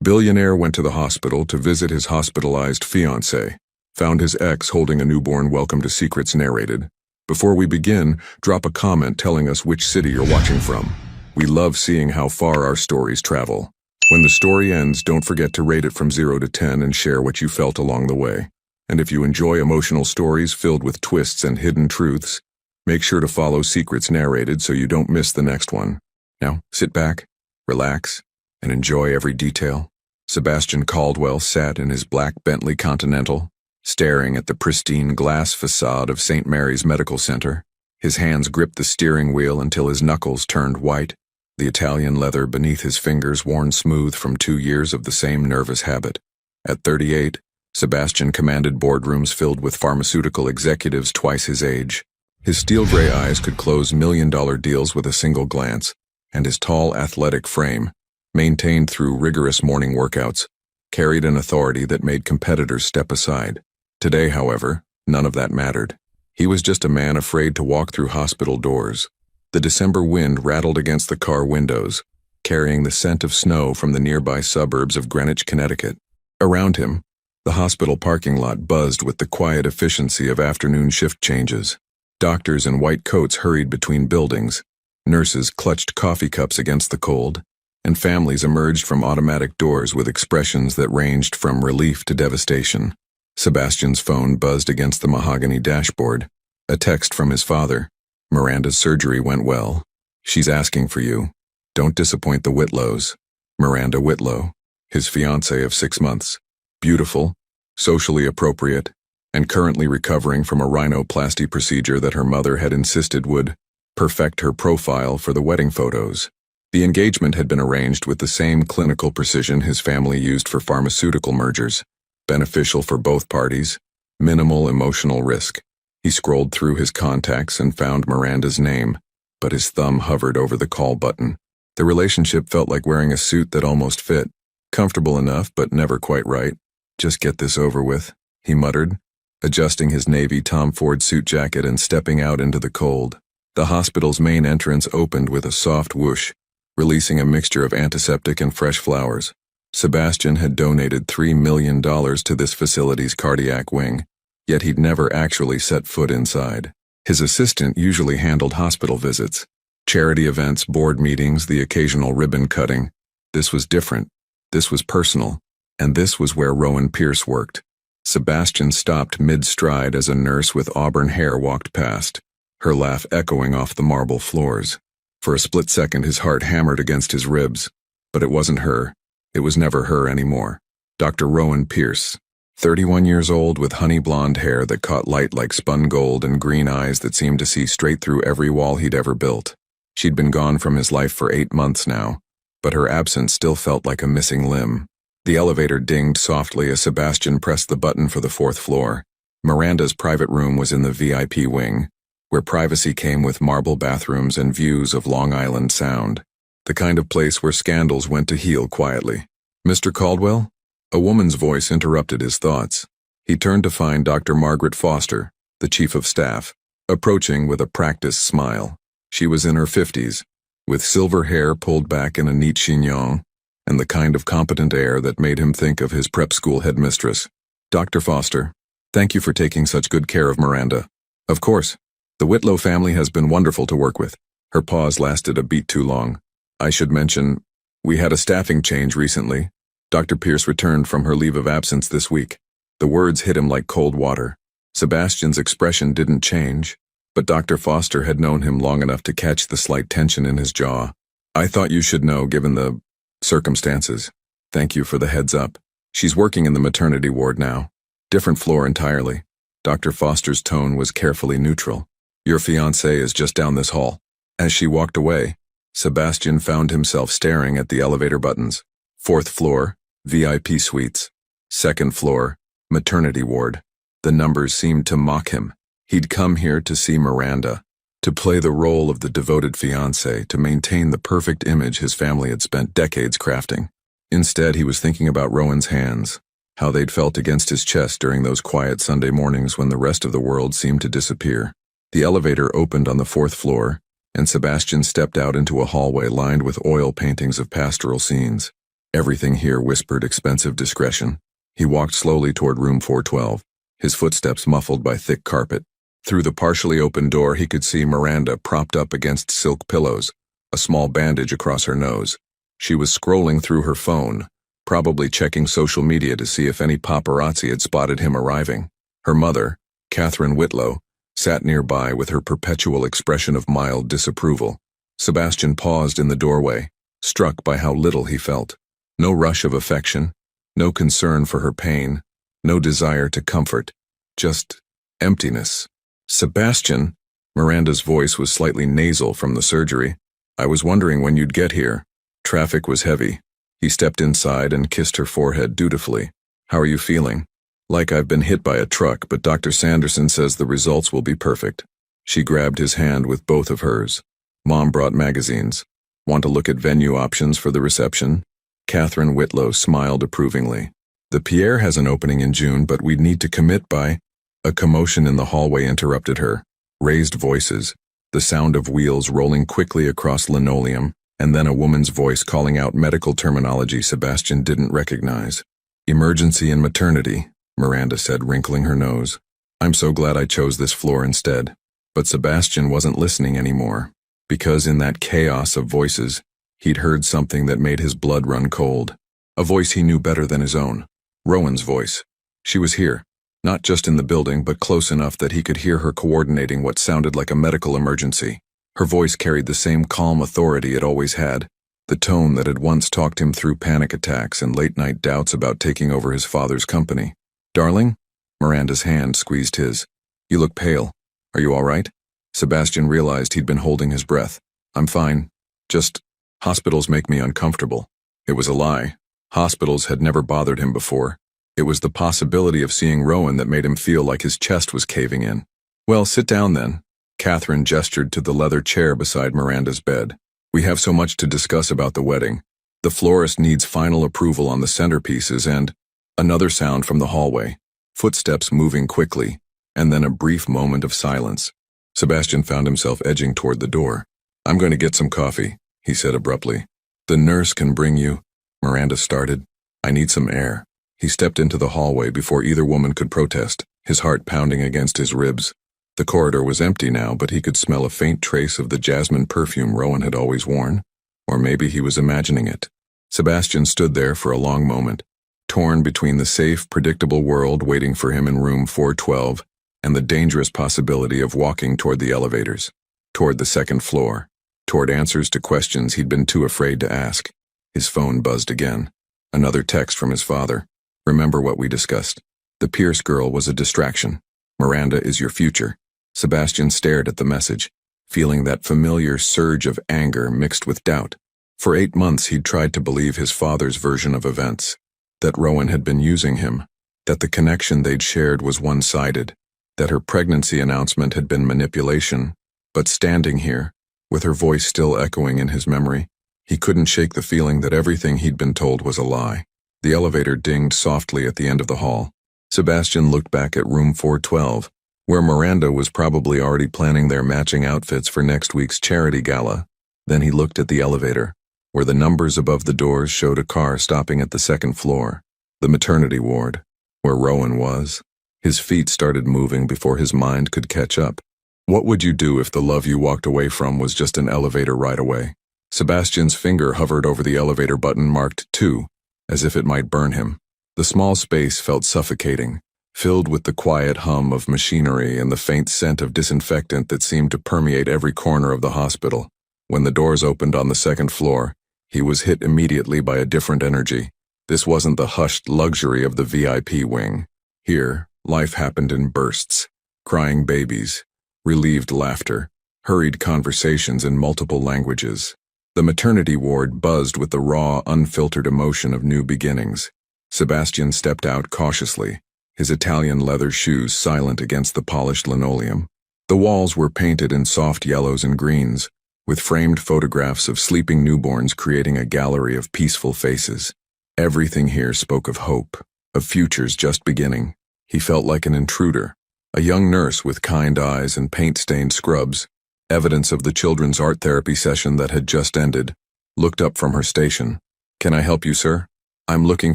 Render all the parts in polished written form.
Billionaire went to the hospital to visit his hospitalized fiancée. Found his ex holding a newborn. Welcome to Secrets Narrated. Before we begin, drop a comment telling us which city you're watching from. We love seeing how far our stories travel. When the story ends, don't forget to rate it from 0 to 10 and share what you felt along the way. And if you enjoy emotional stories filled with twists and hidden truths, make sure to follow Secrets Narrated so you don't miss the next one. Now, sit back, relax, and enjoy every detail. Sebastian Caldwell sat in his black Bentley Continental, staring at the pristine glass facade of St. Mary's Medical Center. His hands gripped the steering wheel until his knuckles turned white, the Italian leather beneath his fingers worn smooth from 2 years of the same nervous habit. At 38, Sebastian commanded boardrooms filled with pharmaceutical executives twice his age. His steel gray eyes could close million-dollar deals with a single glance, and his tall, athletic frame, maintained through rigorous morning workouts, carried an authority that made competitors step aside. Today, however, none of that mattered. He was just a man afraid to walk through hospital doors. The December wind rattled against the car windows, carrying the scent of snow from the nearby suburbs of Greenwich, Connecticut. Around him, the hospital parking lot buzzed with the quiet efficiency of afternoon shift changes. Doctors in white coats hurried between buildings, nurses clutched coffee cups against the cold, and families emerged from automatic doors with expressions that ranged from relief to devastation. Sebastian's phone buzzed against the mahogany dashboard. A text from his father. Miranda's surgery went well. She's asking for you. Don't disappoint the Whitlows. Miranda Whitlow, his fiancée of 6 months. Beautiful, socially appropriate, and currently recovering from a rhinoplasty procedure that her mother had insisted would perfect her profile for the wedding photos. The engagement had been arranged with the same clinical precision his family used for pharmaceutical mergers. Beneficial for both parties, minimal emotional risk. He scrolled through his contacts and found Miranda's name, but his thumb hovered over the call button. The relationship felt like wearing a suit that almost fit. Comfortable enough, but never quite right. Just get this over with, he muttered, adjusting his navy Tom Ford suit jacket and stepping out into the cold. The hospital's main entrance opened with a soft whoosh, releasing a mixture of antiseptic and fresh flowers. Sebastian had donated $3 million to this facility's cardiac wing, yet he'd never actually set foot inside. His assistant usually handled hospital visits, charity events, board meetings, the occasional ribbon cutting. This was different. This was personal. And this was where Rowan Pierce worked. Sebastian stopped mid-stride as a nurse with auburn hair walked past, her laugh echoing off the marble floors. For a split second his heart hammered against his ribs. But it wasn't her. It was never her anymore. Dr. Rowan Pierce, 31 years old with honey blonde hair that caught light like spun gold and green eyes that seemed to see straight through every wall he'd ever built. She'd been gone from his life for 8 months now, but her absence still felt like a missing limb. The elevator dinged softly as Sebastian pressed the button for the 4th floor. Miranda's private room was in the VIP wing, where privacy came with marble bathrooms and views of Long Island Sound. The kind of place where scandals went to heal quietly. Mr. Caldwell? A woman's voice interrupted his thoughts. He turned to find Dr. Margaret Foster, the chief of staff, approaching with a practiced smile. She was in her 50s, with silver hair pulled back in a neat chignon, and the kind of competent air that made him think of his prep school headmistress. Dr. Foster, thank you for taking such good care of Miranda. Of course, the Whitlow family has been wonderful to work with. Her pause lasted a beat too long. I should mention, we had a staffing change recently. Dr. Pierce returned from her leave of absence this week. The words hit him like cold water. Sebastian's expression didn't change, but Dr. Foster had known him long enough to catch the slight tension in his jaw. I thought you should know given the circumstances. Thank you for the heads up. She's working in the maternity ward now. Different floor entirely. Dr. Foster's tone was carefully neutral. Your fiancée is just down this hall. As she walked away, Sebastian found himself staring at the elevator buttons. 4th floor, VIP suites. 2nd floor, maternity ward. The numbers seemed to mock him. He'd come here to see Miranda, to play the role of the devoted fiancé, to maintain the perfect image his family had spent decades crafting. Instead, he was thinking about Rowan's hands, how they'd felt against his chest during those quiet Sunday mornings when the rest of the world seemed to disappear. The elevator opened on the 4th floor, and Sebastian stepped out into a hallway lined with oil paintings of pastoral scenes. Everything here whispered expensive discretion. He walked slowly toward room 412, his footsteps muffled by thick carpet. Through the partially open door he could see Miranda propped up against silk pillows, a small bandage across her nose. She was scrolling through her phone, probably checking social media to see if any paparazzi had spotted him arriving. Her mother, Catherine Whitlow, sat nearby with her perpetual expression of mild disapproval. Sebastian paused in the doorway, struck by how little he felt. No rush of affection, no concern for her pain, no desire to comfort, just emptiness. Sebastian, Miranda's voice was slightly nasal from the surgery. I was wondering when you'd get here. Traffic was heavy. He stepped inside and kissed her forehead dutifully. How are you feeling? Like I've been hit by a truck, but Dr. Sanderson says the results will be perfect. She grabbed his hand with both of hers. Mom brought magazines. Want to look at venue options for the reception? Catherine Whitlow smiled approvingly. The Pierre has an opening in June, but we'd need to commit by... A commotion in the hallway interrupted her. Raised voices, the sound of wheels rolling quickly across linoleum, and then a woman's voice calling out medical terminology Sebastian didn't recognize. Emergency and maternity, Miranda said, wrinkling her nose. I'm so glad I chose this floor instead. But Sebastian wasn't listening anymore, because in that chaos of voices, he'd heard something that made his blood run cold. A voice he knew better than his own. Rowan's voice. She was here. Not just in the building, but close enough that he could hear her coordinating what sounded like a medical emergency. Her voice carried the same calm authority it always had, the tone that had once talked him through panic attacks and late-night doubts about taking over his father's company. Darling? Miranda's hand squeezed his. You look pale. Are you all right? Sebastian realized he'd been holding his breath. I'm fine. Just, hospitals make me uncomfortable. It was a lie. Hospitals had never bothered him before. It was the possibility of seeing Rowan that made him feel like his chest was caving in. Well, sit down then. Catherine gestured to the leather chair beside Miranda's bed. We have so much to discuss about the wedding. The florist needs final approval on the centerpieces and... Another sound from the hallway. Footsteps moving quickly, and then a brief moment of silence. Sebastian found himself edging toward the door. I'm going to get some coffee, he said abruptly. The nurse can bring you... Miranda started. I need some air. He stepped into the hallway before either woman could protest, his heart pounding against his ribs. The corridor was empty now, but he could smell a faint trace of the jasmine perfume Rowan had always worn. Or maybe he was imagining it. Sebastian stood there for a long moment, torn between the safe, predictable world waiting for him in room 412 and the dangerous possibility of walking toward the elevators, toward the second floor, toward answers to questions he'd been too afraid to ask. His phone buzzed again. Another text from his father. Remember what we discussed. The Pierce girl was a distraction. Miranda is your future. Sebastian stared at the message, feeling that familiar surge of anger mixed with doubt. For 8 months he'd tried to believe his father's version of events, that Rowan had been using him, that the connection they'd shared was one-sided, that her pregnancy announcement had been manipulation. But standing here, with her voice still echoing in his memory, he couldn't shake the feeling that everything he'd been told was a lie. The elevator dinged softly at the end of the hall. Sebastian looked back at room 412, where Miranda was probably already planning their matching outfits for next week's charity gala. Then he looked at the elevator, where the numbers above the doors showed a car stopping at the second floor, the maternity ward, where Rowan was. His feet started moving before his mind could catch up. What would you do if the love you walked away from was just an elevator ride away? Sebastian's finger hovered over the elevator button marked 2, as if it might burn him. The small space felt suffocating, filled with the quiet hum of machinery and the faint scent of disinfectant that seemed to permeate every corner of the hospital. When the doors opened on the second floor, he was hit immediately by a different energy. This wasn't the hushed luxury of the VIP wing. Here, life happened in bursts. Crying babies, relieved laughter, hurried conversations in multiple languages. The maternity ward buzzed with the raw, unfiltered emotion of new beginnings. Sebastian stepped out cautiously, his Italian leather shoes silent against the polished linoleum. The walls were painted in soft yellows and greens, with framed photographs of sleeping newborns creating a gallery of peaceful faces. Everything here spoke of hope, of futures just beginning. He felt like an intruder, a young nurse with kind eyes and paint-stained scrubs, evidence of the children's art therapy session that had just ended, looked up from her station. Can I help you, sir? I'm looking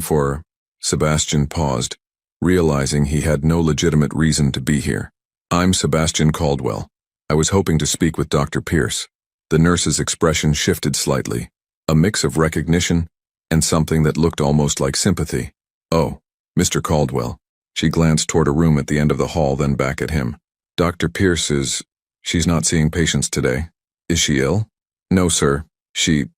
for... Sebastian paused, realizing he had no legitimate reason to be here. I'm Sebastian Caldwell. I was hoping to speak with Dr. Pierce. The nurse's expression shifted slightly, a mix of recognition and something that looked almost like sympathy. Oh, Mr. Caldwell. She glanced toward a room at the end of the hall, then back at him. Dr. Pierce is... She's not seeing patients today. Is she ill? No, sir. The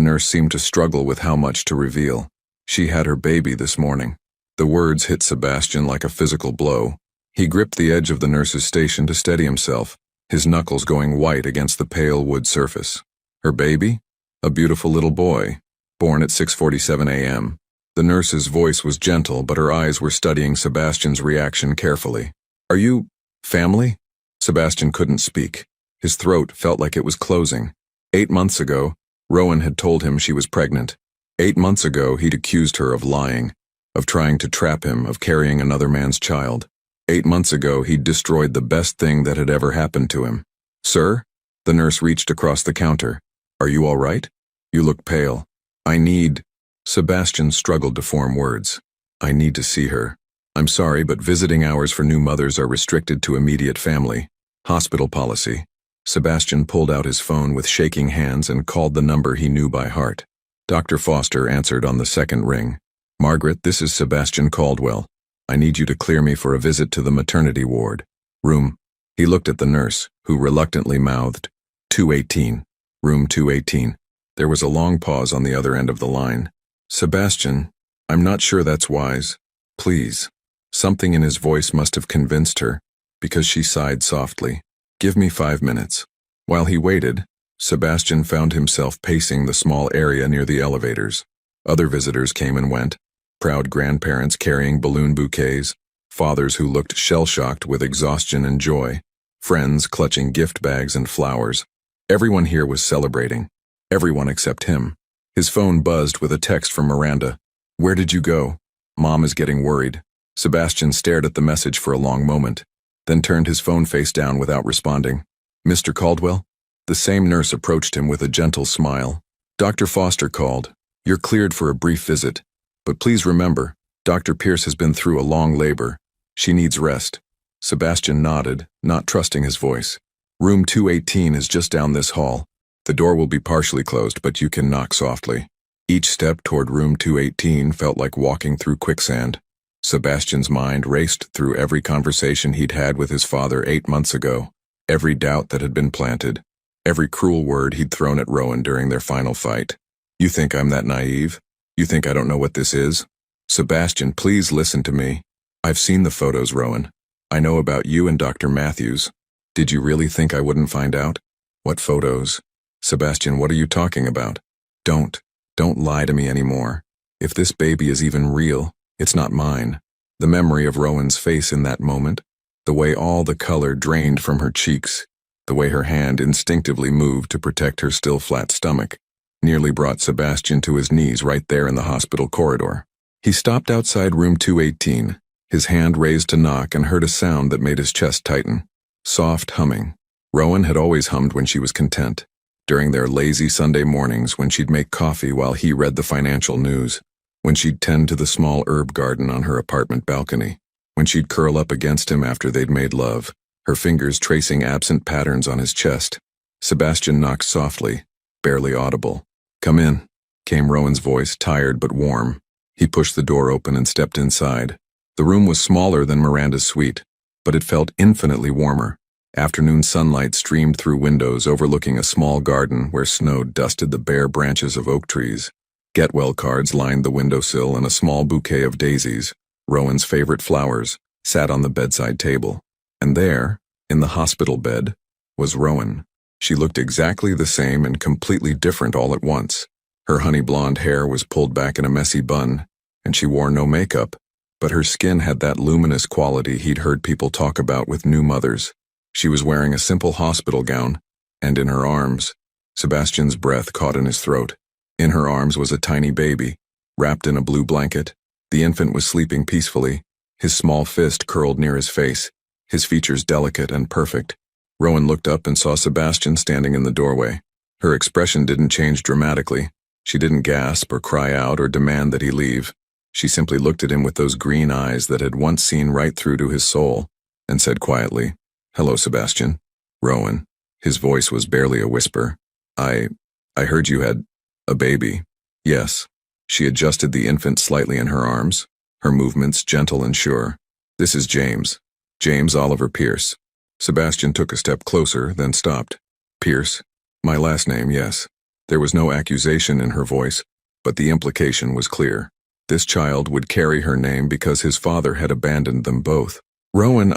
nurse seemed to struggle with how much to reveal. She had her baby this morning. The words hit Sebastian like a physical blow. He gripped the edge of the nurse's station to steady himself, his knuckles going white against the pale wood surface. Her baby? A beautiful little boy, born at 6:47 a.m. The nurse's voice was gentle, but her eyes were studying Sebastian's reaction carefully. Are you... family? Sebastian couldn't speak. His throat felt like it was closing. 8 months ago, Rowan had told him she was pregnant. 8 months ago, he'd accused her of lying, of trying to trap him, of carrying another man's child. 8 months ago, he'd destroyed the best thing that had ever happened to him. Sir? The nurse reached across the counter. Are you all right? You look pale. I need... Sebastian struggled to form words. I need to see her. I'm sorry, but visiting hours for new mothers are restricted to immediate family. Hospital policy. Sebastian pulled out his phone with shaking hands and called the number he knew by heart. Dr. Foster answered on the second ring. Margaret, this is Sebastian Caldwell. I need you to clear me for a visit to the maternity ward. Room. He looked at the nurse, who reluctantly mouthed, 218. Room 218. There was a long pause on the other end of the line. Sebastian, I'm not sure that's wise. Please. Something in his voice must have convinced her, because she sighed softly. Give me 5 minutes. While he waited, Sebastian found himself pacing the small area near the elevators. Other visitors came and went, proud grandparents carrying balloon bouquets, fathers who looked shell-shocked with exhaustion and joy, friends clutching gift bags and flowers. Everyone here was celebrating. Everyone except him. His phone buzzed with a text from Miranda. Where did you go? Mom is getting worried. Sebastian stared at the message for a long moment, then turned his phone face down without responding. Mr. Caldwell? The same nurse approached him with a gentle smile. Dr. Foster called. You're cleared for a brief visit. But please remember, Dr. Pierce has been through a long labor. She needs rest. Sebastian nodded, not trusting his voice. Room 218 is just down this hall. The door will be partially closed, but you can knock softly. Each step toward room 218 felt like walking through quicksand. Sebastian's mind raced through every conversation he'd had with his father 8 months ago, every doubt that had been planted, every cruel word he'd thrown at Rowan during their final fight. You think I'm that naive? You think I don't know what this is? Sebastian, please listen to me. I've seen the photos, Rowan. I know about you and Dr. Matthews. Did you really think I wouldn't find out? What photos? Sebastian, what are you talking about? Don't lie to me anymore. If this baby is even real, it's not mine. The memory of Rowan's face in that moment, the way all the color drained from her cheeks, the way her hand instinctively moved to protect her still flat stomach, nearly brought Sebastian to his knees right there in the hospital corridor. He stopped outside room 218, his hand raised to knock, and heard a sound that made his chest tighten. Soft humming. Rowan had always hummed when she was content. During their lazy Sunday mornings, when she'd make coffee while he read the financial news, when she'd tend to the small herb garden on her apartment balcony, when she'd curl up against him after they'd made love, her fingers tracing absent patterns on his chest. Sebastian knocked softly, barely audible. Come in, came Rowan's voice, tired but warm. He pushed the door open and stepped inside. The room was smaller than Miranda's suite, but it felt infinitely warmer. Afternoon sunlight streamed through windows overlooking a small garden where snow dusted the bare branches of oak trees. Get well cards lined the windowsill, and a small bouquet of daisies, Rowan's favorite flowers, sat on the bedside table. And there, in the hospital bed, was Rowan. She looked exactly the same and completely different all at once. Her honey blonde hair was pulled back in a messy bun, and she wore no makeup, but her skin had that luminous quality he'd heard people talk about with new mothers. She was wearing a simple hospital gown, and in her arms, Sebastian's breath caught in his throat. In her arms was a tiny baby, wrapped in a blue blanket. The infant was sleeping peacefully, his small fist curled near his face, his features delicate and perfect. Rowan looked up and saw Sebastian standing in the doorway. Her expression didn't change dramatically, She didn't gasp or cry out or demand that he leave. She simply looked at him with those green eyes that had once seen right through to his soul, and said quietly, "Hello, Sebastian." "Rowan." His voice was barely a whisper. I heard you had a baby." "Yes." She adjusted the infant slightly in her arms, her movements gentle and sure. "This is James. James Oliver Pierce." Sebastian took a step closer, then stopped. "Pierce? My last name, yes." There was no accusation in her voice, but the implication was clear. This child would carry her name because his father had abandoned them both. "Rowan,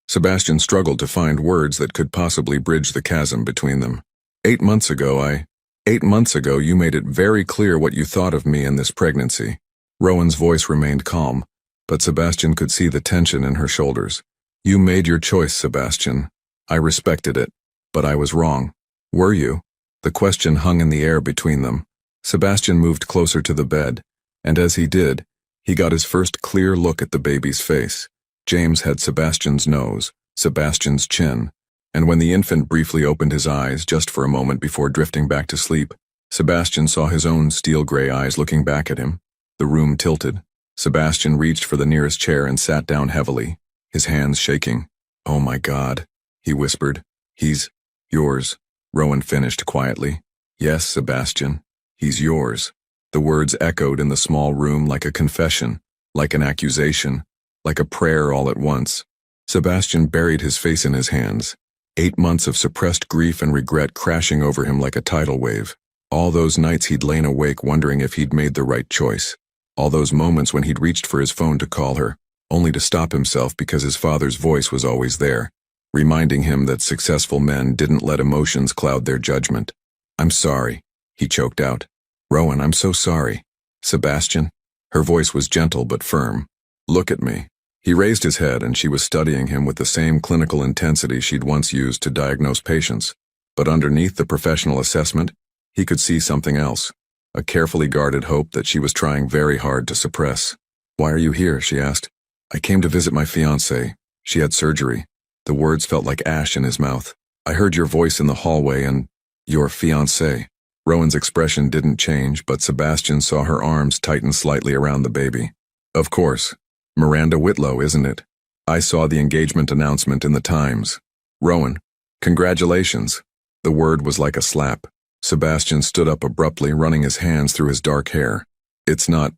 Sebastian struggled to find words that could possibly bridge the chasm between them. 8 months ago, 8 months ago you made it very clear what you thought of me and this pregnancy." Rowan's voice remained calm, but Sebastian could see the tension in her shoulders. "You made your choice, Sebastian. I respected it, but I was wrong." "Were you?" The question hung in the air between them. Sebastian moved closer to the bed, and as he did, he got his first clear look at the baby's face. James had Sebastian's nose, Sebastian's chin, and when the infant briefly opened his eyes just for a moment before drifting back to sleep, Sebastian saw his own steel-gray eyes looking back at him. The room tilted. Sebastian reached for the nearest chair and sat down heavily, his hands shaking. "Oh my God," he whispered. "He's yours," Rowan finished quietly. "Yes, Sebastian, he's yours." The words echoed in the small room like a confession, like an accusation, like a prayer all at once. Sebastian buried his face in his hands, 8 months of suppressed grief and regret crashing over him like a tidal wave. All those nights he'd lain awake wondering if he'd made the right choice. All those moments when he'd reached for his phone to call her, only to stop himself because his father's voice was always there, reminding him that successful men didn't let emotions cloud their judgment. "I'm sorry," he choked out. "Rowan, I'm so sorry." "Sebastian?" Her voice was gentle but firm. "Look at me." He raised his head and she was studying him with the same clinical intensity she'd once used to diagnose patients. But underneath the professional assessment, he could see something else, a carefully guarded hope that she was trying very hard to suppress. "Why are you here?" she asked. "I came to visit my fiancée. She had surgery." The words felt like ash in his mouth. "I heard your voice in the hallway and your fiancée." Rowan's expression didn't change, but Sebastian saw her arms tighten slightly around the baby. "Of course. Miranda Whitlow, isn't it? I saw the engagement announcement in the Times." "Rowan, congratulations." The word was like a slap. Sebastian stood up abruptly, running his hands through his dark hair. It's not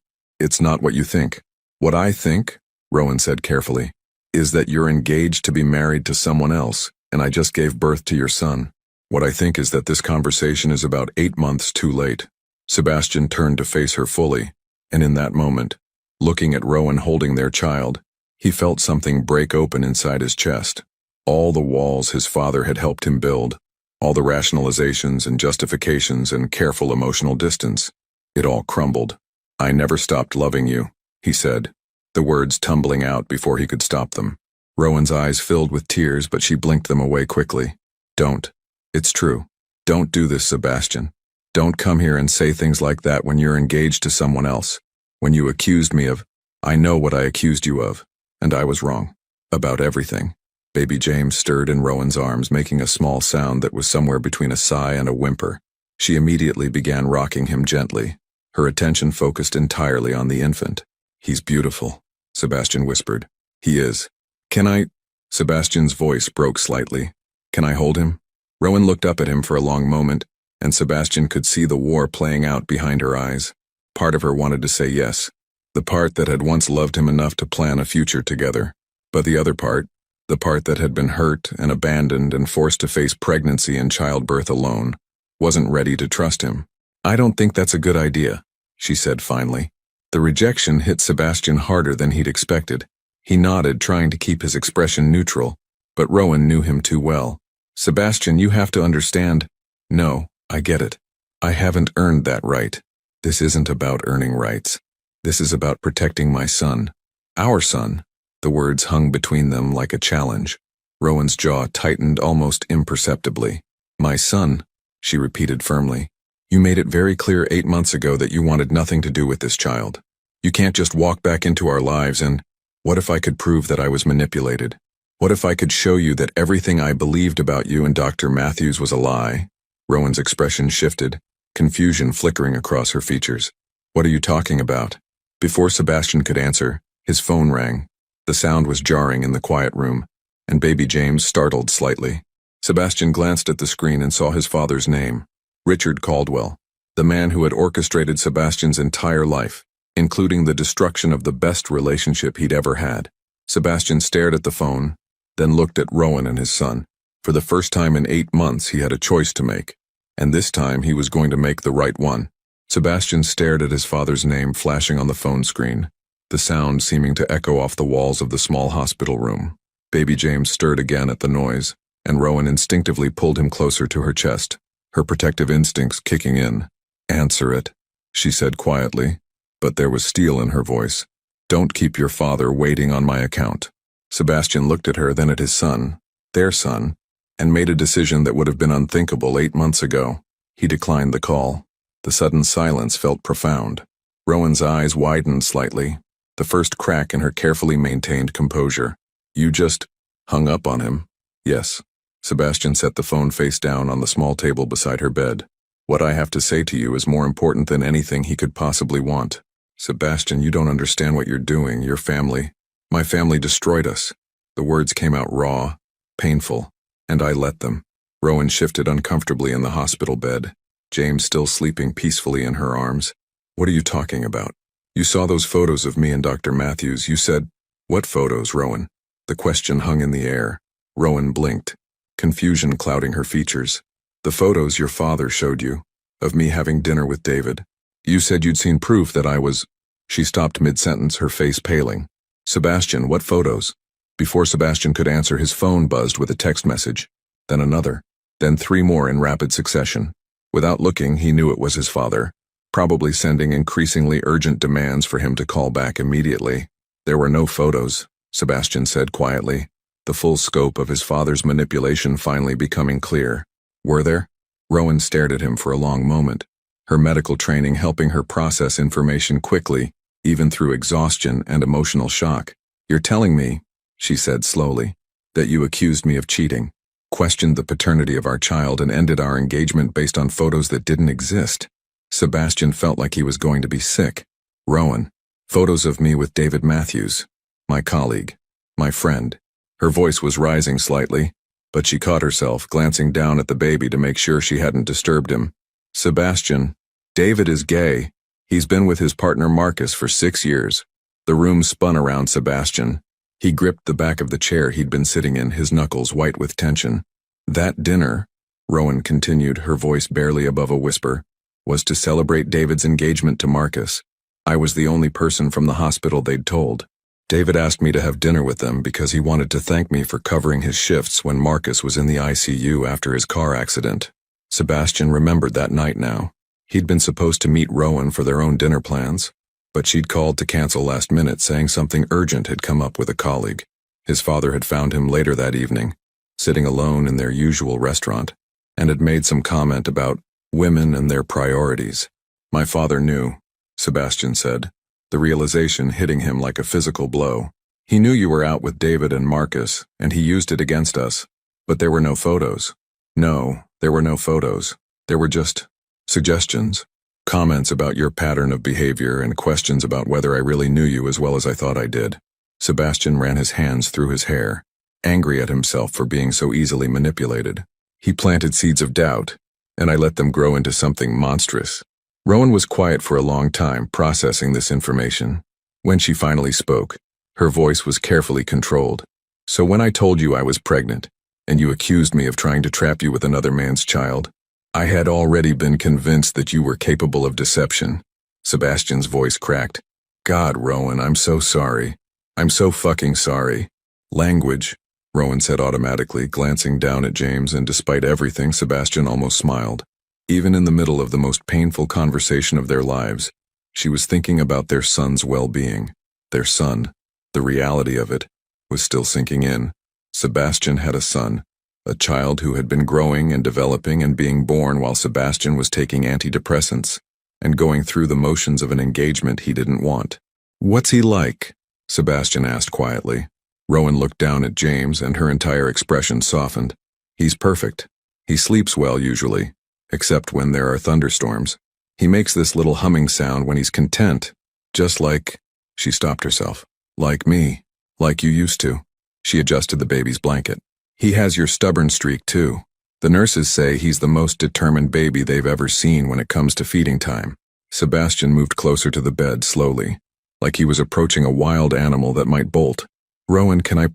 what you think." "What I think," Rowan said carefully, "is that you're engaged to be married to someone else, and I just gave birth to your son. What I think is that this conversation is about 8 months too late." Sebastian turned to face her fully, and in that moment, looking at Rowan holding their child, he felt something break open inside his chest. All the walls his father had helped him build, all the rationalizations and justifications and careful emotional distance, it all crumbled. "I never stopped loving you," he said, the words tumbling out before he could stop them. Rowan's eyes filled with tears, but she blinked them away quickly. "Don't. It's true. Don't do this, Sebastian. Don't come here and say things like that when you're engaged to someone else. When you accused me of, I know what I accused you of, and I was wrong. About everything." Baby James stirred in Rowan's arms, making a small sound that was somewhere between a sigh and a whimper. She immediately began rocking him gently, her attention focused entirely on the infant. "He's beautiful," Sebastian whispered. "He is. Can I?" Sebastian's voice broke slightly. "Can I hold him?" Rowan looked up at him for a long moment, and Sebastian could see the war playing out behind her eyes. Part of her wanted to say yes, the part that had once loved him enough to plan a future together. But the other part, the part that had been hurt and abandoned and forced to face pregnancy and childbirth alone, wasn't ready to trust him. "I don't think that's a good idea," she said finally. The rejection hit Sebastian harder than he'd expected. He nodded, trying to keep his expression neutral, but Rowan knew him too well. "Sebastian, you have to understand." "No, I get it. I haven't earned that right. This isn't about earning rights. This is about protecting my son. Our son." The words hung between them like a challenge. Rowan's jaw tightened almost imperceptibly. "My son," she repeated firmly. "You made it very clear 8 months ago that you wanted nothing to do with this child. You can't just walk back into our lives and, what if I could prove that I was manipulated? What if I could show you that everything I believed about you and Dr. Matthews was a lie?" Rowan's expression shifted, confusion flickering across her features. "What are you talking about?" Before Sebastian could answer, his phone rang. The sound was jarring in the quiet room, and baby James startled slightly. Sebastian glanced at the screen and saw his father's name, Richard Caldwell, the man who had orchestrated Sebastian's entire life, including the destruction of the best relationship he'd ever had. Sebastian stared at the phone, then looked at Rowan and his son. For the first time in 8 months, he had a choice to make, and this time he was going to make the right one. Sebastian stared at his father's name flashing on the phone screen, the sound seeming to echo off the walls of the small hospital room. Baby James stirred again at the noise, and Rowan instinctively pulled him closer to her chest, her protective instincts kicking in. "Answer it," she said quietly, but there was steel in her voice. "Don't keep your father waiting on my account." Sebastian looked at her, then at his son, their son, and made a decision that would have been unthinkable 8 months ago. He declined the call. The sudden silence felt profound. Rowan's eyes widened slightly, the first crack in her carefully maintained composure. "You just hung up on him?" "Yes." Sebastian set the phone face down on the small table beside her bed. "What I have to say to you is more important than anything he could possibly want." "Sebastian, you don't understand what you're doing. Your family, my family destroyed us." The words came out raw, painful, and I let them. Rowan shifted uncomfortably in the hospital bed, James still sleeping peacefully in her arms. "What are you talking about? You saw those photos of me and Dr. Matthews. You said—" "What photos, Rowan?" The question hung in the air. Rowan blinked, confusion clouding her features. "The photos your father showed you, of me having dinner with David. You said you'd seen proof that I was—" She stopped mid-sentence, her face paling. "Sebastian, what photos?" Before Sebastian could answer, his phone buzzed with a text message, then another, then 3 more in rapid succession. Without looking, he knew it was his father, probably sending increasingly urgent demands for him to call back immediately. "There were no photos," Sebastian said quietly, the full scope of his father's manipulation finally becoming clear. "Were there?" Rowan stared at him for a long moment, her medical training helping her process information quickly, even through exhaustion and emotional shock. "You're telling me," she said slowly, "that you accused me of cheating, questioned the paternity of our child, and ended our engagement based on photos that didn't exist." Sebastian felt like he was going to be sick. "Rowan, photos of me with David Matthews, my colleague, my friend." Her voice was rising slightly, but she caught herself, glancing down at the baby to make sure she hadn't disturbed him. "Sebastian, David is gay. He's been with his partner Marcus for 6 years." The room spun around Sebastian. He gripped the back of the chair he'd been sitting in, his knuckles white with tension. "That dinner," Rowan continued, her voice barely above a whisper, "was to celebrate David's engagement to Marcus. I was the only person from the hospital they'd told. David asked me to have dinner with them because he wanted to thank me for covering his shifts when Marcus was in the ICU after his car accident." Sebastian remembered that night now. He'd been supposed to meet Rowan for their own dinner plans, but she'd called to cancel last minute, saying something urgent had come up with a colleague. His father had found him later that evening, sitting alone in their usual restaurant, and had made some comment about women and their priorities. "My father knew," Sebastian said, the realization hitting him like a physical blow. "He knew you were out with David and Marcus, and he used it against us. But there were no photos." "No, there were no photos. There were just suggestions. Comments about your pattern of behavior and questions about whether I really knew you as well as I thought I did." Sebastian ran his hands through his hair, angry at himself for being so easily manipulated. "He planted seeds of doubt, and I let them grow into something monstrous." Rowan was quiet for a long time, processing this information. When she finally spoke, her voice was carefully controlled. "So when I told you I was pregnant, and you accused me of trying to trap you with another man's child, I had already been convinced that you were capable of deception." Sebastian's voice cracked. "God, Rowan, I'm so sorry. I'm so fucking sorry." "Language," Rowan said automatically, glancing down at James, and despite everything, Sebastian almost smiled. Even in the middle of the most painful conversation of their lives, she was thinking about their son's well-being. Their son, the reality of it, was still sinking in. Sebastian had a son, a child who had been growing and developing and being born while Sebastian was taking antidepressants and going through the motions of an engagement he didn't want. "What's he like?" Sebastian asked quietly. Rowan looked down at James, and her entire expression softened. "He's perfect. He sleeps well usually, except when there are thunderstorms. He makes this little humming sound when he's content, just like—" She stopped herself. "Like me. Like you used to." She adjusted the baby's blanket. "He has your stubborn streak, too. The nurses say he's the most determined baby they've ever seen when it comes to feeding time." Sebastian moved closer to the bed slowly, like he was approaching a wild animal that might bolt. "Rowan, can I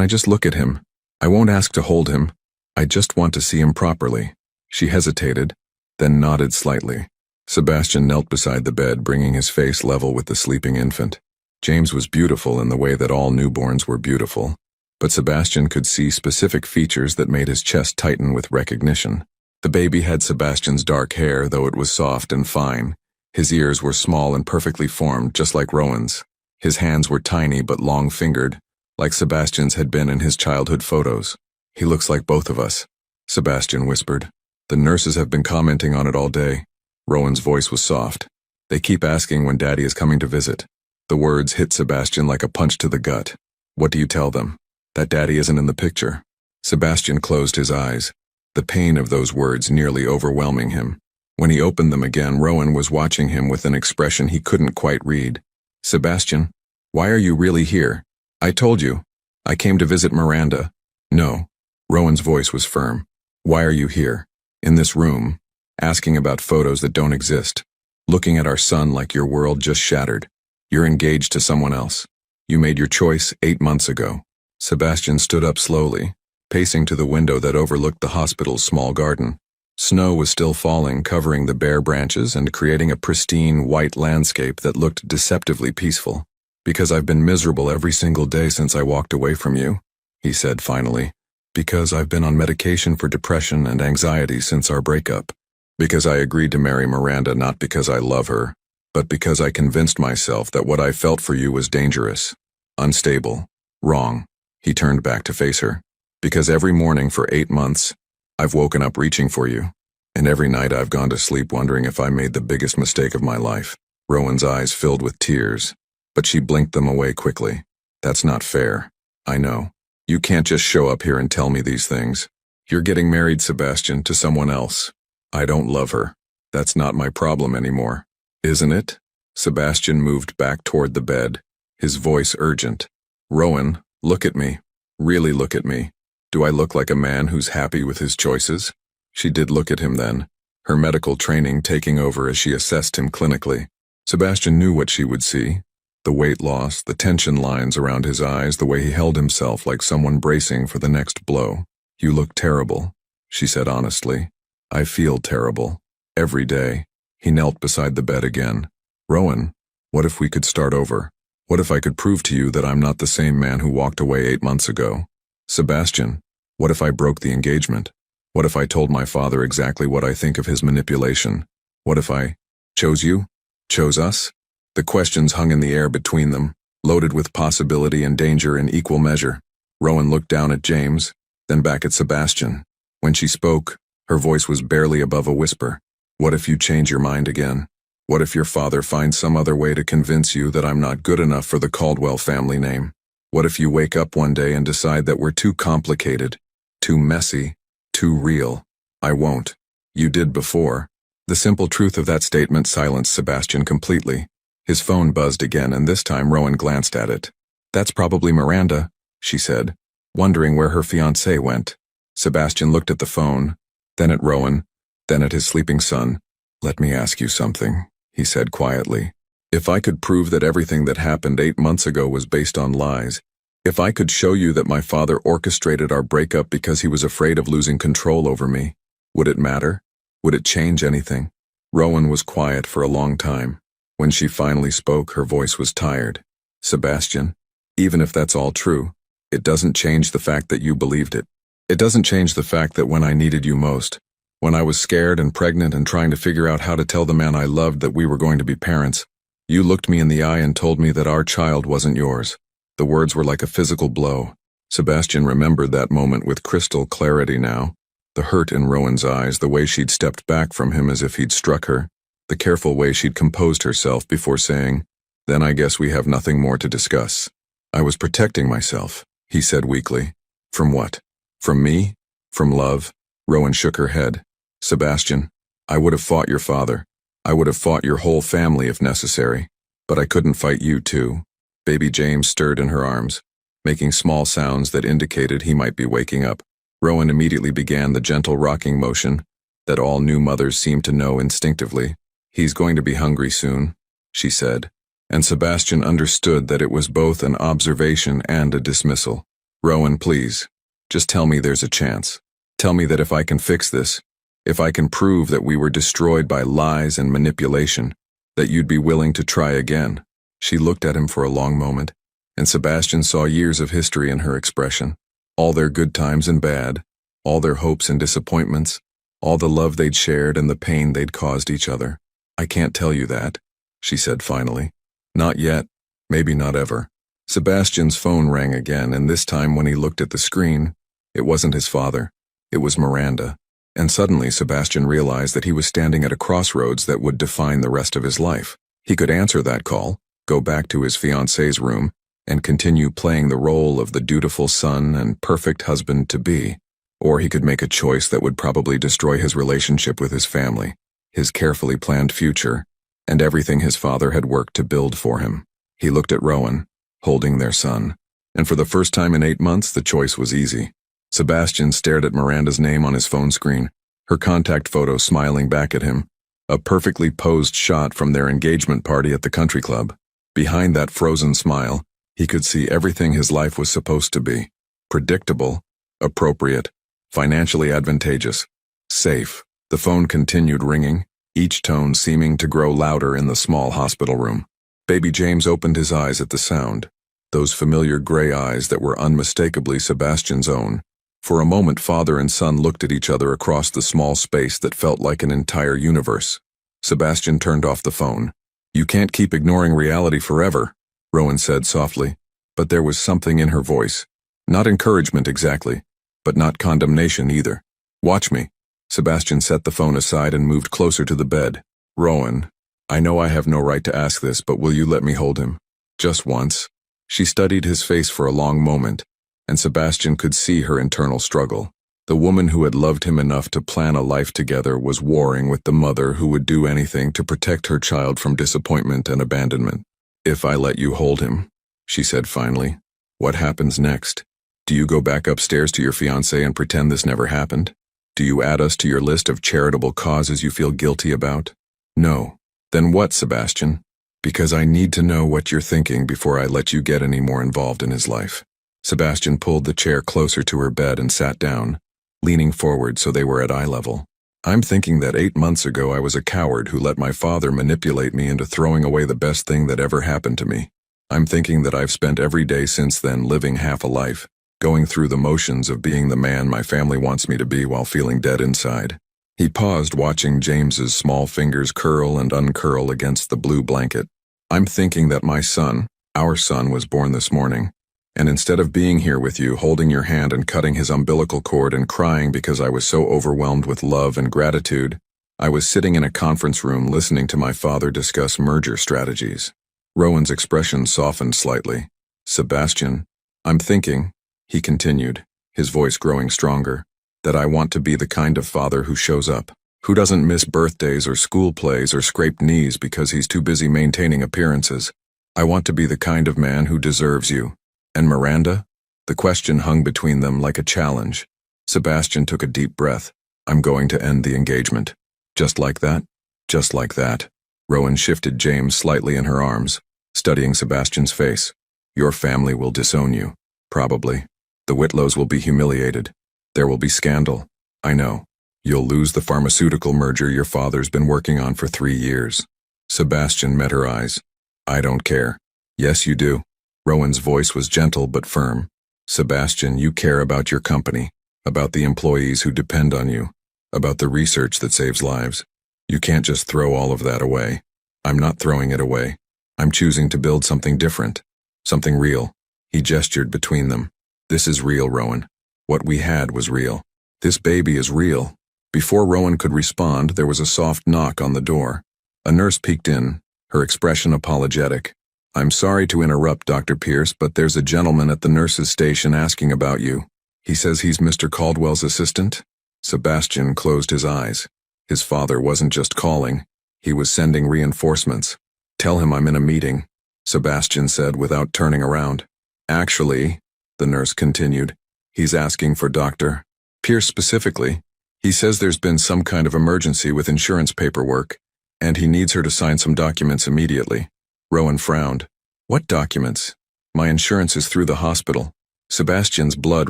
just look at him? I won't ask to hold him. I just want to see him properly." She hesitated, then nodded slightly. Sebastian knelt beside the bed, bringing his face level with the sleeping infant. James was beautiful in the way that all newborns were beautiful, but Sebastian could see specific features that made his chest tighten with recognition. The baby had Sebastian's dark hair, though it was soft and fine. His ears were small and perfectly formed, just like Rowan's. His hands were tiny but long-fingered, like Sebastian's had been in his childhood photos. "He looks like both of us," Sebastian whispered. "The nurses have been commenting on it all day." Rowan's voice was soft. "They keep asking when Daddy is coming to visit." The words hit Sebastian like a punch to the gut. "What do you tell them? That Daddy isn't in the picture?" Sebastian closed his eyes, the pain of those words nearly overwhelming him. When he opened them again, Rowan was watching him with an expression he couldn't quite read. "Sebastian, why are you really here? I told you. I came to visit Miranda." "No." Rowan's voice was firm. "Why are you here? In this room, asking about photos that don't exist, looking at our son like your world just shattered. You're engaged to someone else. You made your choice 8 months ago." Sebastian stood up slowly, pacing to the window that overlooked the hospital's small garden. Snow was still falling, covering the bare branches and creating a pristine white landscape that looked deceptively peaceful. "Because I've been miserable every single day since I walked away from you," he said finally. "Because I've been on medication for depression and anxiety since our breakup. Because I agreed to marry Miranda not because I love her, but because I convinced myself that what I felt for you was dangerous, unstable, wrong." He turned back to face her. "Because every morning for 8 months, I've woken up reaching for you, and every night I've gone to sleep wondering if I made the biggest mistake of my life." Rowan's eyes filled with tears, but she blinked them away quickly. "That's not fair. I know. You can't just show up here and tell me these things. You're getting married, Sebastian, to someone else. I don't love her. That's not my problem anymore. Isn't it?" Sebastian moved back toward the bed, his voice urgent. "Rowan, look at me. Really look at me. Do I look like a man who's happy with his choices?" She did look at him then, her medical training taking over as she assessed him clinically. Sebastian knew what she would see. The weight loss, the tension lines around his eyes, the way he held himself like someone bracing for the next blow. "You look terrible," she said honestly. "I feel terrible. Every day." He knelt beside the bed again. "Rowan, what if we could start over? What if I could prove to you that I'm not the same man who walked away 8 months ago? Sebastian, what if I broke the engagement? What if I told my father exactly what I think of his manipulation? What if I chose you? Chose us?" The questions hung in the air between them, loaded with possibility and danger in equal measure. Rowan looked down at James, then back at Sebastian. When she spoke, her voice was barely above a whisper. "What if you change your mind again? What if your father finds some other way to convince you that I'm not good enough for the Caldwell family name? What if you wake up one day and decide that we're too complicated, too messy, too real? I won't. You did before." The simple truth of that statement silenced Sebastian completely. His phone buzzed again, and this time Rowan glanced at it. "That's probably Miranda," she said, wondering where her fiancé went. Sebastian looked at the phone, then at Rowan, then at his sleeping son. "Let me ask you something," he said quietly. "If I could prove that everything that happened 8 months ago was based on lies, if I could show you that my father orchestrated our breakup because he was afraid of losing control over me, would it matter? Would it change anything?" Rowan was quiet for a long time. When she finally spoke, her voice was tired. "Sebastian, even if that's all true, it doesn't change the fact that you believed it. It doesn't change the fact that when I needed you most, when I was scared and pregnant and trying to figure out how to tell the man I loved that we were going to be parents, you looked me in the eye and told me that our child wasn't yours." The words were like a physical blow. Sebastian remembered that moment with crystal clarity now. The hurt in Rowan's eyes, the way she'd stepped back from him as if he'd struck her, the careful way she'd composed herself before saying, "Then I guess we have nothing more to discuss." "I was protecting myself," he said weakly. "From what? From me? From love?" Rowan shook her head. Sebastian, I would have fought your father. I would have fought your whole family if necessary. But I couldn't fight you too. Baby James stirred in her arms, making small sounds that indicated he might be waking up. Rowan immediately began the gentle rocking motion that all new mothers seem to know instinctively. He's going to be hungry soon, she said, and Sebastian understood that it was both an observation and a dismissal. Rowan, please, just tell me there's a chance. Tell me that if I can fix this, if I can prove that we were destroyed by lies and manipulation, that you'd be willing to try again. She looked at him for a long moment, and Sebastian saw years of history in her expression. All their good times and bad, all their hopes and disappointments, all the love they'd shared and the pain they'd caused each other. I can't tell you that, she said finally. Not yet, maybe not ever. Sebastian's phone rang again, and this time when he looked at the screen, it wasn't his father. It was Miranda. And suddenly Sebastian realized that he was standing at a crossroads that would define the rest of his life. He could answer that call, go back to his fiancée's room, and continue playing the role of the dutiful son and perfect husband-to-be. Or he could make a choice that would probably destroy his relationship with his family, his carefully planned future, and everything his father had worked to build for him. He looked at Rowan, holding their son, and for the first time in 8 months the choice was easy. Sebastian stared at Miranda's name on his phone screen, her contact photo smiling back at him, a perfectly posed shot from their engagement party at the country club. Behind that frozen smile, he could see everything his life was supposed to be. Predictable, appropriate, financially advantageous, safe. The phone continued ringing, each tone seeming to grow louder in the small hospital room. Baby James opened his eyes at the sound, those familiar gray eyes that were unmistakably Sebastian's own. For a moment, father and son looked at each other across the small space that felt like an entire universe. Sebastian turned off the phone. You can't keep ignoring reality forever, Rowan said softly, but there was something in her voice. Not encouragement exactly, but not condemnation either. Watch me. Sebastian set the phone aside and moved closer to the bed. Rowan, I know I have no right to ask this, but will you let me hold him? Just once. She studied his face for a long moment, and Sebastian could see her internal struggle. The woman who had loved him enough to plan a life together was warring with the mother who would do anything to protect her child from disappointment and abandonment. If I let you hold him, she said finally, what happens next? Do you go back upstairs to your fiancé and pretend this never happened? Do you add us to your list of charitable causes you feel guilty about? No. Then what, Sebastian? Because I need to know what you're thinking before I let you get any more involved in his life. Sebastian pulled the chair closer to her bed and sat down, leaning forward so they were at eye level. I'm thinking that 8 months ago I was a coward who let my father manipulate me into throwing away the best thing that ever happened to me. I'm thinking that I've spent every day since then living half a life, going through the motions of being the man my family wants me to be while feeling dead inside. He paused, watching James's small fingers curl and uncurl against the blue blanket. I'm thinking that my son, our son, was born this morning. And instead of being here with you, holding your hand and cutting his umbilical cord and crying because I was so overwhelmed with love and gratitude, I was sitting in a conference room listening to my father discuss merger strategies. Rowan's expression softened slightly. Sebastian, I'm thinking, he continued, his voice growing stronger, that I want to be the kind of father who shows up, who doesn't miss birthdays or school plays or scrape knees because he's too busy maintaining appearances. I want to be the kind of man who deserves you. And Miranda? The question hung between them like a challenge. Sebastian took a deep breath. I'm going to end the engagement. Just like that? Just like that. Rowan shifted James slightly in her arms, studying Sebastian's face. Your family will disown you. Probably. The Whitlows will be humiliated. There will be scandal. I know. You'll lose the pharmaceutical merger your father's been working on for 3 years. Sebastian met her eyes. I don't care. Yes, you do. Rowan's voice was gentle but firm. Sebastian, you care about your company, about the employees who depend on you, about the research that saves lives. You can't just throw all of that away. I'm not throwing it away. I'm choosing to build something different, something real. He gestured between them. This is real, Rowan. What we had was real. This baby is real. Before Rowan could respond, there was a soft knock on the door. A nurse peeked in, her expression apologetic. I'm sorry to interrupt, Dr. Pierce, but there's a gentleman at the nurse's station asking about you. He says he's Mr. Caldwell's assistant. Sebastian closed his eyes. His father wasn't just calling, he was sending reinforcements. "Tell him I'm in a meeting," Sebastian said without turning around. "Actually," the nurse continued, "he's asking for Dr. Pierce specifically. He says there's been some kind of emergency with insurance paperwork, and he needs her to sign some documents immediately." Rowan frowned. "What documents? My insurance is through the hospital." Sebastian's blood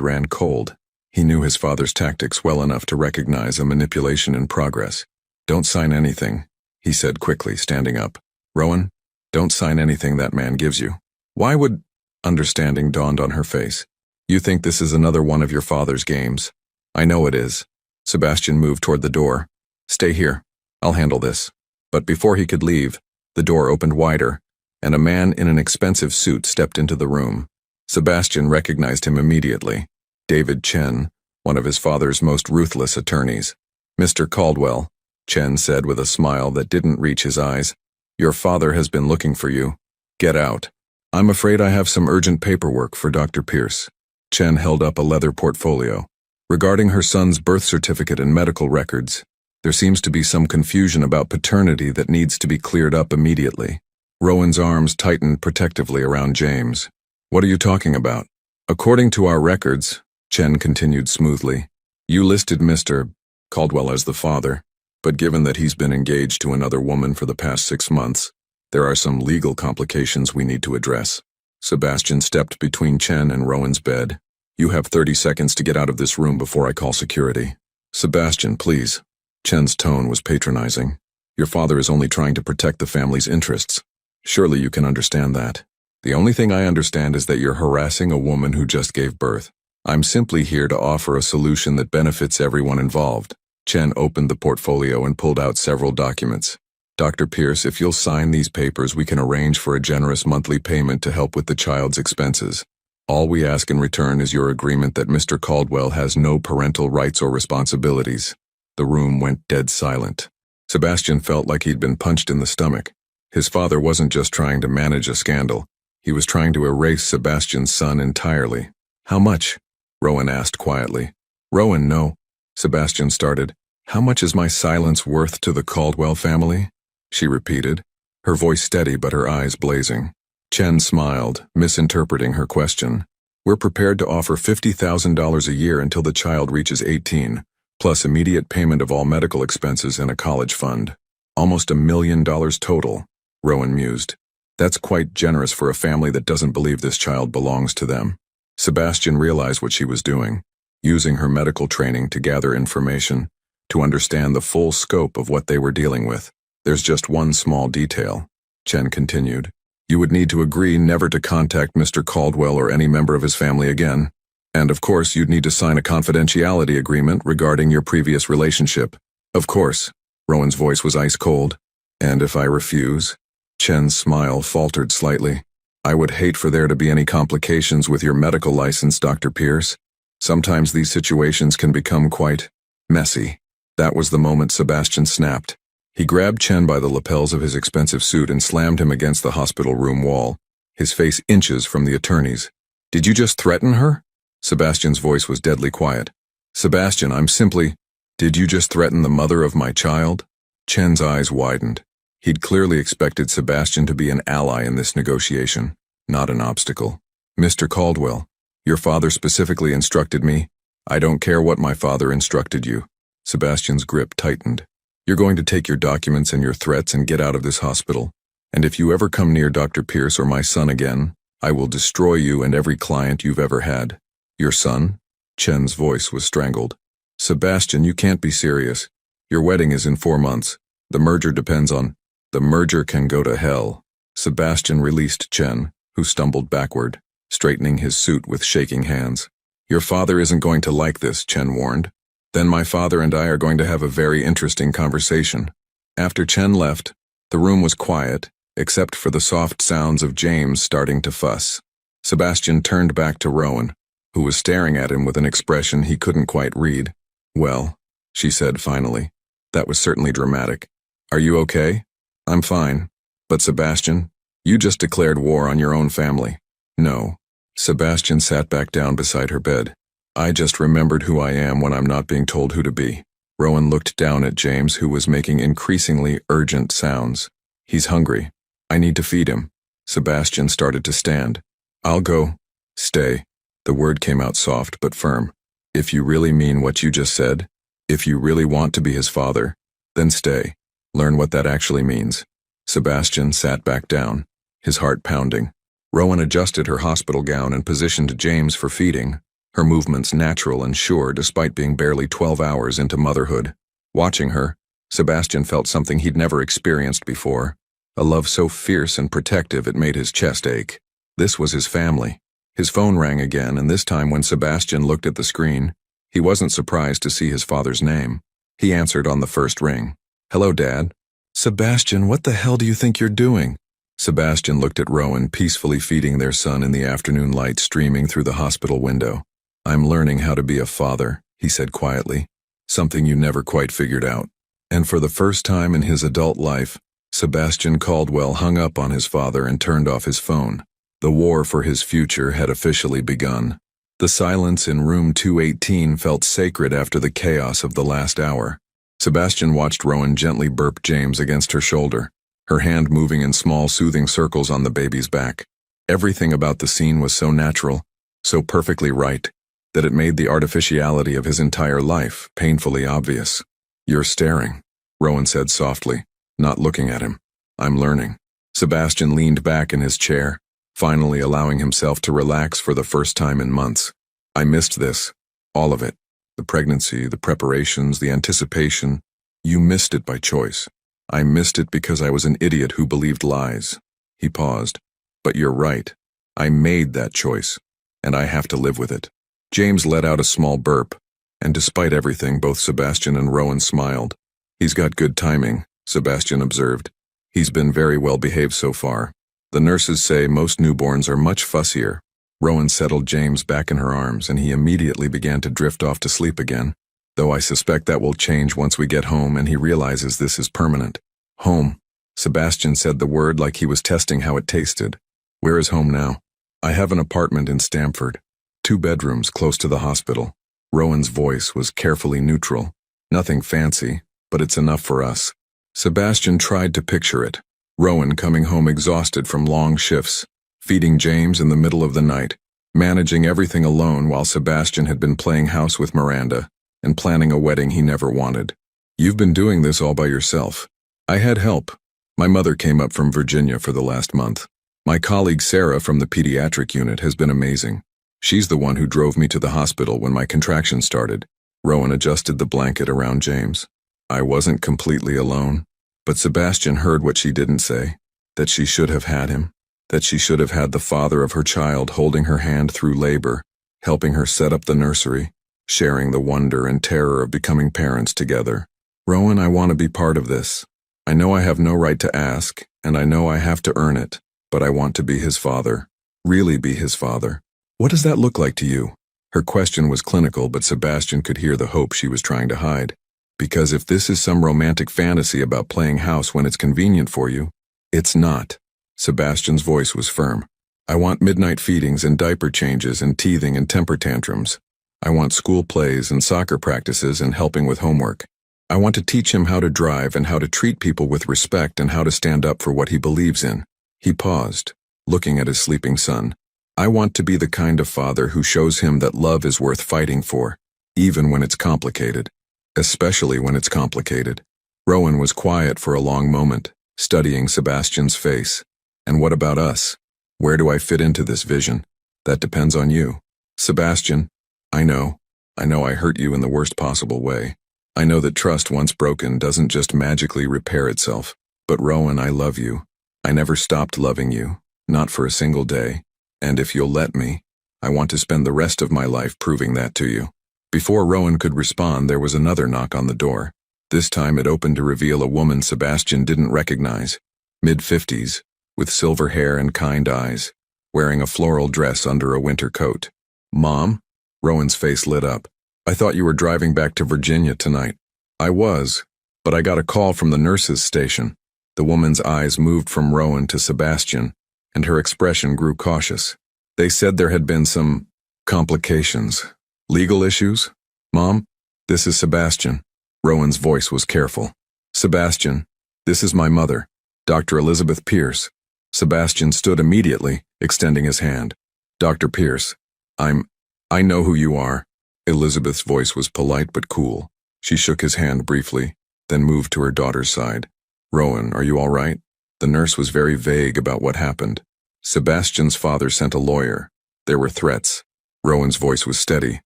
ran cold. He knew his father's tactics well enough to recognize a manipulation in progress. "Don't sign anything," he said quickly, standing up. "Rowan, don't sign anything that man gives you." "Why would—" Understanding dawned on her face. "You think this is another one of your father's games?" "I know it is." Sebastian moved toward the door. "Stay here. I'll handle this." But before he could leave, the door opened wider, and a man in an expensive suit stepped into the room. Sebastian recognized him immediately. David Chen, one of his father's most ruthless attorneys. "Mr. Caldwell," Chen said with a smile that didn't reach his eyes, "your father has been looking for you. Get out. I'm afraid I have some urgent paperwork for Dr. Pierce." Chen held up a leather portfolio. "Regarding her son's birth certificate and medical records, there seems to be some confusion about paternity that needs to be cleared up immediately." Rowan's arms tightened protectively around James. "What are you talking about?" "According to our records," Chen continued smoothly, "you listed Mr. Caldwell as the father, but given that he's been engaged to another woman for the past 6 months, there are some legal complications we need to address." Sebastian stepped between Chen and Rowan's bed. "You have 30 seconds to get out of this room before I call security." "Sebastian, please." Chen's tone was patronizing. "Your father is only trying to protect the family's interests. Surely you can understand that. The only thing I understand is that you're harassing a woman who just gave birth. I'm simply here to offer a solution that benefits everyone involved." Chen opened the portfolio and pulled out several documents. "Dr. Pierce, if you'll sign these papers, we can arrange for a generous monthly payment to help with the child's expenses. All we ask in return is your agreement that Mr. Caldwell has no parental rights or responsibilities." The room went dead silent. Sebastian felt like he'd been punched in the stomach. His father wasn't just trying to manage a scandal. He was trying to erase Sebastian's son entirely. "How much?" Rowan asked quietly. "Rowan, no." Sebastian started. "How much is my silence worth to the Caldwell family?" she repeated, her voice steady but her eyes blazing. Chen smiled, misinterpreting her question. "We're prepared to offer $50,000 a year until the child reaches 18, plus immediate payment of all medical expenses and a college fund. Almost $1 million total," Rowan mused. "That's quite generous for a family that doesn't believe this child belongs to them." Sebastian realized what she was doing, using her medical training to gather information, to understand the full scope of what they were dealing with. "There's just one small detail," Chen continued. "You would need to agree never to contact Mr. Caldwell or any member of his family again. And of course, you'd need to sign a confidentiality agreement regarding your previous relationship." "Of course." Rowan's voice was ice cold. "And if I refuse?" Chen's smile faltered slightly. "I would hate for there to be any complications with your medical license, Dr. Pierce. Sometimes these situations can become quite messy." That was the moment Sebastian snapped. He grabbed Chen by the lapels of his expensive suit and slammed him against the hospital room wall, his face inches from the attorney's. "Did you just threaten her?" Sebastian's voice was deadly quiet. "Sebastian, I'm simply—" "Did you just threaten the mother of my child?" Chen's eyes widened. He'd clearly expected Sebastian to be an ally in this negotiation, not an obstacle. "Mr. Caldwell, your father specifically instructed me. I don't care what my father instructed you." Sebastian's grip tightened. "You're going to take your documents and your threats and get out of this hospital. And if you ever come near Dr. Pierce or my son again, I will destroy you and every client you've ever had." "Your son?" Chen's voice was strangled. "Sebastian, you can't be serious. Your wedding is in 4 months. The merger depends on—" "The merger can go to hell." Sebastian released Chen, who stumbled backward, straightening his suit with shaking hands. "Your father isn't going to like this," Chen warned. "Then my father and I are going to have a very interesting conversation." After Chen left, the room was quiet, except for the soft sounds of James starting to fuss. Sebastian turned back to Rowan, who was staring at him with an expression he couldn't quite read. "Well," she said finally, "that was certainly dramatic. Are you okay?" "I'm fine. But Sebastian, you just declared war on your own family." "No." Sebastian sat back down beside her bed. I just remembered who I am when I'm not being told who to be. Rowan looked down at James, who was making increasingly urgent sounds. He's hungry. I need to feed him. Sebastian started to stand. I'll go. Stay. The word came out soft but firm. If you really mean what you just said, if you really want to be his father, then stay. Learn what that actually means. Sebastian sat back down, his heart pounding. Rowan adjusted her hospital gown and positioned James for feeding, her movements natural and sure despite being barely 12 hours into motherhood. Watching her, Sebastian felt something he'd never experienced before, a love so fierce and protective it made his chest ache. This was his family. His phone rang again, and this time when Sebastian looked at the screen, he wasn't surprised to see his father's name. He answered on the first ring. Hello, Dad. Sebastian, what the hell do you think you're doing? Sebastian looked at Rowan peacefully feeding their son in the afternoon light streaming through the hospital window. I'm learning how to be a father, he said quietly, something you never quite figured out. And for the first time in his adult life, Sebastian Caldwell hung up on his father and turned off his phone. The war for his future had officially begun. The silence in room 218 felt sacred after the chaos of the last hour. Sebastian watched Rowan gently burp James against her shoulder, her hand moving in small soothing circles on the baby's back. Everything about the scene was so natural, so perfectly right, that it made the artificiality of his entire life painfully obvious. You're staring, Rowan said softly, not looking at him. I'm learning. Sebastian leaned back in his chair, finally allowing himself to relax for the first time in months. I missed this. All of it. The pregnancy, the preparations, the anticipation. You missed it by choice. I missed it because I was an idiot who believed lies. He paused. But you're right. I made that choice, and I have to live with it. James let out a small burp, and despite everything, both Sebastian and Rowan smiled. He's got good timing, Sebastian observed. He's been very well behaved so far. The nurses say most newborns are much fussier. Rowan settled James back in her arms, and he immediately began to drift off to sleep again, though I suspect that will change once we get home and he realizes this is permanent. Home. Sebastian said the word like he was testing how it tasted. Where is home now? I have an apartment in Stamford. 2 bedrooms close to the hospital. Rowan's voice was carefully neutral. Nothing fancy, but it's enough for us. Sebastian tried to picture it. Rowan coming home exhausted from long shifts, feeding James in the middle of the night, managing everything alone while Sebastian had been playing house with Miranda and planning a wedding he never wanted. You've been doing this all by yourself. I had help. My mother came up from Virginia for the last month. My colleague Sarah from the pediatric unit has been amazing. She's the one who drove me to the hospital when my contractions started. Rowan adjusted the blanket around James. I wasn't completely alone. But Sebastian heard what she didn't say, that she should have had him, that she should have had the father of her child holding her hand through labor, helping her set up the nursery, sharing the wonder and terror of becoming parents together. Rowan, I want to be part of this. I know I have no right to ask, and I know I have to earn it, but I want to be his father, really be his father. What does that look like to you? Her question was clinical, but Sebastian could hear the hope she was trying to hide. Because if this is some romantic fantasy about playing house when it's convenient for you, it's not. Sebastian's voice was firm. I want midnight feedings and diaper changes and teething and temper tantrums. I want school plays and soccer practices and helping with homework. I want to teach him how to drive and how to treat people with respect and how to stand up for what he believes in. He paused, looking at his sleeping son. I want to be the kind of father who shows him that love is worth fighting for, even when it's complicated. Especially when it's complicated. Rowan was quiet for a long moment, studying Sebastian's face. And what about us? Where do I fit into this vision? That depends on you. Sebastian, I know I hurt you in the worst possible way. I know that trust once broken doesn't just magically repair itself. But Rowan, I love you. I never stopped loving you, not for a single day. And if you'll let me, I want to spend the rest of my life proving that to you. Before Rowan could respond, there was another knock on the door. This time it opened to reveal a woman Sebastian didn't recognize. Mid-50s, with silver hair and kind eyes, wearing a floral dress under a winter coat. Mom? Rowan's face lit up. I thought you were driving back to Virginia tonight. I was, but I got a call from the nurses' station. The woman's eyes moved from Rowan to Sebastian, and her expression grew cautious. They said there had been some complications. Legal issues? Mom, this is Sebastian. Rowan's voice was careful. Sebastian, this is my mother, Dr. Elizabeth Pierce. Sebastian stood immediately, extending his hand. Dr. Pierce, I know who you are. Elizabeth's voice was polite but cool. She shook his hand briefly, then moved to her daughter's side. Rowan, are you all right? The nurse was very vague about what happened. Sebastian's father sent a lawyer. There were threats. Rowan's voice was steady,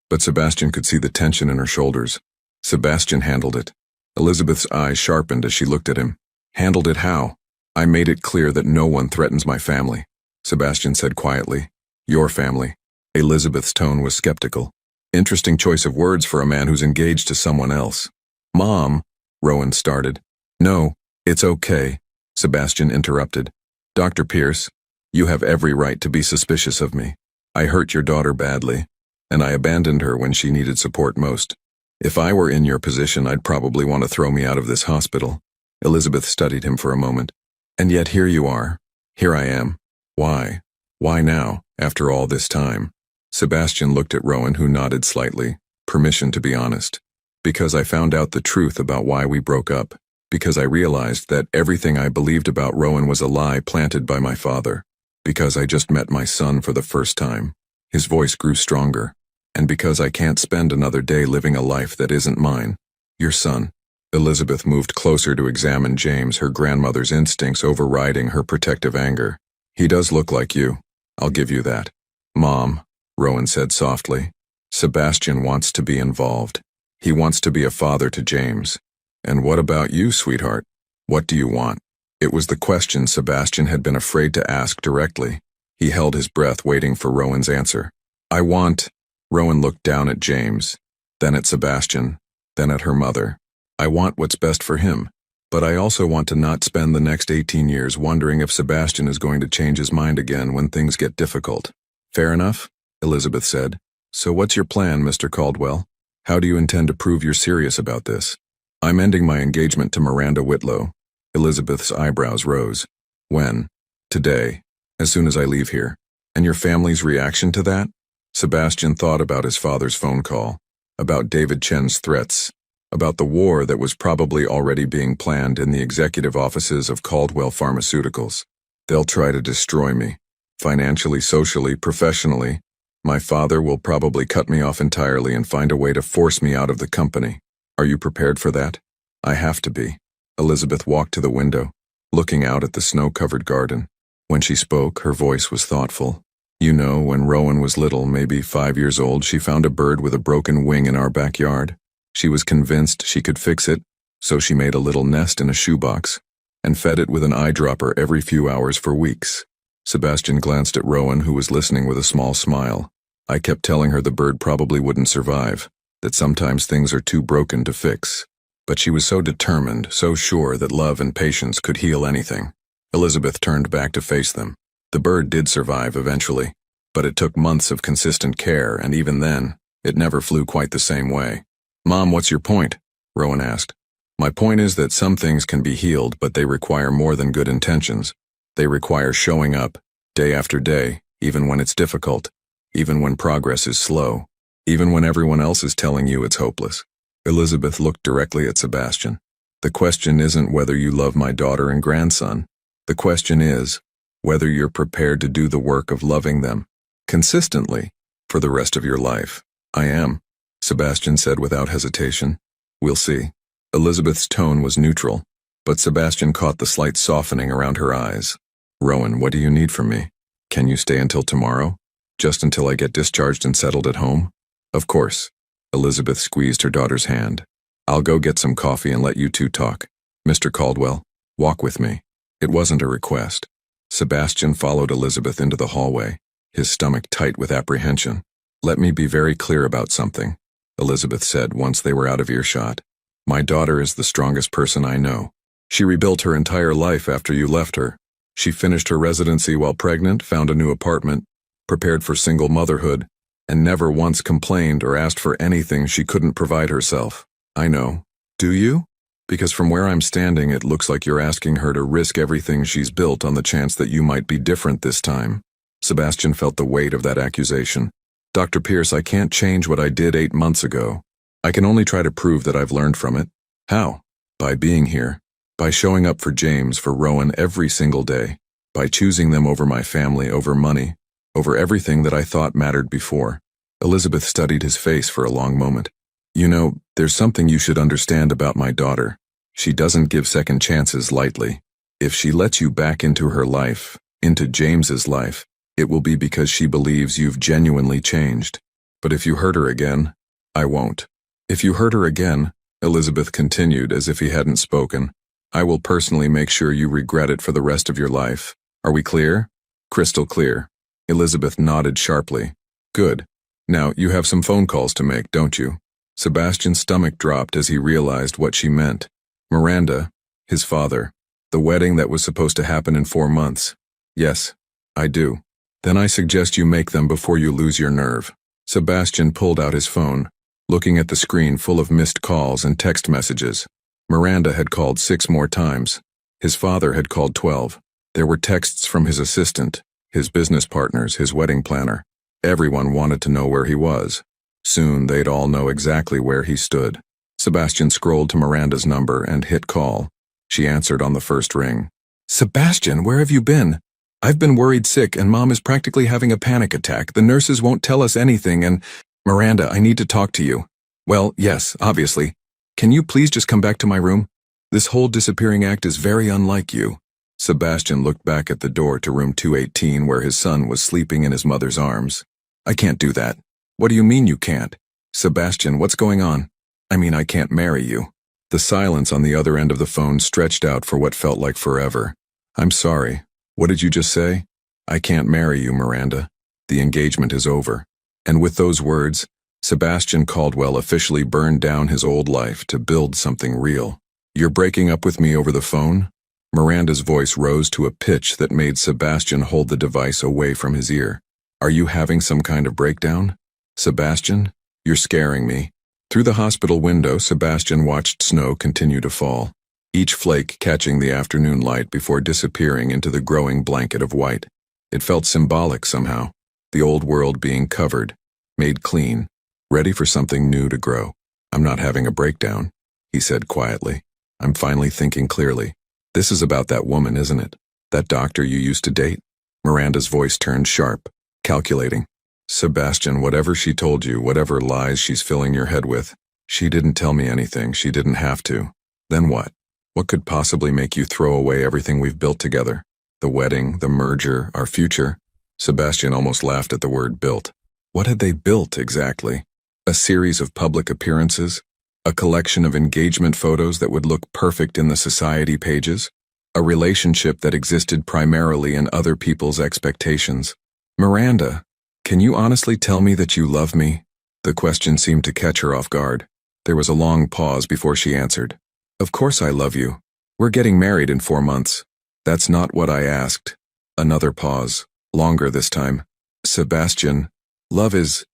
but Sebastian could see the tension in her shoulders. Sebastian handled it. Elizabeth's eyes sharpened as she looked at him. Handled it how? I made it clear that no one threatens my family, Sebastian said quietly. Your family. Elizabeth's tone was skeptical. Interesting choice of words for a man who's engaged to someone else. Mom, Rowan started. No, it's okay, Sebastian interrupted. Dr. Pierce, you have every right to be suspicious of me. I hurt your daughter badly, and I abandoned her when she needed support most. If I were in your position, I'd probably want to throw me out of this hospital. Elizabeth studied him for a moment. And yet here you are. Here I am. Why? Why now, after all this time? Sebastian looked at Rowan, who nodded slightly. Permission to be honest. Because I found out the truth about why we broke up. Because I realized that everything I believed about Rowan was a lie planted by my father. Because I just met my son for the first time. His voice grew stronger. And because I can't spend another day living a life that isn't mine. Your son. Elizabeth moved closer to examine James, her grandmother's instincts overriding her protective anger. He does look like you. I'll give you that. Mom, Rowan said softly. Sebastian wants to be involved. He wants to be a father to James. And what about you, sweetheart? What do you want? It was the question Sebastian had been afraid to ask directly. He held his breath, waiting for Rowan's answer. I want... Rowan looked down at James, then at Sebastian, then at her mother. I want what's best for him, but I also want to not spend the next 18 years wondering if Sebastian is going to change his mind again when things get difficult. Fair enough, Elizabeth said. So what's your plan, Mr. Caldwell? How do you intend to prove you're serious about this? I'm ending my engagement to Miranda Whitlow. Elizabeth's eyebrows rose. When? Today, as soon as I leave here. And your family's reaction to that? Sebastian thought about his father's phone call, about David Chen's threats, about the war that was probably already being planned in the executive offices of Caldwell Pharmaceuticals. They'll try to destroy me. Financially, socially, professionally. My father will probably cut me off entirely and find a way to force me out of the company. Are you prepared for that? I have to be. Elizabeth walked to the window, looking out at the snow-covered garden. When she spoke, her voice was thoughtful. You know, when Rowan was little, maybe 5 years old, she found a bird with a broken wing in our backyard. She was convinced she could fix it, so she made a little nest in a shoebox and fed it with an eyedropper every few hours for weeks. Sebastian glanced at Rowan, who was listening with a small smile. I kept telling her the bird probably wouldn't survive, that sometimes things are too broken to fix. But she was so determined, so sure that love and patience could heal anything. Elizabeth turned back to face them. The bird did survive eventually, but it took months of consistent care, and even then, it never flew quite the same way. Mom, what's your point? Rowan asked. My point is that some things can be healed, but they require more than good intentions. They require showing up, day after day, even when it's difficult, even when progress is slow, even when everyone else is telling you it's hopeless. Elizabeth looked directly at Sebastian. The question isn't whether you love my daughter and grandson. The question is whether you're prepared to do the work of loving them consistently for the rest of your life. I am, Sebastian said without hesitation. We'll see. Elizabeth's tone was neutral, but Sebastian caught the slight softening around her eyes. Rowan, what do you need from me? Can you stay until tomorrow? Just until I get discharged and settled at home? Of course. Elizabeth squeezed her daughter's hand. I'll go get some coffee and let you two talk. Mr. Caldwell, walk with me. It wasn't a request. Sebastian followed Elizabeth into the hallway, his stomach tight with apprehension. Let me be very clear about something, Elizabeth said once they were out of earshot. My daughter is the strongest person I know. She rebuilt her entire life after you left her. She finished her residency while pregnant, found a new apartment, prepared for single motherhood, and never once complained or asked for anything she couldn't provide herself. I know. Do you? Because from where I'm standing, it looks like you're asking her to risk everything she's built on the chance that you might be different this time. Sebastian felt the weight of that accusation. Dr. Pierce, I can't change what I did 8 months ago. I can only try to prove that I've learned from it. How? By being here. By showing up for James, for Rowan every single day. By choosing them over my family, over money, over everything that I thought mattered before. Elizabeth studied his face for a long moment. You know, there's something you should understand about my daughter. She doesn't give second chances lightly. If she lets you back into her life, into James's life, it will be because she believes you've genuinely changed. But if you hurt her again, I won't. If you hurt her again, Elizabeth continued as if he hadn't spoken, I will personally make sure you regret it for the rest of your life. Are we clear? Crystal clear. Elizabeth nodded sharply. Good. Now, you have some phone calls to make, don't you? Sebastian's stomach dropped as he realized what she meant. Miranda, his father. The wedding that was supposed to happen in 4 months. Yes, I do. Then I suggest you make them before you lose your nerve. Sebastian pulled out his phone, looking at the screen full of missed calls and text messages. Miranda had called 6 more times. His father had called 12. There were texts from his assistant, his business partners, his wedding planner. Everyone wanted to know where he was. Soon they'd all know exactly where he stood. Sebastian scrolled to Miranda's number and hit call. She answered on the first ring. Sebastian, where have you been? I've been worried sick and Mom is practically having a panic attack. The nurses won't tell us anything and… Miranda, I need to talk to you. Well, yes, obviously. Can you please just come back to my room? This whole disappearing act is very unlike you. Sebastian looked back at the door to room 218 where his son was sleeping in his mother's arms. I can't do that. What do you mean you can't? Sebastian, what's going on? I mean, I can't marry you. The silence on the other end of the phone stretched out for what felt like forever. I'm sorry. What did you just say? I can't marry you, Miranda. The engagement is over. And with those words, Sebastian Caldwell officially burned down his old life to build something real. You're breaking up with me over the phone? Miranda's voice rose to a pitch that made Sebastian hold the device away from his ear. Are you having some kind of breakdown? Sebastian, you're scaring me. Through the hospital window, Sebastian watched snow continue to fall, each flake catching the afternoon light before disappearing into the growing blanket of white. It felt symbolic somehow, the old world being covered, made clean, ready for something new to grow. I'm not having a breakdown, he said quietly. I'm finally thinking clearly. This is about that woman, isn't it? That doctor you used to date? Miranda's voice turned sharp, calculating. Sebastian, whatever she told you, whatever lies she's filling your head with, she didn't tell me anything, she didn't have to. Then what? What could possibly make you throw away everything we've built together? The wedding, the merger, our future? Sebastian almost laughed at the word built. What had they built exactly? A series of public appearances? A collection of engagement photos that would look perfect in the society pages? A relationship that existed primarily in other people's expectations? Miranda, can you honestly tell me that you love me? The question seemed to catch her off guard. There was a long pause before she answered. Of course I love you. We're getting married in 4 months. That's not what I asked. Another pause, longer this time. Sebastian, love is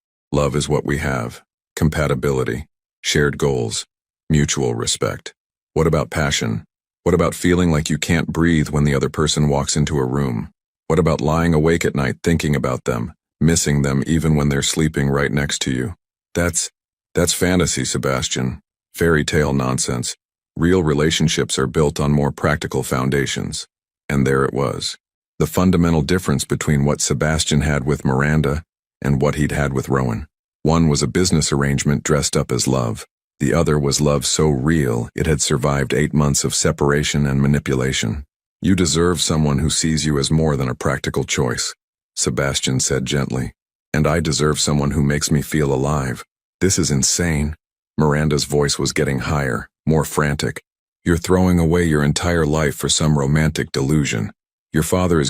what we have. Compatibility, shared goals, mutual respect. What about passion? What about feeling like you can't breathe when the other person walks into a room? What about lying awake at night thinking about them? Missing them even when they're sleeping right next to you? That's fantasy, Sebastian. Fairy tale nonsense. Real relationships are built on more practical foundations. And there it was. The fundamental difference between what Sebastian had with Miranda and what he'd had with Rowan. One was a business arrangement dressed up as love. The other was love so real it had survived 8 months of separation and manipulation. You deserve someone who sees you as more than a practical choice, Sebastian said gently. And I deserve someone who makes me feel alive. This is insane. Miranda's voice was getting higher, more frantic. You're throwing away your entire life for some romantic delusion. My father is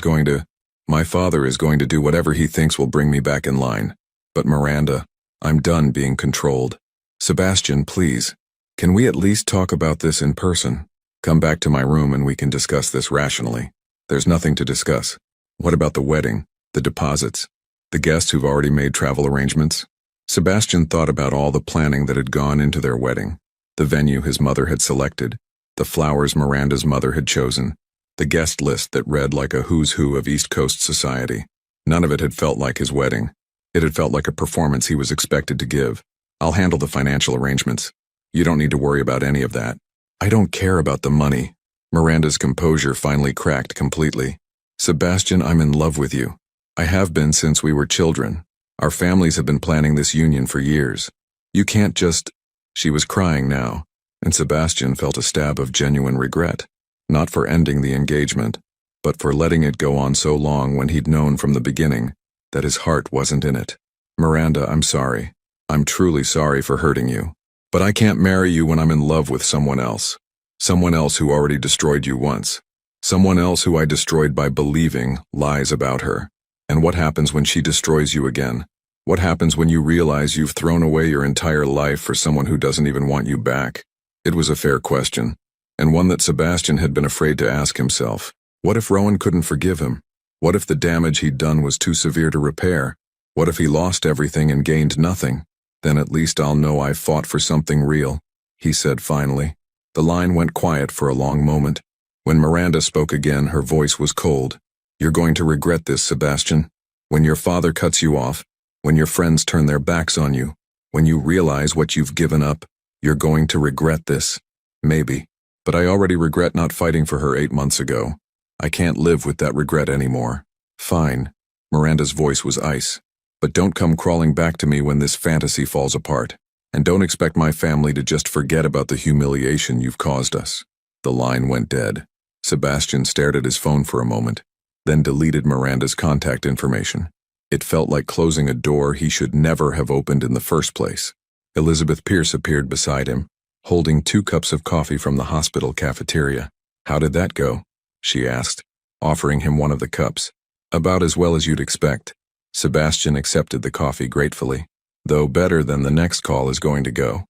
going to do whatever he thinks will bring me back in line. But Miranda, I'm done being controlled. Sebastian, please, can we at least talk about this in person? Come back to my room and we can discuss this rationally. There's nothing to discuss. What about the wedding, the deposits, the guests who've already made travel arrangements? Sebastian thought about all the planning that had gone into their wedding, the venue his mother had selected, the flowers Miranda's mother had chosen, the guest list that read like a who's who of East Coast society. None of it had felt like his wedding. It had felt like a performance he was expected to give. I'll handle the financial arrangements. You don't need to worry about any of that. I don't care about the money. Miranda's composure finally cracked completely. Sebastian, I'm in love with you. I have been since we were children. Our families have been planning this union for years. You can't just... She was crying now, and Sebastian felt a stab of genuine regret, not for ending the engagement, but for letting it go on so long when he'd known from the beginning that his heart wasn't in it. Miranda, I'm sorry. I'm truly sorry for hurting you. But I can't marry you when I'm in love with someone else. Someone else who already destroyed you once. Someone else who I destroyed by believing lies about her. And what happens when she destroys you again? What happens when you realize you've thrown away your entire life for someone who doesn't even want you back? It was a fair question, and one that Sebastian had been afraid to ask himself. What if Rowan couldn't forgive him? What if the damage he'd done was too severe to repair? What if he lost everything and gained nothing? Then at least I'll know I fought for something real, he said finally. The line went quiet for a long moment. When Miranda spoke again, her voice was cold. You're going to regret this, Sebastian. When your father cuts you off, when your friends turn their backs on you, when you realize what you've given up, you're going to regret this. Maybe. But I already regret not fighting for her 8 months ago. I can't live with that regret anymore. Fine. Miranda's voice was ice. But don't come crawling back to me when this fantasy falls apart. And don't expect my family to just forget about the humiliation you've caused us. The line went dead. Sebastian stared at his phone for a moment, then deleted Miranda's contact information. It felt like closing a door he should never have opened in the first place. Elizabeth Pierce appeared beside him, holding 2 cups of coffee from the hospital cafeteria. How did that go? She asked, offering him one of the cups. About as well as you'd expect. Sebastian accepted the coffee gratefully, though better than the next call is going to go.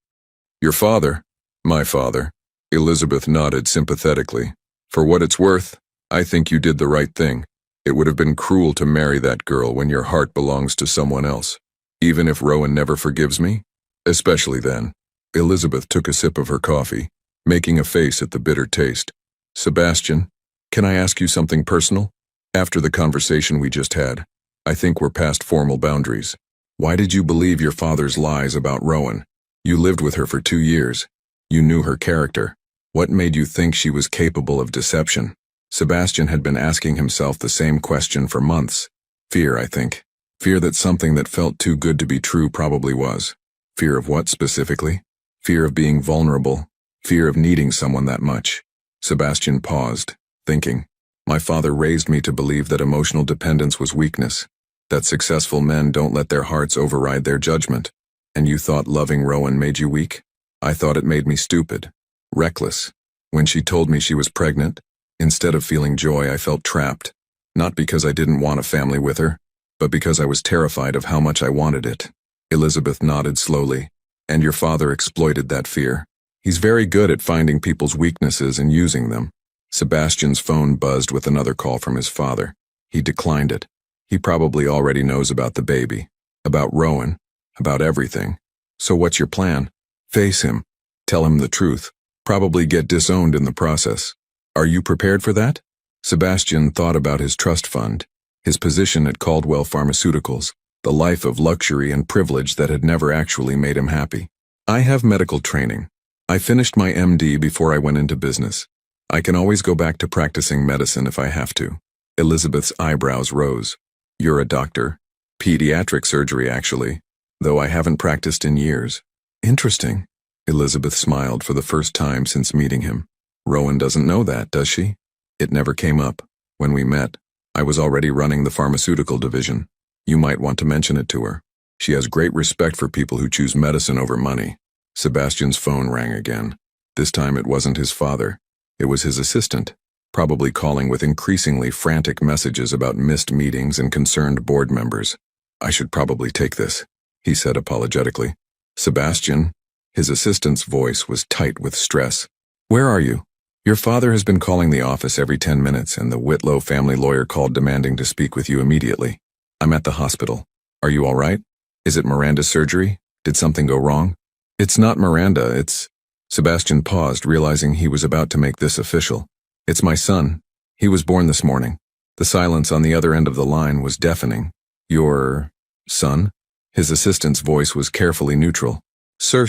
Your father? My father. Elizabeth nodded sympathetically. For what it's worth, I think you did the right thing. It would have been cruel to marry that girl when your heart belongs to someone else, even if Rowan never forgives me. Especially then. Elizabeth took a sip of her coffee, making a face at the bitter taste. Sebastian, can I ask you something personal? After the conversation we just had, I think we're past formal boundaries. Why did you believe your father's lies about Rowan? You lived with her for 2 years. You knew her character. What made you think she was capable of deception? Sebastian had been asking himself the same question for months. Fear, I think. Fear that something that felt too good to be true probably was. Fear of what specifically? Fear of being vulnerable. Fear of needing someone that much. Sebastian paused, thinking. My father raised me to believe that emotional dependence was weakness, that successful men don't let their hearts override their judgment. And you thought loving Rowan made you weak? I thought it made me stupid, reckless. When she told me she was pregnant, instead of feeling joy, I felt trapped. Not because I didn't want a family with her, but because I was terrified of how much I wanted it. Elizabeth nodded slowly. And your father exploited that fear. He's very good at finding people's weaknesses and using them. Sebastian's phone buzzed with another call from his father. He declined it. He probably already knows about the baby, about Rowan, about everything. So what's your plan? Face him. Tell him the truth. Probably get disowned in the process. Are you prepared for that? Sebastian thought about his trust fund, his position at Caldwell Pharmaceuticals, the life of luxury and privilege that had never actually made him happy. I have medical training. I finished my MD before I went into business. I can always go back to practicing medicine if I have to. Elizabeth's eyebrows rose. You're a doctor. Pediatric surgery, actually, though I haven't practiced in years. Interesting. Elizabeth smiled for the first time since meeting him. Rowan doesn't know that, does she? It never came up. When we met, I was already running the pharmaceutical division. You might want to mention it to her. She has great respect for people who choose medicine over money. Sebastian's phone rang again. This time it wasn't his father. It was his assistant, probably calling with increasingly frantic messages about missed meetings and concerned board members. I should probably take this, he said apologetically. Sebastian, his assistant's voice was tight with stress. Where are you? Your father has been calling the office every 10 minutes and the Whitlow family lawyer called demanding to speak with you immediately. I'm at the hospital. Are you all right? Is it Miranda's surgery? Did something go wrong? It's not Miranda, it's... Sebastian paused, realizing he was about to make this official. It's my son. He was born this morning. The silence on the other end of the line was deafening. Your son? His assistant's voice was carefully neutral. Sir,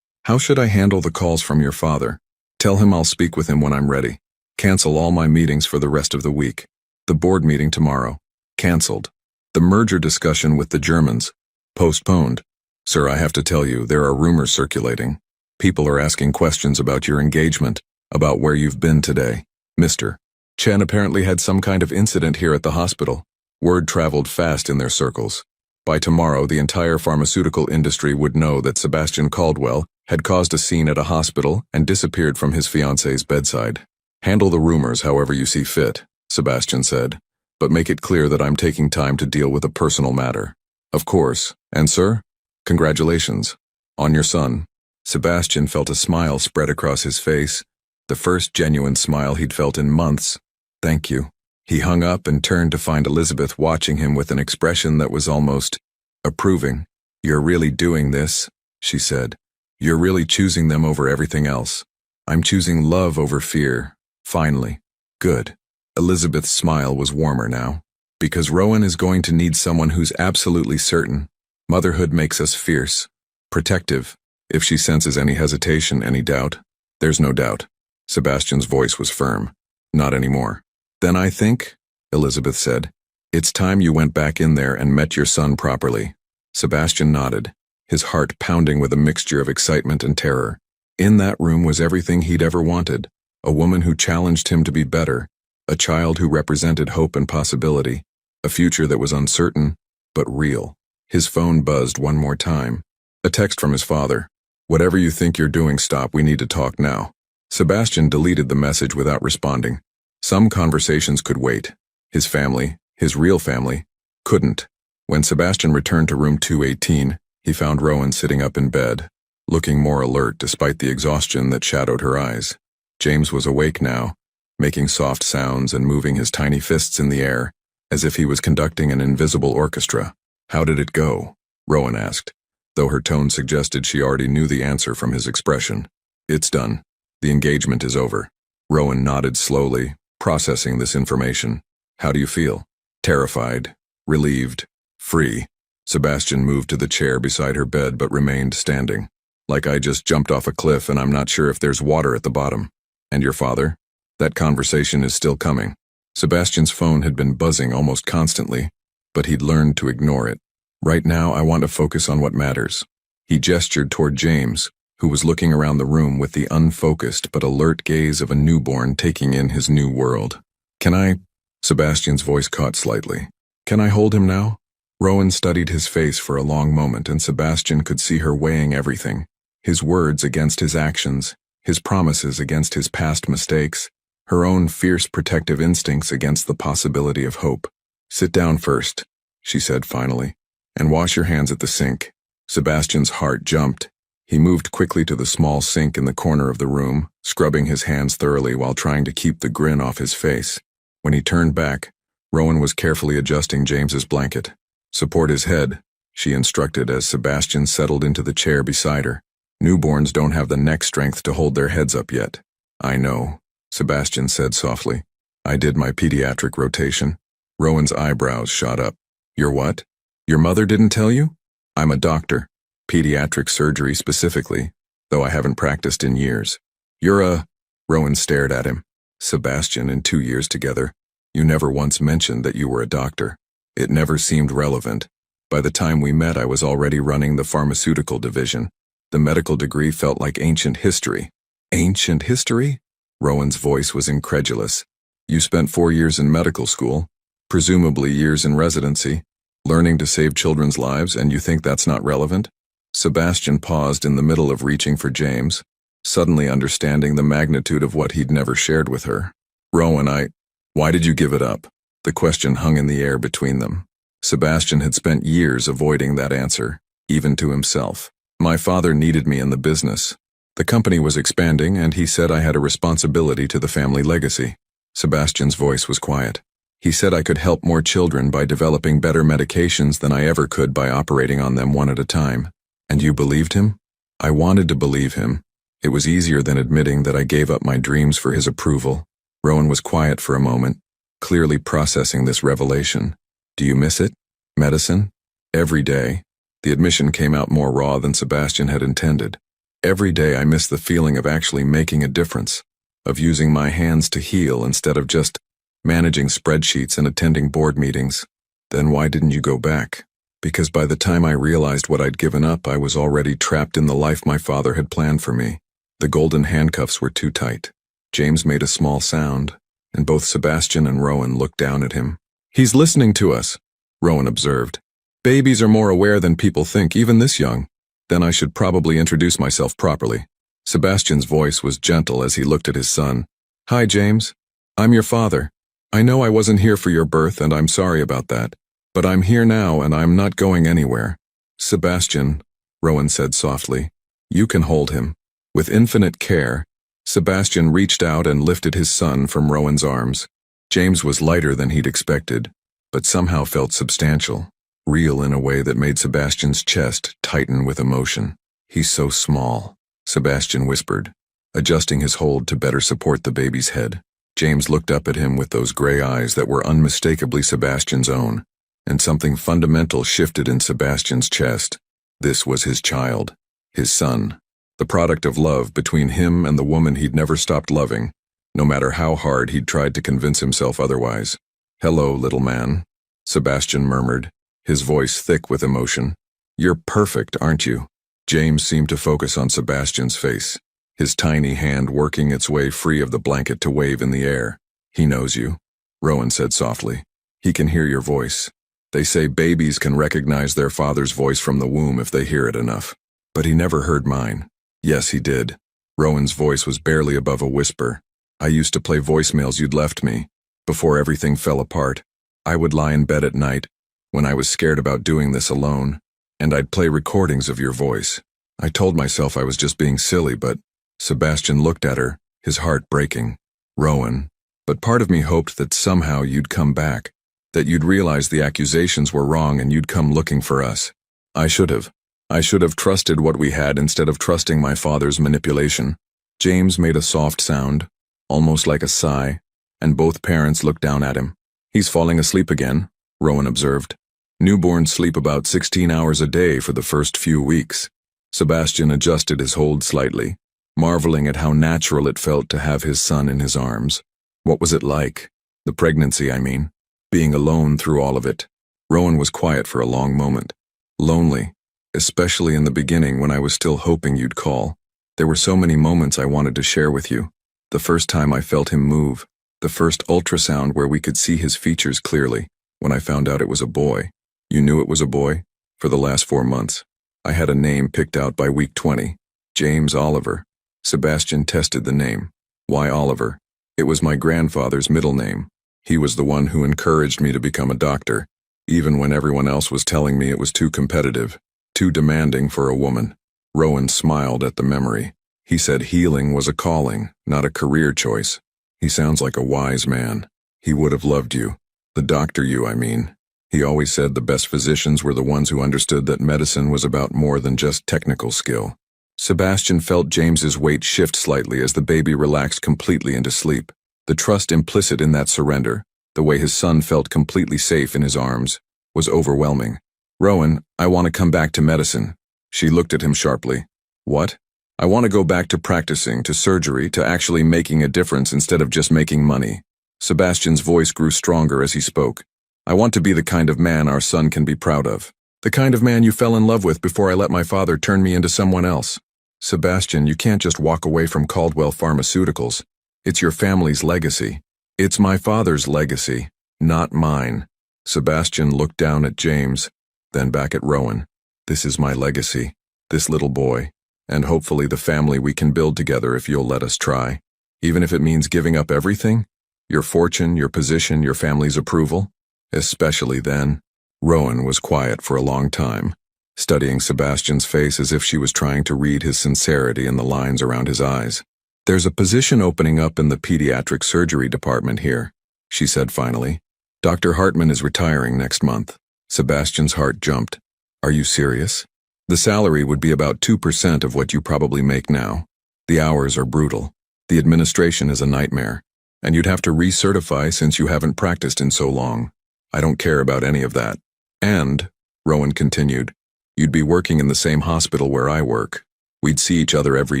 how should I handle the calls from your father? Tell him I'll speak with him when I'm ready. Cancel all my meetings for the rest of the week. The board meeting tomorrow. Cancelled. The merger discussion with the Germans. Postponed. Sir, I have to tell you, there are rumors circulating. People are asking questions about your engagement, about where you've been today. Mr. Chen apparently had some kind of incident here at the hospital. Word traveled fast in their circles. By tomorrow, the entire pharmaceutical industry would know that Sebastian Caldwell had caused a scene at a hospital and disappeared from his fiancée's bedside. Handle the rumors however you see fit, Sebastian said, but make it clear that I'm taking time to deal with a personal matter. Of course. And sir? Congratulations. On your son. Sebastian felt a smile spread across his face, the first genuine smile he'd felt in months. Thank you. He hung up and turned to find Elizabeth watching him with an expression that was almost approving. You're really doing this, she said. You're really choosing them over everything else. I'm choosing love over fear. Finally. Good. Elizabeth's smile was warmer now. Because Rowan is going to need someone who's absolutely certain. Motherhood makes us fierce, protective. If she senses any hesitation, any doubt, there's no doubt. Sebastian's voice was firm. Not anymore. Then I think, Elizabeth said, it's time you went back in there and met your son properly. Sebastian nodded, his heart pounding with a mixture of excitement and terror. In that room was everything he'd ever wanted, a woman who challenged him to be better, a child who represented hope and possibility, a future that was uncertain, but real. His phone buzzed one more time. A text from his father. Whatever you think you're doing, stop, we need to talk now. Sebastian deleted the message without responding. Some conversations could wait. His family, his real family, couldn't. When Sebastian returned to room 218, he found Rowan sitting up in bed, looking more alert despite the exhaustion that shadowed her eyes. James was awake now, making soft sounds and moving his tiny fists in the air, as if he was conducting an invisible orchestra. How did it go? Rowan asked, though her tone suggested she already knew the answer from his expression. It's done. The engagement is over. Rowan nodded slowly, processing this information. How do you feel? Terrified, relieved, free. Sebastian moved to the chair beside her bed but remained standing. Like I just jumped off a cliff and I'm not sure if there's water at the bottom. And your father? That conversation is still coming. Sebastian's phone had been buzzing almost constantly, but he'd learned to ignore it. Right now I want to focus on what matters. He gestured toward James, who was looking around the room with the unfocused but alert gaze of a newborn taking in his new world. Can I? Sebastian's voice caught slightly. Can I hold him now? Rowan studied his face for a long moment and Sebastian could see her weighing everything. His words against his actions, his promises against his past mistakes, her own fierce protective instincts against the possibility of hope. Sit down first, she said finally, and wash your hands at the sink. Sebastian's heart jumped. He moved quickly to the small sink in the corner of the room, scrubbing his hands thoroughly while trying to keep the grin off his face. When he turned back, Rowan was carefully adjusting James's blanket. Support his head, she instructed as Sebastian settled into the chair beside her. Newborns don't have the neck strength to hold their heads up yet. I know, Sebastian said softly. I did my pediatric rotation. Rowan's eyebrows shot up. You're what? Your mother didn't tell you? I'm a doctor. Pediatric surgery specifically, though I haven't practiced in years. You're a... Rowan stared at him. Sebastian, in 2 years together, you never once mentioned that you were a doctor. It never seemed relevant. By the time we met, I was already running the pharmaceutical division. The medical degree felt like ancient history. Ancient history? Rowan's voice was incredulous. You spent 4 years in medical school, presumably years in residency, learning to save children's lives, and you think that's not relevant? Sebastian paused in the middle of reaching for James, suddenly understanding the magnitude of what he'd never shared with her. Rowan, why did you give it up? The question hung in the air between them. Sebastian had spent years avoiding that answer, even to himself. My father needed me in the business. The company was expanding, and he said I had a responsibility to the family legacy. Sebastian's voice was quiet. He said I could help more children by developing better medications than I ever could by operating on them one at a time. And you believed him? I wanted to believe him. It was easier than admitting that I gave up my dreams for his approval. Rowan was quiet for a moment, clearly processing this revelation. Do you miss it? Medicine? Every day? The admission came out more raw than Sebastian had intended. Every day I miss the feeling of actually making a difference, of using my hands to heal instead of just managing spreadsheets and attending board meetings. Then why didn't you go back? Because by the time I realized what I'd given up, I was already trapped in the life my father had planned for me. The golden handcuffs were too tight. James made a small sound, and both Sebastian and Rowan looked down at him. "He's listening to us," Rowan observed. "Babies are more aware than people think, even this young." Then I should probably introduce myself properly. Sebastian's voice was gentle as he looked at his son. "Hi, James. I'm your father. I know I wasn't here for your birth, and I'm sorry about that. But I'm here now, and I'm not going anywhere." "Sebastian," Rowan said softly, "you can hold him." With infinite care, Sebastian reached out and lifted his son from Rowan's arms. James was lighter than he'd expected, but somehow felt substantial, real in a way that made Sebastian's chest tighten with emotion. "He's so small," Sebastian whispered, adjusting his hold to better support the baby's head. James looked up at him with those gray eyes that were unmistakably Sebastian's own, and something fundamental shifted in Sebastian's chest. This was his child, his son, the product of love between him and the woman he'd never stopped loving, no matter how hard he'd tried to convince himself otherwise. "Hello, little man," Sebastian murmured, his voice thick with emotion. "You're perfect, aren't you?" James seemed to focus on Sebastian's face, his tiny hand working its way free of the blanket to wave in the air. "He knows you," Rowan said softly. "He can hear your voice. They say babies can recognize their father's voice from the womb if they hear it enough. But he never heard mine." "Yes, he did." Rowan's voice was barely above a whisper. "I used to play voicemails you'd left me, before everything fell apart. I would lie in bed at night, when I was scared about doing this alone, and I'd play recordings of your voice. I told myself I was just being silly, but..." Sebastian looked at her, his heart breaking. "Rowan, but part of me hoped that somehow you'd come back, that you'd realize the accusations were wrong and you'd come looking for us. I should have trusted what we had instead of trusting my father's manipulation." James made a soft sound, almost like a sigh, and both parents looked down at him. "He's falling asleep again," Rowan observed. "Newborns sleep about 16 hours a day for the first few weeks." Sebastian adjusted his hold slightly, marveling at how natural it felt to have his son in his arms. What was it like? The pregnancy, I mean. Being alone through all of it. Rowan was quiet for a long moment. "Lonely. Especially in the beginning when I was still hoping you'd call. There were so many moments I wanted to share with you. The first time I felt him move. The first ultrasound where we could see his features clearly. When I found out it was a boy." "You knew it was a boy?" "For the last 4 months. I had a name picked out by week 20. James Oliver." Sebastian tested the name. "Why Oliver?" "It was my grandfather's middle name. He was the one who encouraged me to become a doctor, even when everyone else was telling me it was too competitive, too demanding for a woman." Rowan smiled at the memory. He said healing was a calling, not a career choice. "He sounds like a wise man. He would have loved you. The doctor I mean. He always said the best physicians were the ones who understood that medicine was about more than just technical skill." Sebastian felt James's weight shift slightly as the baby relaxed completely into sleep. The trust implicit in that surrender, the way his son felt completely safe in his arms, was overwhelming. "Rowan, I want to come back to medicine." She looked at him sharply. "What?" "I want to go back to practicing, to surgery, to actually making a difference instead of just making money." Sebastian's voice grew stronger as he spoke. "I want to be the kind of man our son can be proud of. The kind of man you fell in love with before I let my father turn me into someone else." "Sebastian, you can't just walk away from Caldwell Pharmaceuticals. It's your family's legacy." "It's my father's legacy, not mine." Sebastian looked down at James, then back at Rowan. "This is my legacy, this little boy, and hopefully the family we can build together if you'll let us try. Even if it means giving up everything? Your fortune, your position, your family's approval? Especially then." Rowan was quiet for a long time, studying Sebastian's face as if she was trying to read his sincerity in the lines around his eyes. "There's a position opening up in the pediatric surgery department here," she said finally. "Dr. Hartman is retiring next month." Sebastian's heart jumped. "Are you serious?" "The salary would be about 2% of what you probably make now. The hours are brutal. The administration is a nightmare. And you'd have to recertify since you haven't practiced in so long. I don't care about any of that. And," Rowan continued, You'd be working in the same hospital where I work. We'd see each other every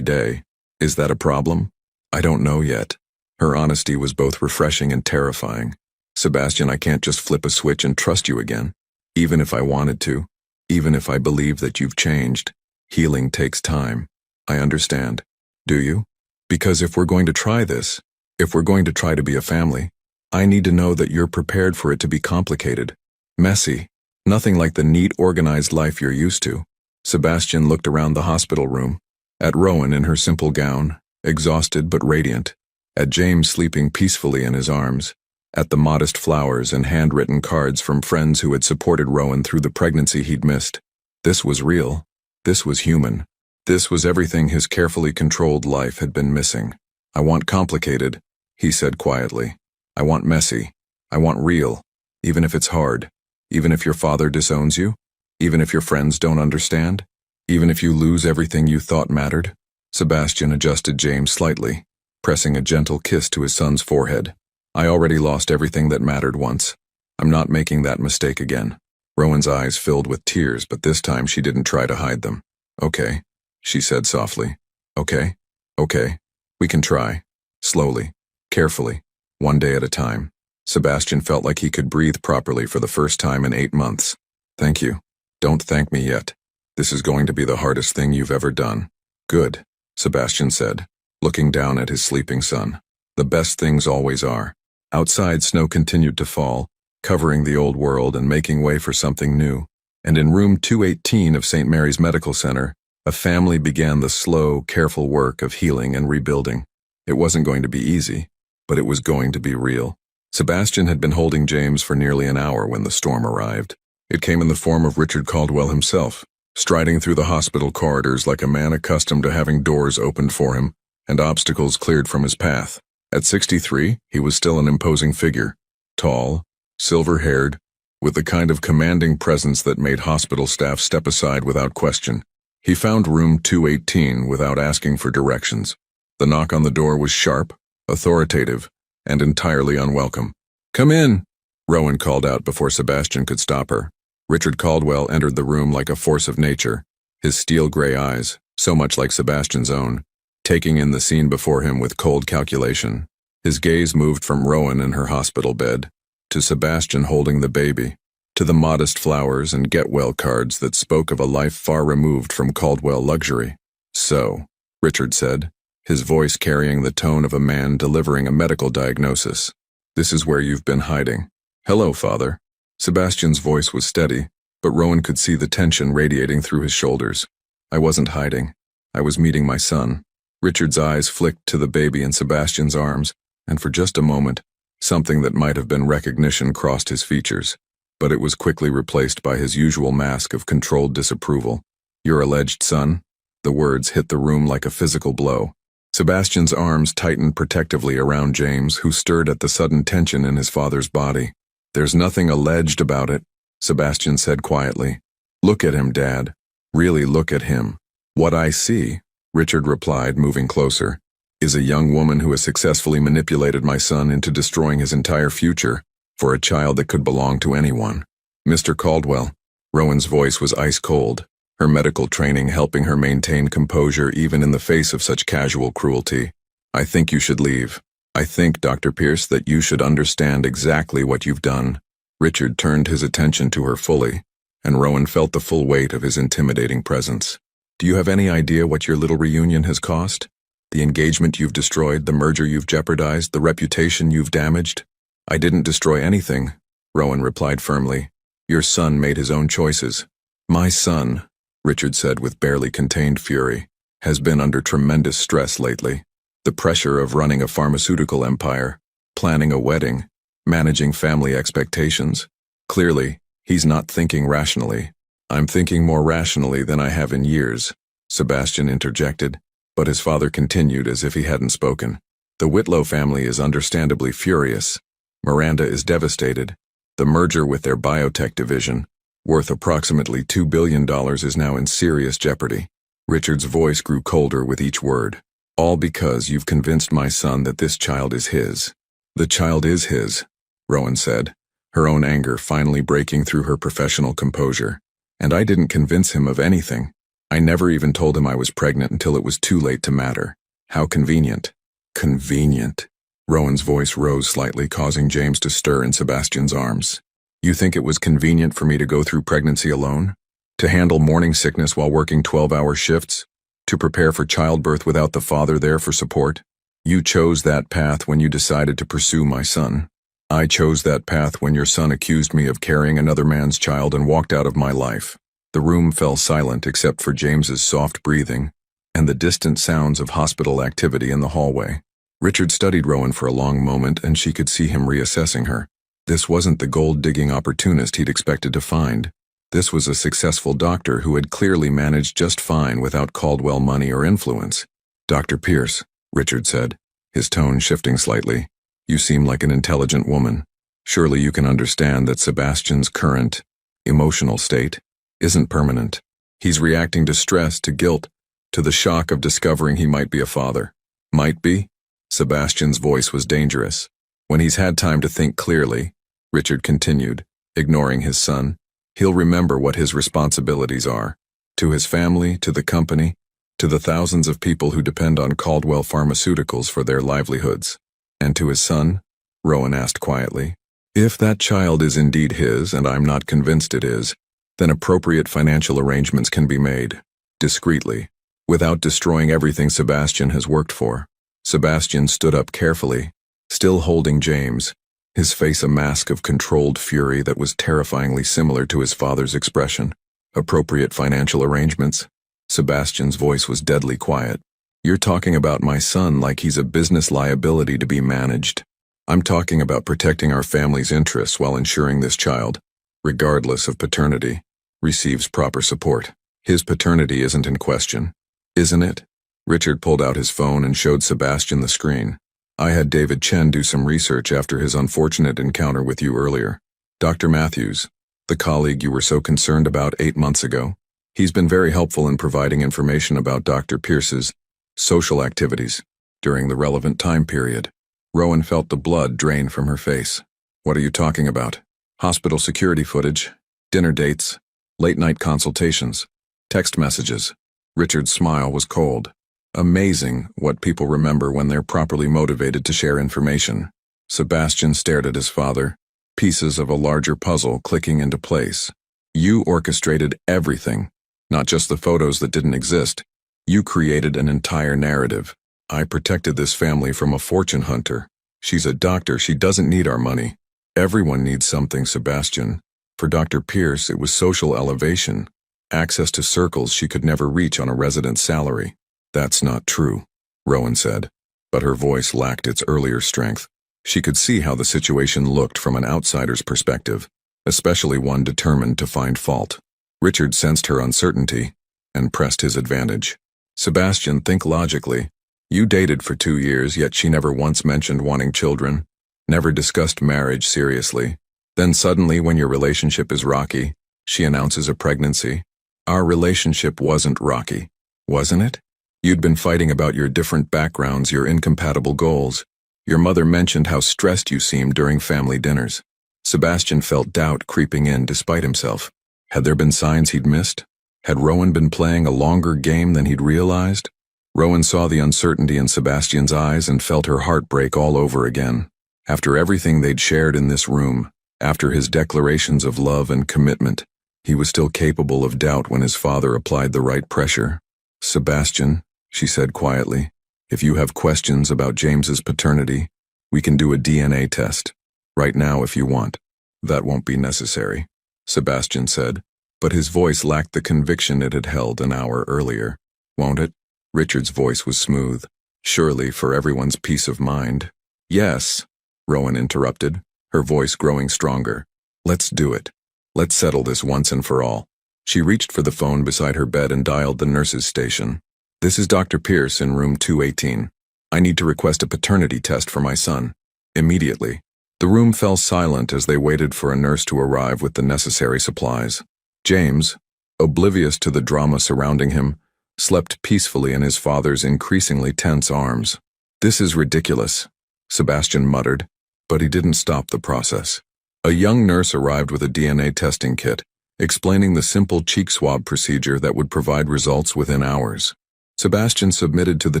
day. Is that a problem? I don't know yet. Her honesty was both refreshing and terrifying. Sebastian, I can't just flip a switch and trust you again. Even if I wanted to. Even if I believe that you've changed. Healing takes time. I understand. Do you? Because if we're going to try this, if we're going to try to be a family, I need to know that you're prepared for it to be complicated. Messy. Nothing like the neat, organized life you're used to. Sebastian looked around the hospital room. At Rowan in her simple gown, exhausted but radiant. At James sleeping peacefully in his arms. At the modest flowers and handwritten cards from friends who had supported Rowan through the pregnancy he'd missed. This was real. This was human. This was everything his carefully controlled life had been missing. I want complicated, he said quietly. I want messy. I want real. Even if it's hard. Even if your father disowns you. Even if your friends don't understand. Even if you lose everything you thought mattered. Sebastian adjusted James slightly, pressing a gentle kiss to his son's forehead. I already lost everything that mattered once. I'm not making that mistake again. Rowan's eyes filled with tears, but this time she didn't try to hide them. Okay, she said softly. Okay, okay. We can try. Slowly, carefully, one day at a time. Sebastian felt like he could breathe properly for the first time in 8 months. Thank you. Don't thank me yet. This is going to be the hardest thing you've ever done. Good, Sebastian said, looking down at his sleeping son. The best things always are. Outside, snow continued to fall, covering the old world and making way for something new. And in room 218 of St. Mary's Medical Center, a family began the slow, careful work of healing and rebuilding. It wasn't going to be easy, but it was going to be real. Sebastian had been holding James for nearly an hour when the storm arrived. It came in the form of Richard Caldwell himself, striding through the hospital corridors like a man accustomed to having doors opened for him and obstacles cleared from his path. At 63, he was still an imposing figure, tall, silver-haired, with the kind of commanding presence that made hospital staff step aside without question. He found room 218 without asking for directions. The knock on the door was sharp, authoritative, and entirely unwelcome. "Come in," Rowan called out before Sebastian could stop her. Richard Caldwell entered the room like a force of nature, his steel-gray eyes, so much like Sebastian's own, taking in the scene before him with cold calculation. His gaze moved from Rowan in her hospital bed, to Sebastian holding the baby, to the modest flowers and get-well cards that spoke of a life far removed from Caldwell luxury. "So," Richard said, his voice carrying the tone of a man delivering a medical diagnosis. "This is where you've been hiding." "Hello, Father." Sebastian's voice was steady, but Rowan could see the tension radiating through his shoulders. "I wasn't hiding. I was meeting my son." Richard's eyes flicked to the baby in Sebastian's arms, and for just a moment, something that might have been recognition crossed his features, but it was quickly replaced by his usual mask of controlled disapproval. "Your alleged son?" The words hit the room like a physical blow. Sebastian's arms tightened protectively around James, who stirred at the sudden tension in his father's body. "There's nothing alleged about it," Sebastian said quietly. "Look at him, Dad. Really look at him." "What I see," Richard replied, moving closer, "is a young woman who has successfully manipulated my son into destroying his entire future for a child that could belong to anyone." "Mr. Caldwell." Rowan's voice was ice cold, her medical training helping her maintain composure even in the face of such casual cruelty. "I think you should leave. I think, Dr. Pierce, that you should understand exactly what you've done." Richard turned his attention to her fully, and Rowan felt the full weight of his intimidating presence. "Do you have any idea what your little reunion has cost? The engagement you've destroyed, the merger you've jeopardized, the reputation you've damaged?" "I didn't destroy anything," Rowan replied firmly. "Your son made his own choices." "My son," Richard said with barely contained fury, "has been under tremendous stress lately. The pressure of running a pharmaceutical empire, planning a wedding, managing family expectations. Clearly, he's not thinking rationally." "I'm thinking more rationally than I have in years," Sebastian interjected, but his father continued as if he hadn't spoken. "The Whitlow family is understandably furious. Miranda is devastated. The merger with their biotech division, worth approximately $2 billion, is now in serious jeopardy." Richard's voice grew colder with each word. "All because you've convinced my son that this child is his." "The child is his," Rowan said, her own anger finally breaking through her professional composure. And I didn't convince him of anything. I never even told him I was pregnant until it was too late to matter. How convenient. Convenient. Rowan's voice rose slightly, causing James to stir in Sebastian's arms. You think it was convenient for me to go through pregnancy alone? To handle morning sickness while working 12-hour shifts? To prepare for childbirth without the father there for support? You chose that path when you decided to pursue my son. I chose that path when your son accused me of carrying another man's child and walked out of my life. The room fell silent except for James's soft breathing and the distant sounds of hospital activity in the hallway. Richard studied Rowan for a long moment, and she could see him reassessing her. This wasn't the gold-digging opportunist he'd expected to find. This was a successful doctor who had clearly managed just fine without Caldwell money or influence. Dr. Pierce, Richard said, his tone shifting slightly. You seem like an intelligent woman. Surely you can understand that Sebastian's current, emotional state isn't permanent. He's reacting to stress, to guilt, to the shock of discovering he might be a father. Might be? Sebastian's voice was dangerous. When he's had time to think clearly, Richard continued, ignoring his son, he'll remember what his responsibilities are. To his family, to the company, to the thousands of people who depend on Caldwell Pharmaceuticals for their livelihoods. And to his son? Rowan asked quietly. If that child is indeed his, and I'm not convinced it is, then appropriate financial arrangements can be made, discreetly, without destroying everything Sebastian has worked for. Sebastian stood up carefully, still holding James, his face a mask of controlled fury that was terrifyingly similar to his father's expression. Appropriate financial arrangements? Sebastian's voice was deadly quiet. You're talking about my son like he's a business liability to be managed. I'm talking about protecting our family's interests while ensuring this child, regardless of paternity, receives proper support. His paternity isn't in question, isn't it? Richard pulled out his phone and showed Sebastian the screen. I had David Chen do some research after his unfortunate encounter with you earlier. Dr. Matthews, the colleague you were so concerned about 8 months ago. He's been very helpful in providing information about Dr. Pierce's social activities during the relevant time period. Rowan felt the blood drain from her face. What are you talking about? Hospital security footage, dinner dates, late-night consultations, text messages. Richard's smile was cold. Amazing what people remember when they're properly motivated to share information. Sebastian stared at his father, pieces of a larger puzzle clicking into place. You orchestrated everything, not just the photos that didn't exist. You created an entire narrative. I protected this family from a fortune hunter. She's a doctor, she doesn't need our money. Everyone needs something, Sebastian. For Dr. Pierce, it was social elevation, access to circles she could never reach on a resident's salary. That's not true, Rowan said, but her voice lacked its earlier strength. She could see how the situation looked from an outsider's perspective, especially one determined to find fault. Richard sensed her uncertainty and pressed his advantage. Sebastian, think logically. You dated for 2 years, yet she never once mentioned wanting children, never discussed marriage seriously. Then suddenly, when your relationship is rocky, she announces a pregnancy. Our relationship wasn't rocky, wasn't it? You'd been fighting about your different backgrounds, your incompatible goals. Your mother mentioned how stressed you seemed during family dinners. Sebastian felt doubt creeping in despite himself. Had there been signs he'd missed? Had Rowan been playing a longer game than he'd realized? Rowan saw the uncertainty in Sebastian's eyes and felt her heart break all over again. After everything they'd shared in this room, after his declarations of love and commitment, he was still capable of doubt when his father applied the right pressure. Sebastian, she said quietly, if you have questions about James's paternity, we can do a DNA test. Right now if you want. That won't be necessary, Sebastian said, but his voice lacked the conviction it had held an hour earlier. Won't it? Richard's voice was smooth. Surely for everyone's peace of mind. Yes, Rowan interrupted, her voice growing stronger. Let's do it. Let's settle this once and for all. She reached for the phone beside her bed and dialed the nurse's station. This is Dr. Pierce in room 218. I need to request a paternity test for my son. Immediately. The room fell silent as they waited for a nurse to arrive with the necessary supplies. James, oblivious to the drama surrounding him, slept peacefully in his father's increasingly tense arms. This is ridiculous, Sebastian muttered, but he didn't stop the process. A young nurse arrived with a DNA testing kit, explaining the simple cheek swab procedure that would provide results within hours. Sebastian submitted to the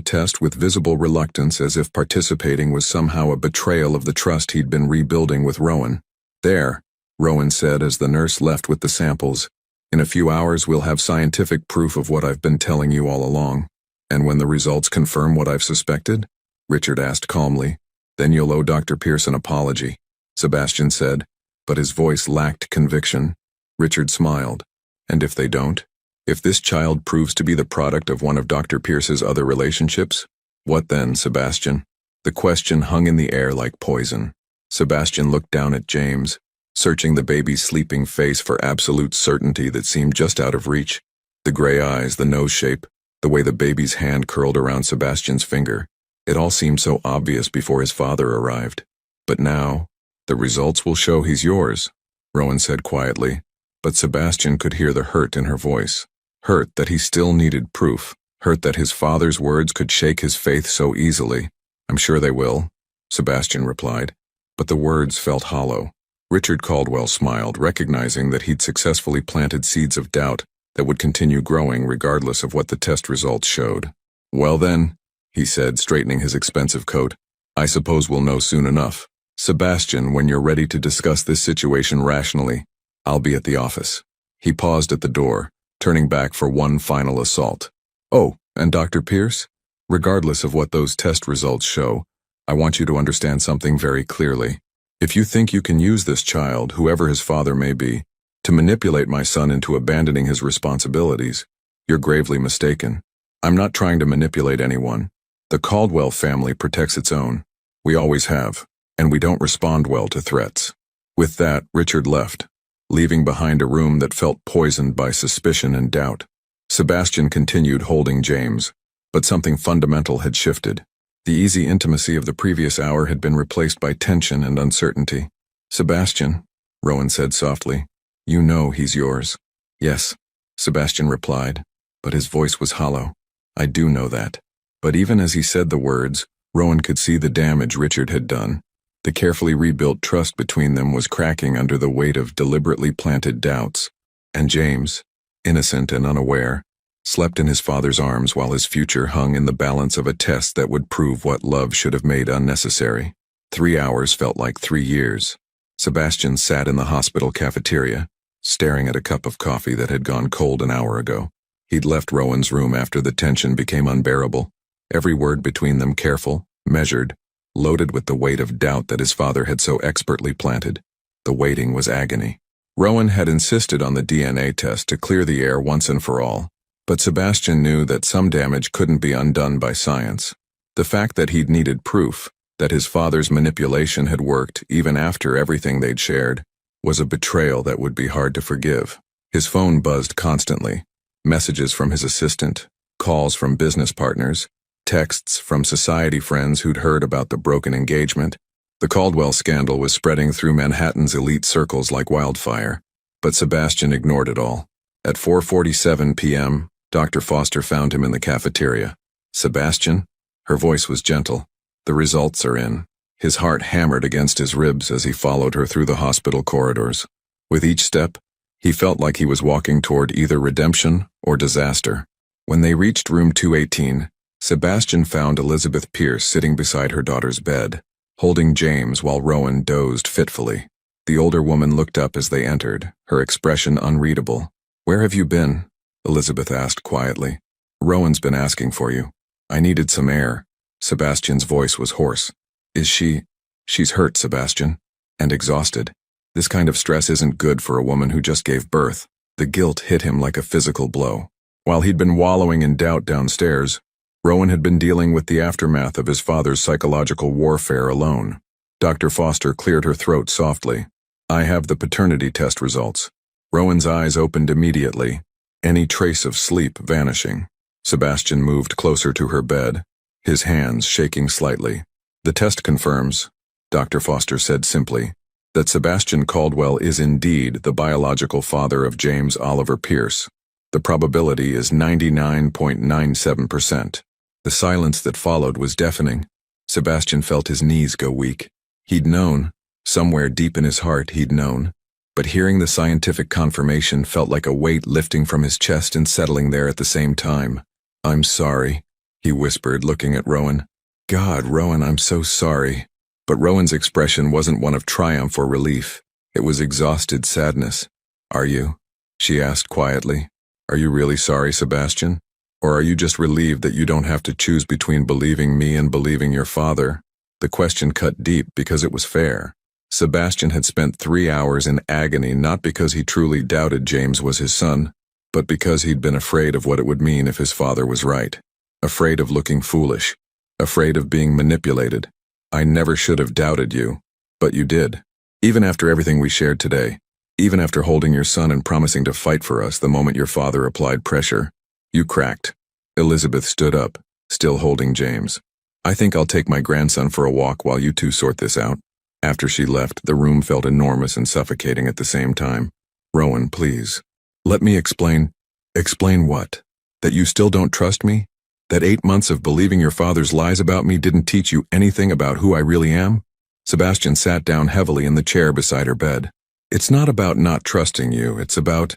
test with visible reluctance, as if participating was somehow a betrayal of the trust he'd been rebuilding with Rowan. "There," Rowan said as the nurse left with the samples. "In a few hours we'll have scientific proof of what I've been telling you all along." "And when the results confirm what I've suspected?" Richard asked calmly. "Then you'll owe Dr. Pierce an apology," Sebastian said, but his voice lacked conviction. Richard smiled. "And if they don't? If this child proves to be the product of one of Dr. Pierce's other relationships? What then, Sebastian?" The question hung in the air like poison. Sebastian looked down at James, searching the baby's sleeping face for absolute certainty that seemed just out of reach. The gray eyes, the nose shape, the way the baby's hand curled around Sebastian's finger. It all seemed so obvious before his father arrived. "But now, the results will show he's yours," Rowan said quietly, but Sebastian could hear the hurt in her voice. Hurt that he still needed proof, hurt that his father's words could shake his faith so easily. "I'm sure they will," Sebastian replied, but the words felt hollow. Richard Caldwell smiled, recognizing that he'd successfully planted seeds of doubt that would continue growing regardless of what the test results showed. "Well then," he said, straightening his expensive coat, "I suppose we'll know soon enough. Sebastian, when you're ready to discuss this situation rationally, I'll be at the office." He paused at the door, turning back for one final assault. "Oh, and Dr. Pierce? Regardless of what those test results show, I want you to understand something very clearly. If you think you can use this child, whoever his father may be, to manipulate my son into abandoning his responsibilities, you're gravely mistaken. I'm not trying to manipulate anyone. The Caldwell family protects its own. We always have, and we don't respond well to threats." With that, Richard left, leaving behind a room that felt poisoned by suspicion and doubt. Sebastian continued holding James, but something fundamental had shifted. The easy intimacy of the previous hour had been replaced by tension and uncertainty. "Sebastian," Rowan said softly, "you know he's yours." "Yes," Sebastian replied, but his voice was hollow. "I do know that." But even as he said the words, Rowan could see the damage Richard had done. The carefully rebuilt trust between them was cracking under the weight of deliberately planted doubts. And James, innocent and unaware, slept in his father's arms while his future hung in the balance of a test that would prove what love should have made unnecessary. 3 hours felt like 3 years. Sebastian sat in the hospital cafeteria, staring at a cup of coffee that had gone cold an hour ago. He'd left Rowan's room after the tension became unbearable, every word between them careful, measured, loaded with the weight of doubt that his father had so expertly planted. The waiting was agony. Rowan had insisted on the DNA test to clear the air once and for all, but Sebastian knew that some damage couldn't be undone by science. The fact that he'd needed proof, that his father's manipulation had worked even after everything they'd shared, was a betrayal that would be hard to forgive. His phone buzzed constantly. Messages from his assistant, calls from business partners, texts from society friends who'd heard about the broken engagement. The Caldwell scandal was spreading through Manhattan's elite circles like wildfire, but Sebastian ignored it all. At 4:47 p.m., Dr. Foster found him in the cafeteria. "Sebastian?" Her voice was gentle. "The results are in." His heart hammered against his ribs as he followed her through the hospital corridors. With each step, he felt like he was walking toward either redemption or disaster. When they reached room 218, Sebastian found Elizabeth Pierce sitting beside her daughter's bed, holding James while Rowan dozed fitfully. The older woman looked up as they entered, her expression unreadable. "Where have you been?" Elizabeth asked quietly. "Rowan's been asking for you. I needed some air." Sebastian's voice was hoarse. She's hurt, Sebastian, and exhausted. This kind of stress isn't good for a woman who just gave birth." The guilt hit him like a physical blow. While he'd been wallowing in doubt downstairs, Rowan had been dealing with the aftermath of his father's psychological warfare alone. Dr. Foster cleared her throat softly. "I have the paternity test results." Rowan's eyes opened immediately, any trace of sleep vanishing. Sebastian moved closer to her bed, his hands shaking slightly. "The test confirms," Dr. Foster said simply, "that Sebastian Caldwell is indeed the biological father of James Oliver Pierce. The probability is 99.97%. The silence that followed was deafening. Sebastian felt his knees go weak. He'd known, somewhere deep in his heart he'd known, but hearing the scientific confirmation felt like a weight lifting from his chest and settling there at the same time. "I'm sorry," he whispered, looking at Rowan. "God, Rowan, I'm so sorry." But Rowan's expression wasn't one of triumph or relief. It was exhausted sadness. "Are you?" she asked quietly. "Are you really sorry, Sebastian? Or are you just relieved that you don't have to choose between believing me and believing your father?" The question cut deep because it was fair. Sebastian had spent 3 hours in agony not because he truly doubted James was his son, but because he'd been afraid of what it would mean if his father was right. Afraid of looking foolish. Afraid of being manipulated. "I never should have doubted you. But you did. Even after everything we shared today. Even after holding your son and promising to fight for us the moment your father applied pressure. You cracked." Elizabeth stood up, still holding James. "I think I'll take my grandson for a walk while you two sort this out." After she left, the room felt enormous and suffocating at the same time. "Rowan, please. Let me explain." "Explain what? That you still don't trust me? That 8 months of believing your father's lies about me didn't teach you anything about who I really am?" Sebastian sat down heavily in the chair beside her bed. "It's not about not trusting you, it's about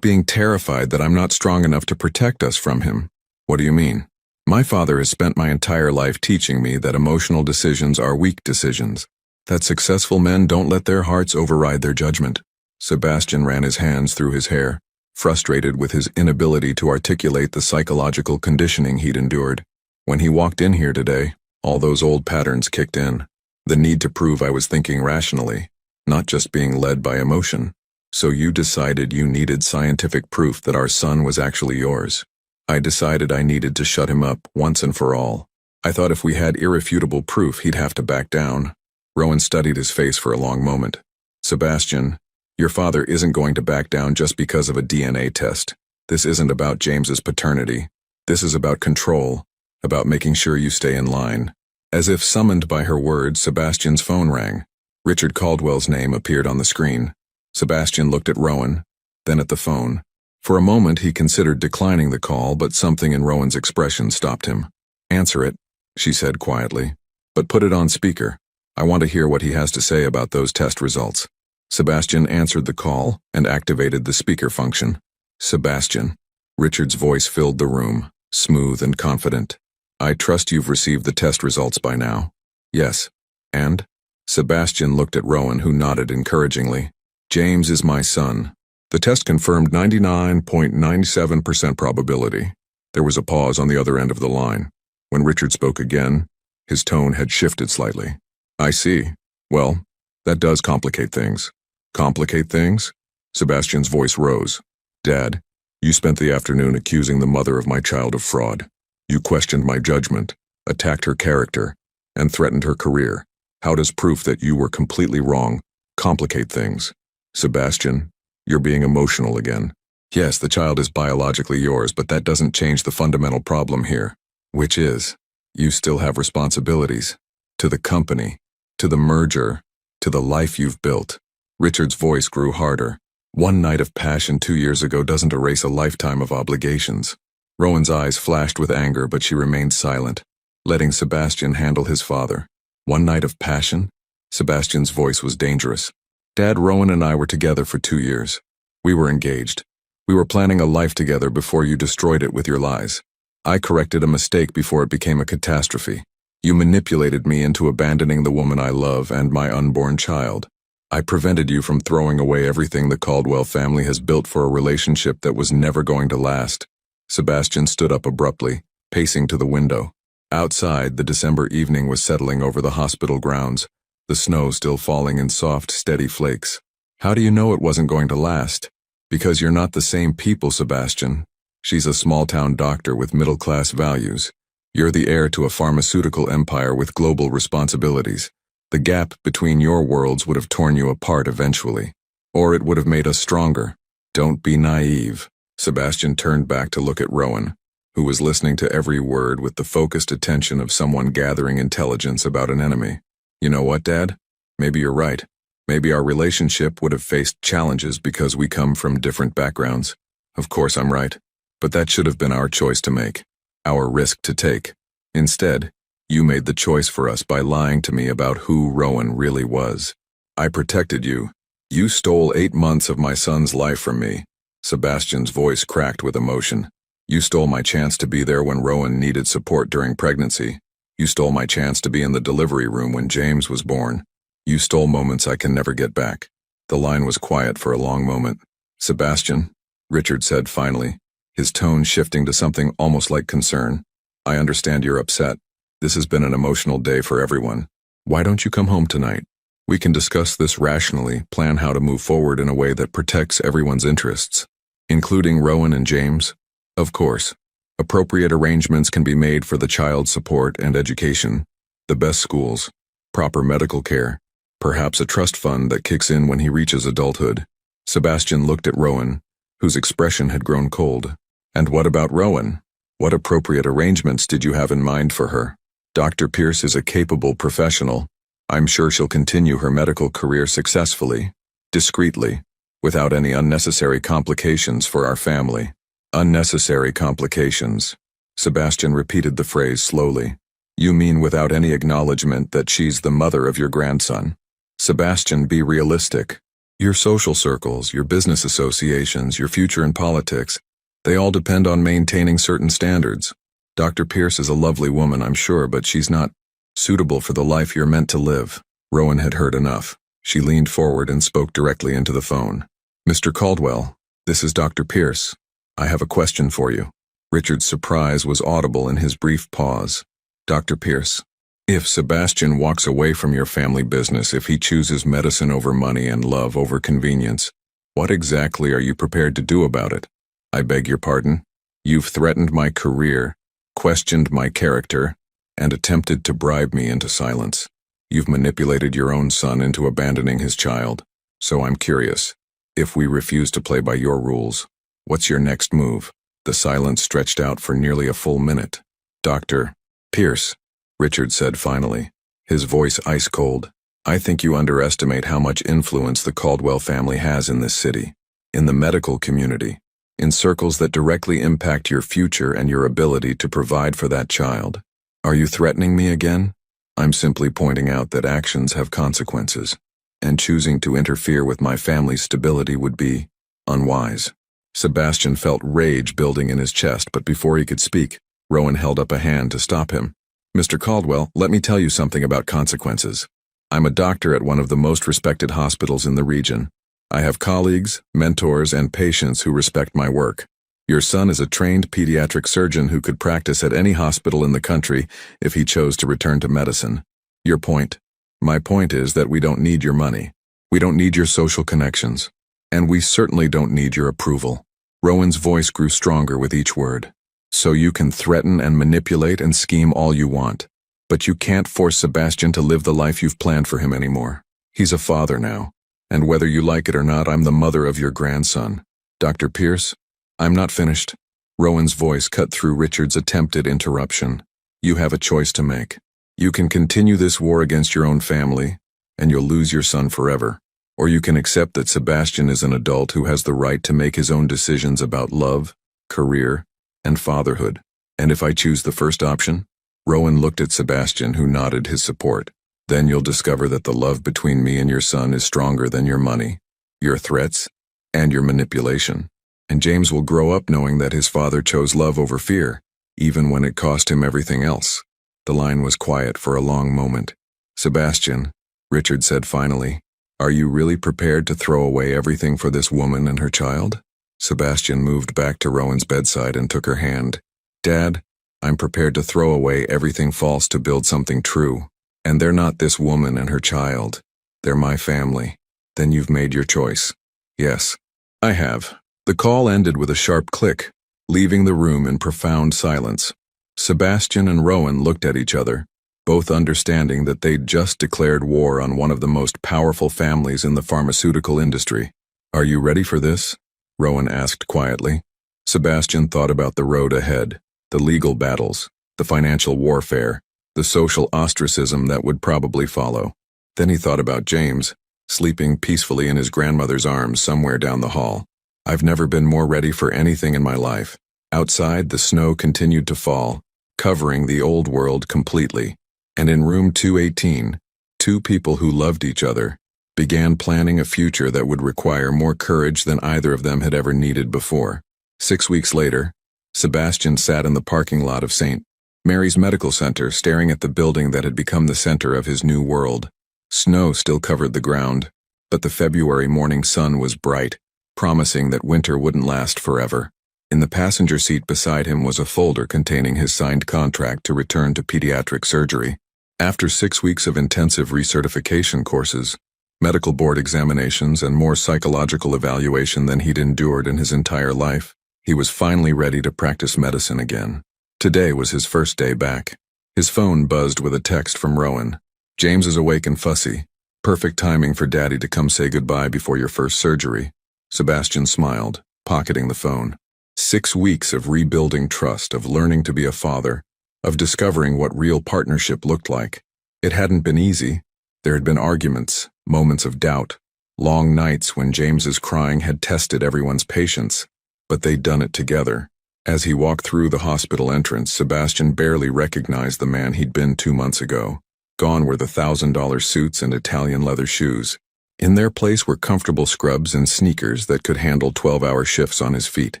being terrified that I'm not strong enough to protect us from him." "What do you mean?" "My father has spent my entire life teaching me that emotional decisions are weak decisions, that successful men don't let their hearts override their judgment." Sebastian ran his hands through his hair, frustrated with his inability to articulate the psychological conditioning he'd endured. "When he walked in here today, all those old patterns kicked in. The need to prove I was thinking rationally, not just being led by emotion. So you decided you needed scientific proof that our son was actually yours. I decided I needed to shut him up once and for all. I thought if we had irrefutable proof he'd have to back down." Rowan studied his face for a long moment. "Sebastian, your father isn't going to back down just because of a DNA test. This isn't about James's paternity. This is about control, about making sure you stay in line." As if summoned by her words, Sebastian's phone rang. Richard Caldwell's name appeared on the screen. Sebastian looked at Rowan, then at the phone. For a moment he considered declining the call, but something in Rowan's expression stopped him. "Answer it," she said quietly. "But put it on speaker. I want to hear what he has to say about those test results." Sebastian answered the call and activated the speaker function. "Sebastian." Richard's voice filled the room, smooth and confident. "I trust you've received the test results by now." "Yes." "And?" Sebastian looked at Rowan, who nodded encouragingly. "James is my son. The test confirmed 99.97% probability." There was a pause on the other end of the line. When Richard spoke again, his tone had shifted slightly. "I see. Well, that does complicate things." "Complicate things?" Sebastian's voice rose. "Dad, you spent the afternoon accusing the mother of my child of fraud. You questioned my judgment, attacked her character, and threatened her career. How does proof that you were completely wrong complicate things?" "Sebastian, you're being emotional again. Yes, the child is biologically yours, but that doesn't change the fundamental problem here, which is, you still have responsibilities. To the company, to the merger, to the life you've built." Richard's voice grew harder. "One night of passion 2 years ago doesn't erase a lifetime of obligations." Rowan's eyes flashed with anger, but she remained silent, letting Sebastian handle his father. "One night of passion?" Sebastian's voice was dangerous. "Dad, Rowan and I were together for 2 years. We were engaged. We were planning a life together before you destroyed it with your lies. I corrected a mistake before it became a catastrophe. You manipulated me into abandoning the woman I love and my unborn child. I prevented you from throwing away everything the Caldwell family has built for a relationship that was never going to last." Sebastian stood up abruptly, pacing to the window. Outside, the December evening was settling over the hospital grounds, the snow still falling in soft, steady flakes. "How do you know it wasn't going to last?" "Because you're not the same people, Sebastian. She's a small-town doctor with middle-class values. You're the heir to a pharmaceutical empire with global responsibilities. The gap between your worlds would have torn you apart eventually. Or it would have made us stronger. Don't be naive." Sebastian turned back to look at Rowan, who was listening to every word with the focused attention of someone gathering intelligence about an enemy. "You know what, Dad? Maybe you're right. Maybe our relationship would have faced challenges because we come from different backgrounds. Of course I'm right. But that should have been our choice to make, our risk to take. Instead, you made the choice for us by lying to me about who Rowan really was. I protected you, You stole 8 months of my son's life from me. Sebastian's voice cracked with emotion. You stole my chance to be there when Rowan needed support during pregnancy. You stole my chance to be in the delivery room when James was born. You stole moments I can never get back. The line was quiet for a long moment. Sebastian, Richard said finally, his tone shifting to something almost like concern. I understand you're upset. This has been an emotional day for everyone. Why don't you come home tonight? We can discuss this rationally, plan how to move forward in a way that protects everyone's interests, including Rowan and James. Of course, appropriate arrangements can be made for the child's support and education, the best schools, proper medical care, perhaps a trust fund that kicks in when he reaches adulthood. Sebastian looked at Rowan, whose expression had grown cold. And what about Rowan? What appropriate arrangements did you have in mind for her? Dr. Pierce is a capable professional. I'm sure she'll continue her medical career successfully, discreetly, without any unnecessary complications for our family. Unnecessary complications. Sebastian repeated the phrase slowly. You mean without any acknowledgement that she's the mother of your grandson? Sebastian, be realistic. Your social circles, your business associations, your future in politics, they all depend on maintaining certain standards. Dr. Pierce is a lovely woman, I'm sure, but she's not suitable for the life you're meant to live. Rowan had heard enough. She leaned forward and spoke directly into the phone. Mr. Caldwell, this is Dr. Pierce. I have a question for you. Richard's surprise was audible in his brief pause. Dr. Pierce, if Sebastian walks away from your family business, if he chooses medicine over money and love over convenience, what exactly are you prepared to do about it? I beg your pardon? You've threatened my career, questioned my character, and attempted to bribe me into silence. You've manipulated your own son into abandoning his child. So I'm curious, if we refuse to play by your rules, what's your next move? The silence stretched out for nearly a full minute. Dr. Pierce, Richard said finally, his voice ice cold. I think you underestimate how much influence the Caldwell family has in this city, in the medical community, in circles that directly impact your future and your ability to provide for that child. Are you threatening me again? I'm simply pointing out that actions have consequences, and choosing to interfere with my family's stability would be unwise. Sebastian felt rage building in his chest, but before he could speak, Rowan held up a hand to stop him. Mr. Caldwell, let me tell you something about consequences. I'm a doctor at one of the most respected hospitals in the region. I have colleagues, mentors, and patients who respect my work. Your son is a trained pediatric surgeon who could practice at any hospital in the country if he chose to return to medicine. Your point? My point is that we don't need your money. We don't need your social connections. And we certainly don't need your approval. Rowan's voice grew stronger with each word. So you can threaten and manipulate and scheme all you want, but you can't force Sebastian to live the life you've planned for him anymore. He's a father now, and whether you like it or not, I'm the mother of your grandson. Dr. Pierce, I'm not finished. Rowan's voice cut through Richard's attempted interruption. You have a choice to make. You can continue this war against your own family, and you'll lose your son forever. Or you can accept that Sebastian is an adult who has the right to make his own decisions about love, career, and fatherhood. And if I choose the first option? Rowan looked at Sebastian, who nodded his support. Then you'll discover that the love between me and your son is stronger than your money, your threats, and your manipulation. And James will grow up knowing that his father chose love over fear, even when it cost him everything else. The line was quiet for a long moment. Sebastian, Richard said finally, are you really prepared to throw away everything for this woman and her child? Sebastian moved back to Rowan's bedside and took her hand. Dad, I'm prepared to throw away everything false to build something true. And they're not this woman and her child. They're my family. Then you've made your choice. Yes, I have. The call ended with a sharp click, leaving the room in profound silence. Sebastian and Rowan looked at each other, both understanding that they'd just declared war on one of the most powerful families in the pharmaceutical industry. Are you ready for this? Rowan asked quietly. Sebastian thought about the road ahead, the legal battles, the financial warfare, the social ostracism that would probably follow. Then he thought about James, sleeping peacefully in his grandmother's arms somewhere down the hall. I've never been more ready for anything in my life. Outside, the snow continued to fall, covering the old world completely. And in room 218, two people who loved each other, began planning a future that would require more courage than either of them had ever needed before. 6 weeks later, Sebastian sat in the parking lot of St. Mary's Medical Center, staring at the building that had become the center of his new world. Snow still covered the ground, but the February morning sun was bright, promising that winter wouldn't last forever. In the passenger seat beside him was a folder containing his signed contract to return to pediatric surgery. After 6 weeks of intensive recertification courses, medical board examinations, and more psychological evaluation than he'd endured in his entire life, he was finally ready to practice medicine again. Today was his first day back. His phone buzzed with a text from Rowan. "James is awake and fussy. Perfect timing for Daddy to come say goodbye before your first surgery." Sebastian smiled, pocketing the phone. 6 weeks of rebuilding trust, of learning to be a father, of discovering what real partnership looked like. It hadn't been easy. There had been arguments, moments of doubt, long nights when James's crying had tested everyone's patience, but they'd done it together. As he walked through the hospital entrance, Sebastian barely recognized the man he'd been 2 months ago. Gone were the $1,000 suits and Italian leather shoes. In their place were comfortable scrubs and sneakers that could handle 12-hour shifts on his feet.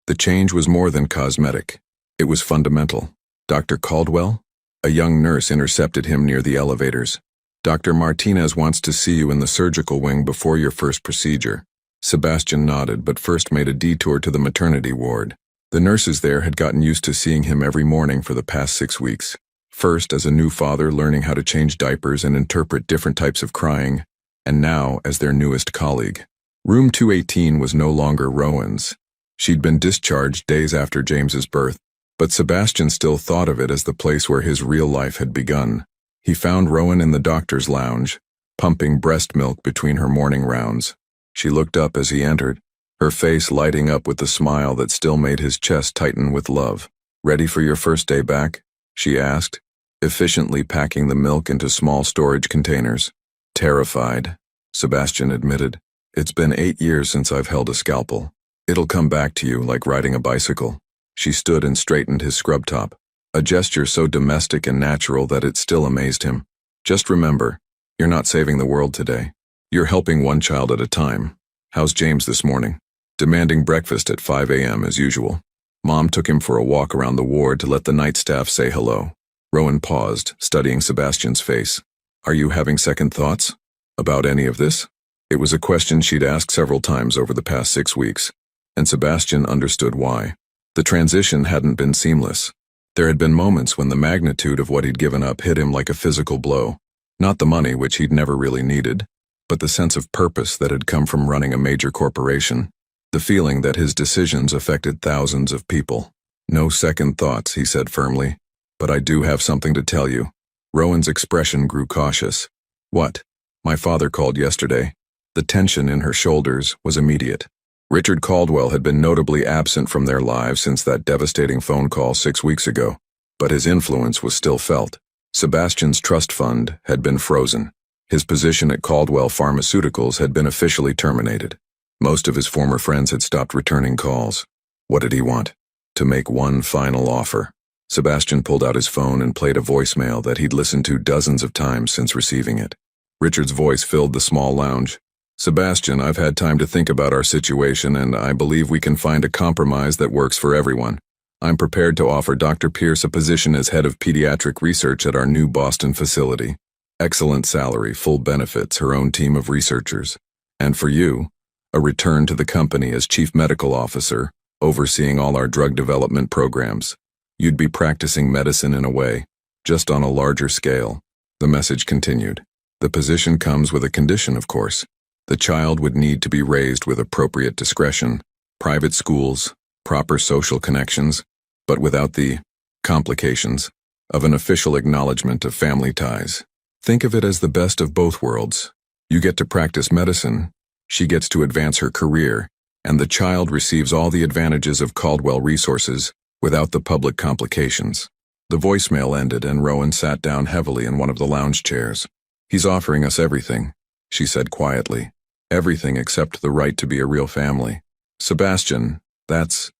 The change was more than cosmetic. It was fundamental. "Dr. Caldwell?" A young nurse intercepted him near the elevators. "Dr. Martinez wants to see you in the surgical wing before your first procedure." Sebastian nodded, but first made a detour to the maternity ward. The nurses there had gotten used to seeing him every morning for the past 6 weeks. First as a new father learning how to change diapers and interpret different types of crying, and now as their newest colleague. Room 218 was no longer Rowan's. She'd been discharged days after James's birth, but Sebastian still thought of it as the place where his real life had begun. He found Rowan in the doctor's lounge, pumping breast milk between her morning rounds. She looked up as he entered, her face lighting up with the smile that still made his chest tighten with love. "Ready for your first day back?" she asked, efficiently packing the milk into small storage containers. "Terrified," Sebastian admitted. "It's been 8 years since I've held a scalpel. It'll come back to you like riding a bicycle." She stood and straightened his scrub top, a gesture so domestic and natural that it still amazed him. "Just remember, you're not saving the world today. You're helping one child at a time. How's James this morning?" "Demanding breakfast at 5 a.m. as usual. Mom took him for a walk around the ward to let the night staff say hello." Rowan paused, studying Sebastian's face. "Are you having second thoughts? About any of this?" It was a question she'd asked several times over the past 6 weeks, and Sebastian understood why. The transition hadn't been seamless. There had been moments when the magnitude of what he'd given up hit him like a physical blow. Not the money, which he'd never really needed, but the sense of purpose that had come from running a major corporation. The feeling that his decisions affected thousands of people. "No second thoughts," he said firmly. "But I do have something to tell you." Rowan's expression grew cautious. "What?" "My father called yesterday." The tension in her shoulders was immediate. Richard Caldwell had been notably absent from their lives since that devastating phone call 6 weeks ago, but his influence was still felt. Sebastian's trust fund had been frozen. His position at Caldwell Pharmaceuticals had been officially terminated. Most of his former friends had stopped returning calls. What did he want? To make one final offer. Sebastian pulled out his phone and played a voicemail that he'd listened to dozens of times since receiving it. Richard's voice filled the small lounge. "Sebastian, I've had time to think about our situation, and I believe we can find a compromise that works for everyone. I'm prepared to offer Dr. Pierce a position as head of pediatric research at our new Boston facility. Excellent salary, full benefits, her own team of researchers. And for you, a return to the company as chief medical officer, overseeing all our drug development programs. You'd be practicing medicine in a way, just on a larger scale." The message continued. "The position comes with a condition, of course. The child would need to be raised with appropriate discretion, private schools, proper social connections, but without the complications of an official acknowledgement of family ties. Think of it as the best of both worlds. You get to practice medicine, she gets to advance her career, and the child receives all the advantages of Caldwell resources without the public complications." The voicemail ended and Rowan sat down heavily in one of the lounge chairs. "He's offering us everything," she said quietly. "Everything except the right to be a real family. Sebastian, that's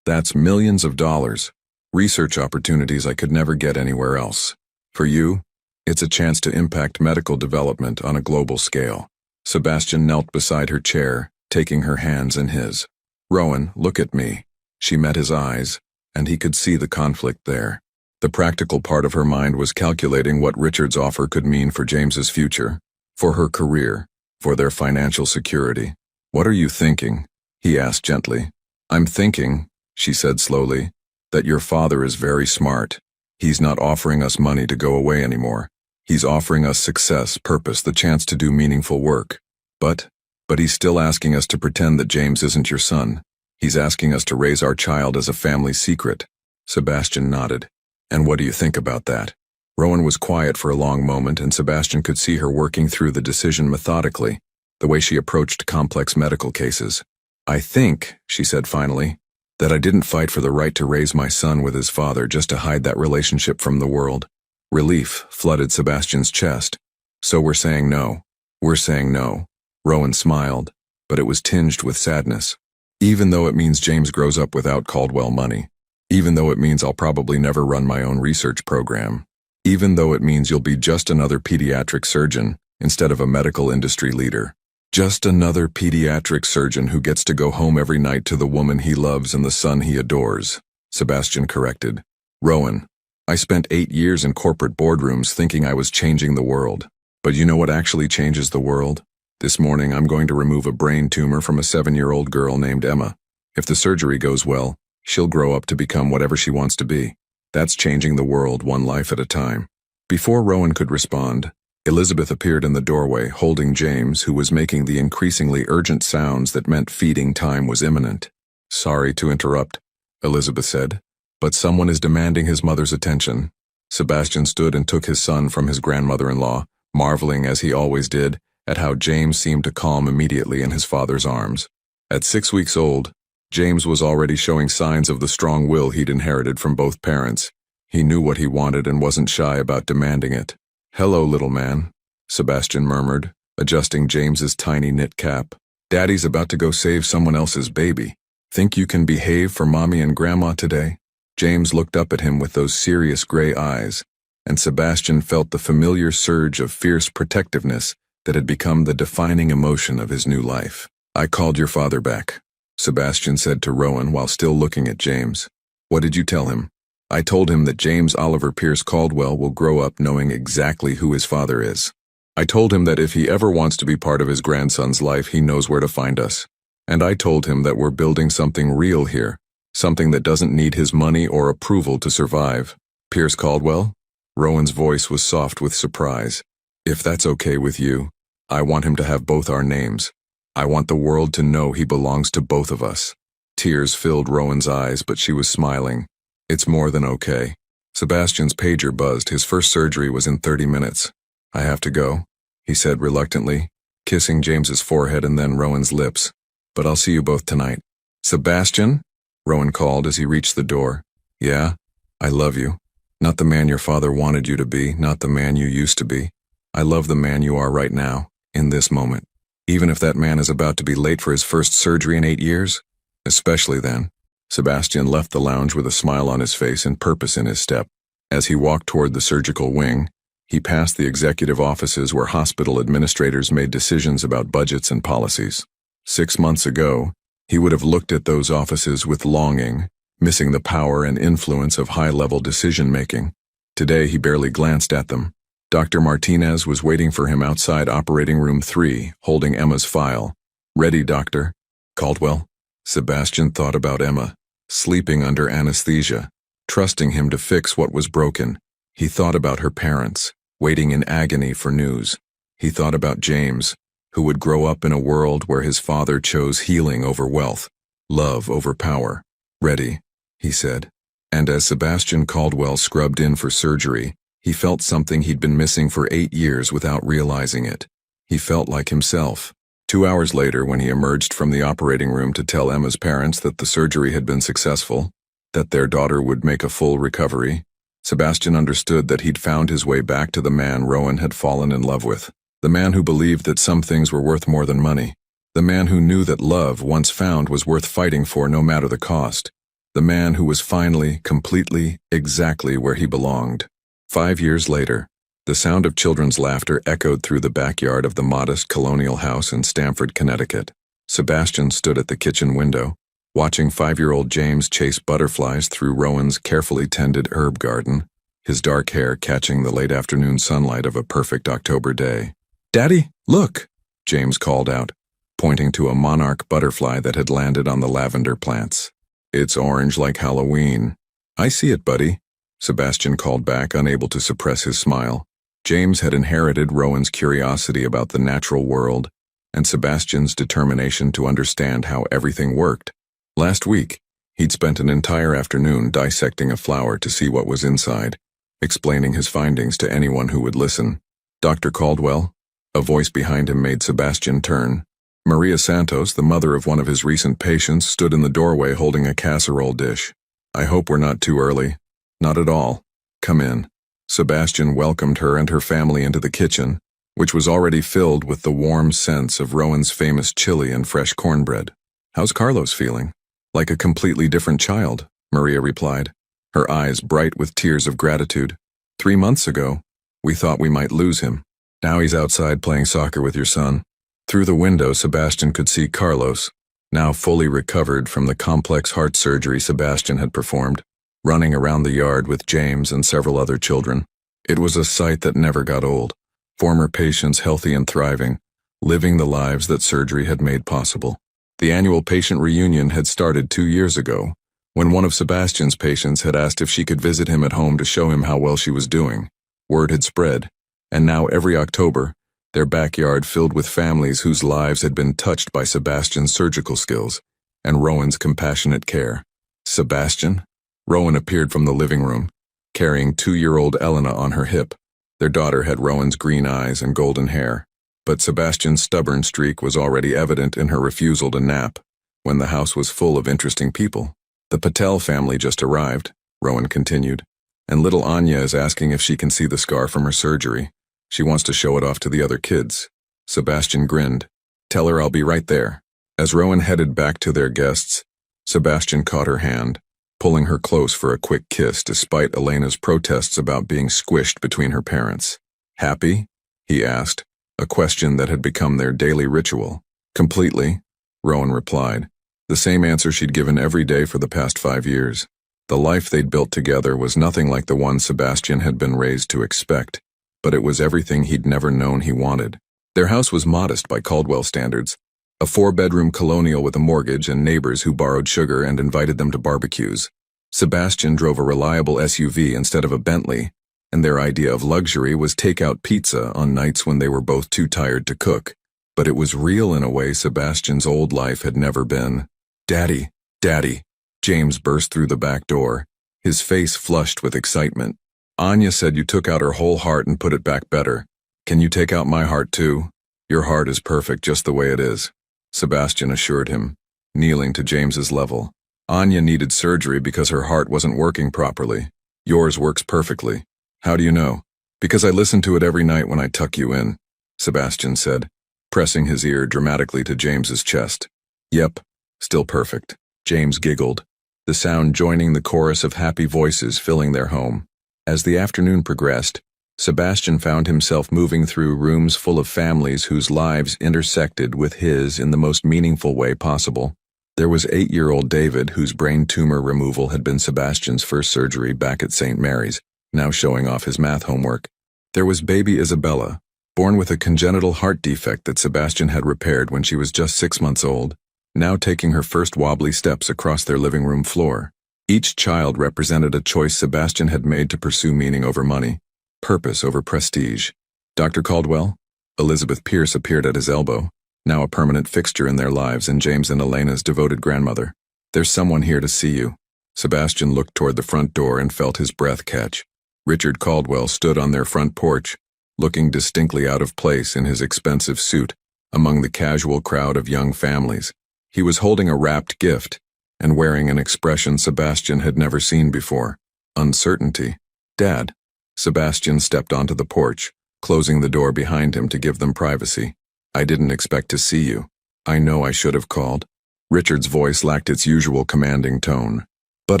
millions of dollars. Research opportunities I could never get anywhere else. For you, it's a chance to impact medical development on a global scale." Sebastian knelt beside her chair, taking her hands in his. "Rowan, look at me." She met his eyes, and he could see the conflict there. The practical part of her mind was calculating what Richard's offer could mean for James's future, for her career, for their financial security. "What are you thinking?" he asked gently. "I'm thinking," she said slowly, "that your father is very smart. He's not offering us money to go away anymore. He's offering us success, purpose, the chance to do meaningful work. But he's still asking us to pretend that James isn't your son. He's asking us to raise our child as a family secret." Sebastian nodded. "And what do you think about that?" Rowan was quiet for a long moment, and Sebastian could see her working through the decision methodically, the way she approached complex medical cases. "I think," she said finally, "that I didn't fight for the right to raise my son with his father just to hide that relationship from the world." Relief flooded Sebastian's chest. "So we're saying no." "We're saying no." Rowan smiled, but it was tinged with sadness. "Even though it means James grows up without Caldwell money. Even though it means I'll probably never run my own research program. Even though it means you'll be just another pediatric surgeon instead of a medical industry leader. Just another pediatric surgeon who gets to go home every night to the woman he loves and the son he adores," Sebastian corrected. "Rowan, I spent 8 years in corporate boardrooms thinking I was changing the world. But you know what actually changes the world? This morning I'm going to remove a brain tumor from a 7-year-old girl named Emma. If the surgery goes well, she'll grow up to become whatever she wants to be. That's changing the world one life at a time." Before Rowan could respond, Elizabeth appeared in the doorway holding James, who was making the increasingly urgent sounds that meant feeding time was imminent. "Sorry to interrupt," Elizabeth said, "but someone is demanding his mother's attention." Sebastian stood and took his son from his grandmother-in-law, marveling, as he always did, at how James seemed to calm immediately in his father's arms. At 6 weeks old, James was already showing signs of the strong will he'd inherited from both parents. He knew what he wanted and wasn't shy about demanding it. "Hello, little man," Sebastian murmured, adjusting James's tiny knit cap. "Daddy's about to go save someone else's baby. Think you can behave for Mommy and Grandma today?" James looked up at him with those serious gray eyes, and Sebastian felt the familiar surge of fierce protectiveness that had become the defining emotion of his new life. "I called your father back," Sebastian said to Rowan while still looking at James. "What did you tell him?" "I told him that James Oliver Pierce Caldwell will grow up knowing exactly who his father is. I told him that if he ever wants to be part of his grandson's life, he knows where to find us. And I told him that we're building something real here, something that doesn't need his money or approval to survive." "Pierce Caldwell?" Rowan's voice was soft with surprise. "If that's okay with you, I want him to have both our names. I want the world to know he belongs to both of us." Tears filled Rowan's eyes, but she was smiling. "It's more than okay." Sebastian's pager buzzed. His first surgery was in 30 minutes. "I have to go," he said reluctantly, kissing James's forehead and then Rowan's lips. "But I'll see you both tonight." "Sebastian?" Rowan called as he reached the door. "Yeah, I love you. Not the man your father wanted you to be, not the man you used to be. I love the man you are right now, in this moment. Even if that man is about to be late for his first surgery in 8 years? Especially then." Sebastian left the lounge with a smile on his face and purpose in his step. As he walked toward the surgical wing, he passed the executive offices where hospital administrators made decisions about budgets and policies. 6 months ago, he would have looked at those offices with longing, missing the power and influence of high-level decision-making. Today he barely glanced at them. Dr. Martinez was waiting for him outside operating room 3, holding Emma's file. "Ready, doctor?" "Caldwell?" Sebastian thought about Emma, sleeping under anesthesia, trusting him to fix what was broken. He thought about her parents, waiting in agony for news. He thought about James, who would grow up in a world where his father chose healing over wealth, love over power. "Ready," he said. And as Sebastian Caldwell scrubbed in for surgery, he felt something he'd been missing for 8 years without realizing it. He felt like himself. 2 hours later, when he emerged from the operating room to tell Emma's parents that the surgery had been successful, that their daughter would make a full recovery, Sebastian understood that he'd found his way back to the man Rowan had fallen in love with. The man who believed that some things were worth more than money. The man who knew that love, once found, was worth fighting for no matter the cost. The man who was finally, completely, exactly where he belonged. 5 years later, The sound of children's laughter echoed through the backyard of the modest colonial house in Stamford, Connecticut. Sebastian stood at the kitchen window, watching 5-year-old James chase butterflies through Rowan's carefully tended herb garden, his dark hair catching the late afternoon sunlight of a perfect October day. "Daddy, look!" James called out, pointing to a monarch butterfly that had landed on the lavender plants. "It's orange like Halloween." "I see it, buddy," Sebastian called back, unable to suppress his smile. James had inherited Rowan's curiosity about the natural world and Sebastian's determination to understand how everything worked. Last week, he'd spent an entire afternoon dissecting a flower to see what was inside, explaining his findings to anyone who would listen. "Dr. Caldwell?" A voice behind him made Sebastian turn. Maria Santos, the mother of one of his recent patients, stood in the doorway holding a casserole dish. "I hope we're not too early." "Not at all. Come in." Sebastian welcomed her and her family into the kitchen, which was already filled with the warm scents of Rowan's famous chili and fresh cornbread. "How's Carlos feeling?" "Like a completely different child," Maria replied, her eyes bright with tears of gratitude. 3 months ago, we thought we might lose him. Now he's outside playing soccer with your son." Through the window, Sebastian could see Carlos, now fully recovered from the complex heart surgery Sebastian had performed, running around the yard with James and several other children. It was a sight that never got old. Former patients healthy and thriving, living the lives that surgery had made possible. The annual patient reunion had started 2 years ago, when one of Sebastian's patients had asked if she could visit him at home to show him how well she was doing. Word had spread, and now every October, their backyard filled with families whose lives had been touched by Sebastian's surgical skills and Rowan's compassionate care. "Sebastian?" Rowan appeared from the living room, carrying 2-year-old Elena on her hip. Their daughter had Rowan's green eyes and golden hair, but Sebastian's stubborn streak was already evident in her refusal to nap when the house was full of interesting people. "The Patel family just arrived," Rowan continued, "and little Anya is asking if she can see the scar from her surgery. She wants to show it off to the other kids." Sebastian grinned. "Tell her I'll be right there." As Rowan headed back to their guests, Sebastian caught her hand, pulling her close for a quick kiss despite Elena's protests about being squished between her parents. "Happy?" he asked, a question that had become their daily ritual. "Completely," Rowan replied, the same answer she'd given every day for the past 5 years. The life they'd built together was nothing like the one Sebastian had been raised to expect, but it was everything he'd never known he wanted. Their house was modest by Caldwell standards, a 4-bedroom colonial with a mortgage and neighbors who borrowed sugar and invited them to barbecues. Sebastian drove a reliable SUV instead of a Bentley, and their idea of luxury was takeout pizza on nights when they were both too tired to cook. But it was real in a way Sebastian's old life had never been. "Daddy, Daddy," James burst through the back door, his face flushed with excitement. "Anya said you took out her whole heart and put it back better. Can you take out my heart too? Your heart is perfect just the way it is," Sebastian assured him, kneeling to James's level. "Anya needed surgery because her heart wasn't working properly. Yours works perfectly." "How do you know?" "Because I listen to it every night when I tuck you in," Sebastian said, pressing his ear dramatically to James's chest. "Yep, still perfect," James giggled, the sound joining the chorus of happy voices filling their home. As the afternoon progressed, Sebastian found himself moving through rooms full of families whose lives intersected with his in the most meaningful way possible. There was 8-year-old David, whose brain tumor removal had been Sebastian's first surgery back at St. Mary's, now showing off his math homework. There was baby Isabella, born with a congenital heart defect that Sebastian had repaired when she was just 6 months old, now taking her first wobbly steps across their living room floor. Each child represented a choice Sebastian had made to pursue meaning over money, purpose over prestige. "Dr. Caldwell?" Elizabeth Pierce appeared at his elbow, now a permanent fixture in their lives and James and Elena's devoted grandmother. "There's someone here to see you." Sebastian looked toward the front door and felt his breath catch. Richard Caldwell stood on their front porch, looking distinctly out of place in his expensive suit among the casual crowd of young families. He was holding a wrapped gift and wearing an expression Sebastian had never seen before: uncertainty. "Dad." Sebastian stepped onto the porch, closing the door behind him to give them privacy. "I didn't expect to see you. I know I should have called." Richard's voice lacked its usual commanding tone. "But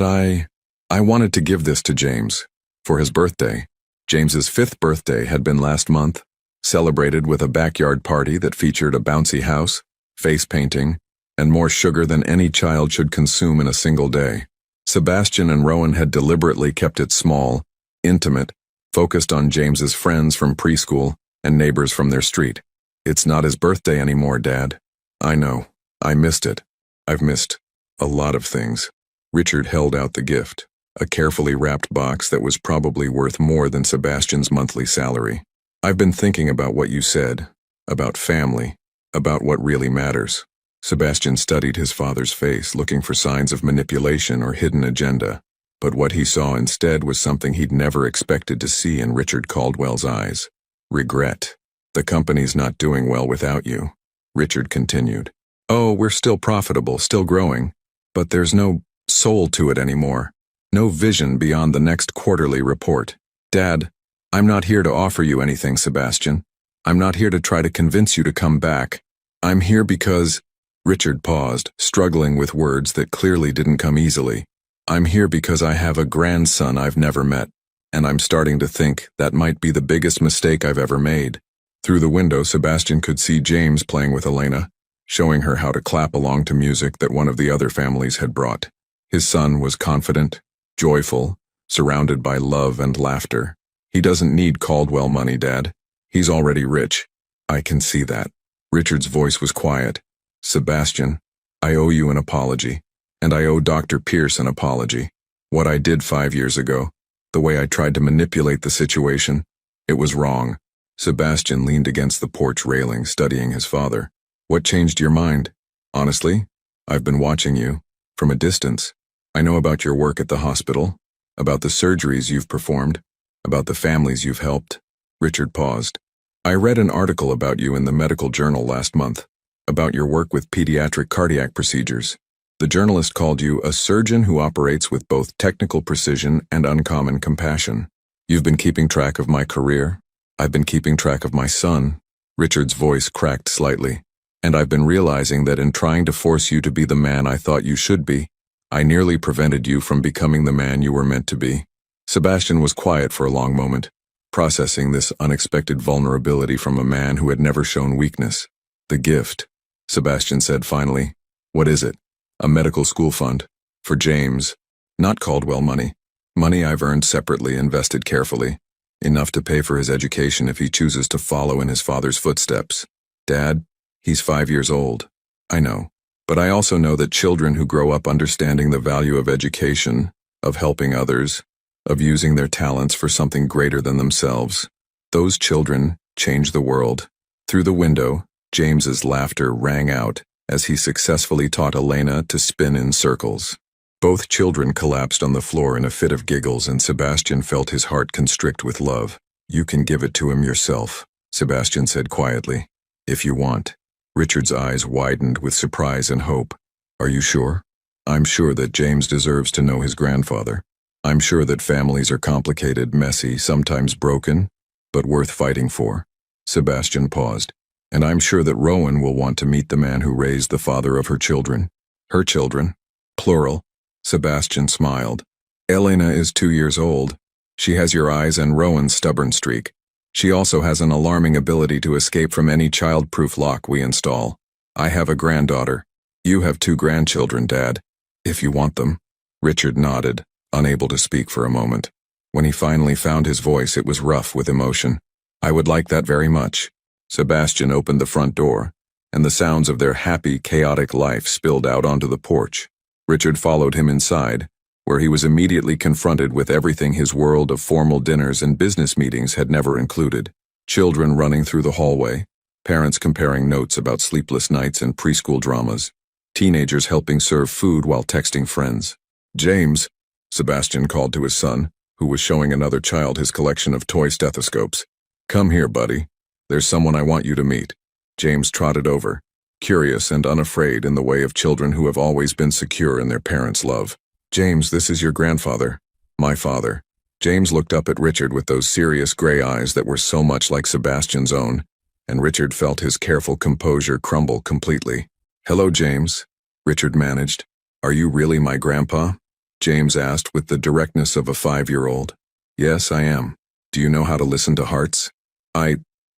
I wanted to give this to James for his birthday." James's 5th birthday had been last month, celebrated with a backyard party that featured a bouncy house, face painting, and more sugar than any child should consume in a single day. Sebastian and Rowan had deliberately kept it small, intimate, focused on James's friends from preschool and neighbors from their street. It's not his birthday anymore, Dad. I know. I missed it. I've missed a lot of things. Richard held out the gift, a carefully wrapped box that was probably worth more than Sebastian's monthly salary. I've been thinking about what you said, about family, about what really matters. Sebastian studied his father's face, looking for signs of manipulation or hidden agenda. But what he saw instead was something he'd never expected to see in Richard Caldwell's eyes. Regret. The company's not doing well without you. Richard continued. Oh, we're still profitable, still growing, but there's no soul to it anymore. No vision beyond the next quarterly report. Dad, I'm not here to offer you anything, Sebastian. I'm not here to try to convince you to come back. I'm here because... Richard paused, struggling with words that clearly didn't come easily. I'm here because I have a grandson I've never met, and I'm starting to think that might be the biggest mistake I've ever made. Through the window, Sebastian could see James playing with Elena, showing her how to clap along to music that one of the other families had brought. His son was confident, joyful, surrounded by love and laughter. He doesn't need Caldwell money, Dad. He's already rich. I can see that. Richard's voice was quiet. Sebastian, I owe you an apology, and I owe Dr. Pierce an apology. What I did 5 years ago, the way I tried to manipulate the situation, it was wrong. Sebastian leaned against the porch railing, studying his father. What changed your mind? Honestly, I've been watching you, from a distance. I know about your work at the hospital, about the surgeries you've performed, about the families you've helped. Richard paused. I read an article about you in the medical journal last month, about your work with pediatric cardiac procedures. The journalist called you a surgeon who operates with both technical precision and uncommon compassion. You've been keeping track of my career. I've been keeping track of my son. Richard's voice cracked slightly. And I've been realizing that in trying to force you to be the man I thought you should be, I nearly prevented you from becoming the man you were meant to be. Sebastian was quiet for a long moment, processing this unexpected vulnerability from a man who had never shown weakness. The gift, Sebastian said finally. What is it? A medical school fund. For James. Not Caldwell money. Money I've earned separately, invested carefully. Enough to pay for his education if he chooses to follow in his father's footsteps. Dad, he's 5 years old. I know. But I also know that children who grow up understanding the value of education, of helping others, of using their talents for something greater than themselves, those children change the world. Through the window, James's laughter rang out as he successfully taught Elena to spin in circles. Both children collapsed on the floor in a fit of giggles, and Sebastian felt his heart constrict with love. You can give it to him yourself, Sebastian said quietly. If you want. Richard's eyes widened with surprise and hope. Are you sure? I'm sure that James deserves to know his grandfather. I'm sure that families are complicated, messy, sometimes broken, but worth fighting for. Sebastian paused. And I'm sure that Rowan will want to meet the man who raised the father of her children. Her children. Plural. Sebastian smiled. Elena is 2 years old. She has your eyes and Rowan's stubborn streak. She also has an alarming ability to escape from any child-proof lock we install. I have a granddaughter. You have 2 grandchildren, Dad. If you want them. Richard nodded, unable to speak for a moment. When he finally found his voice, it was rough with emotion. I would like that very much. Sebastian opened the front door, and the sounds of their happy, chaotic life spilled out onto the porch. Richard followed him inside, where he was immediately confronted with everything his world of formal dinners and business meetings had never included. Children running through the hallway, parents comparing notes about sleepless nights and preschool dramas, teenagers helping serve food while texting friends. James, Sebastian called to his son, who was showing another child his collection of toy stethoscopes. Come here, buddy. There's someone I want you to meet. James trotted over, curious and unafraid in the way of children who have always been secure in their parents' love. James, this is your grandfather. My father. James looked up at Richard with those serious gray eyes that were so much like Sebastian's own, and Richard felt his careful composure crumble completely. Hello, James, Richard managed. Are you really my grandpa? James asked with the directness of a 5-year-old. Yes, I am. Do you know how to listen to hearts?